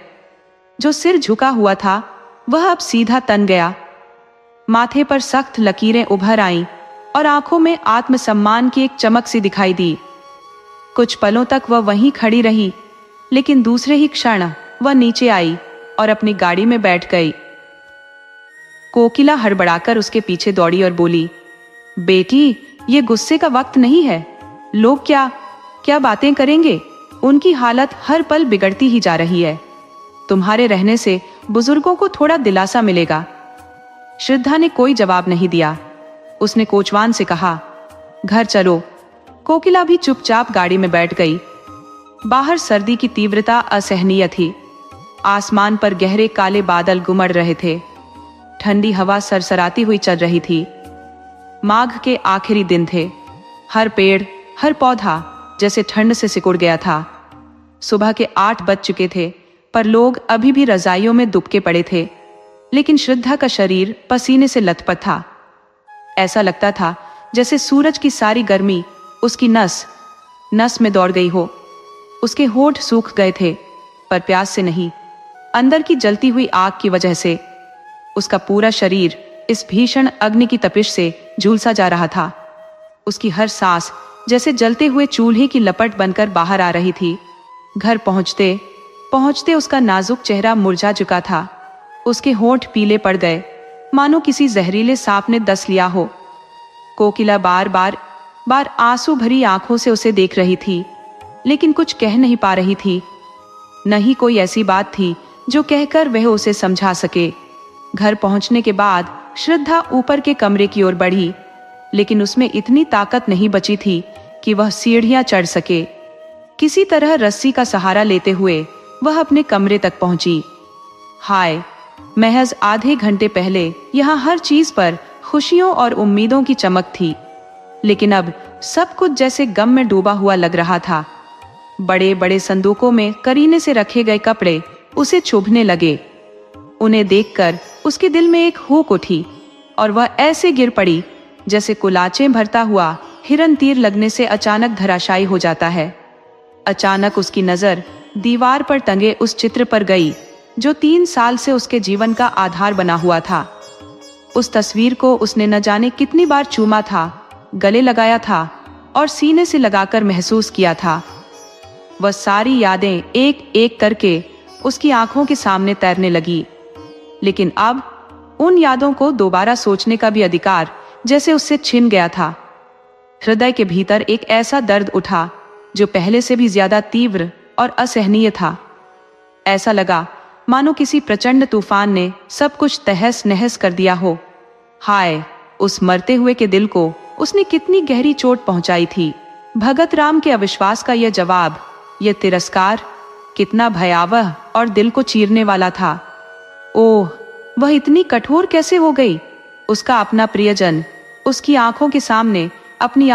जो सिर झुका हुआ था वह अब सीधा तन गया। माथे पर सख्त लकीरें उभर आईं और आंखों में आत्मसम्मान की एक चमक सी दिखाई दी। कुछ पलों तक वह वहीं खड़ी रही, लेकिन दूसरे ही क्षण वह नीचे आई और अपनी गाड़ी में बैठ गई। कोकिला हड़बड़ाकर उसके पीछे दौड़ी और बोली, बेटी, ये गुस्से का वक्त नहीं है। लोग क्या क्या बातें करेंगे? उनकी हालत हर पल बिगड़ती ही जा रही है। तुम्हारे रहने से बुजुर्गों को थोड़ा दिलासा मिलेगा। श्रद्धा ने कोई जवाब नहीं दिया। उसने कोचवान से कहा, घर चलो। कोकिला भी चुपचाप गाड़ी में बैठ गई। बाहर सर्दी की तीव्रता असहनीय थी। आसमान पर गहरे काले बादल गुमड़ रहे थे। ठंडी हवा सरसराती हुई चल रही थी। माघ के आखिरी दिन थे। हर पेड़, हर पौधा जैसे ठंड से सिकुड़ गया था। सुबह के 8 बज चुके थे, पर लोग अभी भी रजाइयों में दुबके पड़े थे। लेकिन श्रद्धा का शरीर पसीने से लथपथ था। ऐसा लगता था जैसे सूरज की सारी गर्मी उसकी नस नस में दौड़ गई हो। उसके होंठ सूख गए थे, पर प्यास से नहीं, अंदर की जलती हुई आग की वजह से। उसका पूरा शरीर इस भीषण अग्नि की तपिश से झुलसा जा रहा था। उसकी हर सांस जैसे जलते हुए चूल्हे की लपट बनकर बाहर आ रही थी। घर पहुंचते पहुंचते उसका नाजुक चेहरा मुरझा चुका था। उसके होंठ पीले पड़ गए, मानो किसी जहरीले सांप ने डस लिया हो। कोकिला बार बार आंसू भरी आंखों से उसे देख रही थी, लेकिन कुछ कह नहीं पा रही थी। न ही कोई ऐसी बात थी जो कहकर वह उसे समझा सके। घर पहुंचने के बाद श्रद्धा ऊपर के कमरे की ओर बढ़ी, लेकिन उसमें इतनी ताकत नहीं बची थी कि वह सीढ़ियां चढ़ सके। किसी तरह रस्सी का सहारा लेते हुए वह अपने कमरे तक पहुंची। हाय, महज आधे घंटे पहले यहाँ हर चीज पर खुशियों और उम्मीदों की चमक थी, लेकिन अब सब कुछ जैसे गम में डूबा हुआ लग रहा था। बड़े बड़े संदूकों में करीने से रखे गए कपड़े उसे चुभने लगे। उन्हें देखकर उसके दिल में एक हुक उठी और वह ऐसे गिर पड़ी जैसे कुलाचें भरता हुआ हिरन तीर लगने से अचानक धराशायी हो जाता है। अचानक उसकी नजर दीवार पर टंगे उस चित्र पर गई जो 3 साल से उसके जीवन का आधार बना हुआ था। उस तस्वीर को उसने न जाने कितनी बार चूमा था, गले लगाया था और सीने से लगाकर महसूस किया था। वह सारी यादें एक एक करके उसकी आंखों के सामने तैरने लगी, लेकिन अब उन यादों को दोबारा सोचने का भी अधिकार जैसे उससे छिन गया था। हृदय के भीतर एक ऐसा दर्द उठा जो पहले से भी ज्यादा तीव्र और असहनीय था। ऐसा लगा मानो किसी प्रचंड तूफान ने सब कुछ तहस नहस कर दिया हो। हाय, उस मरते हुए के दिल को उसने कितनी गहरी चोट पहुंचाई थी। भगत राम के अविश्वास का यह जवाब, यह तिरस्कार कितना भयावह और दिल को चीरने वाला था। ओह, वह इतनी कठोर कैसे हो गई? उसका अपना प्रियजन उसकी आंखों के सामने अपनी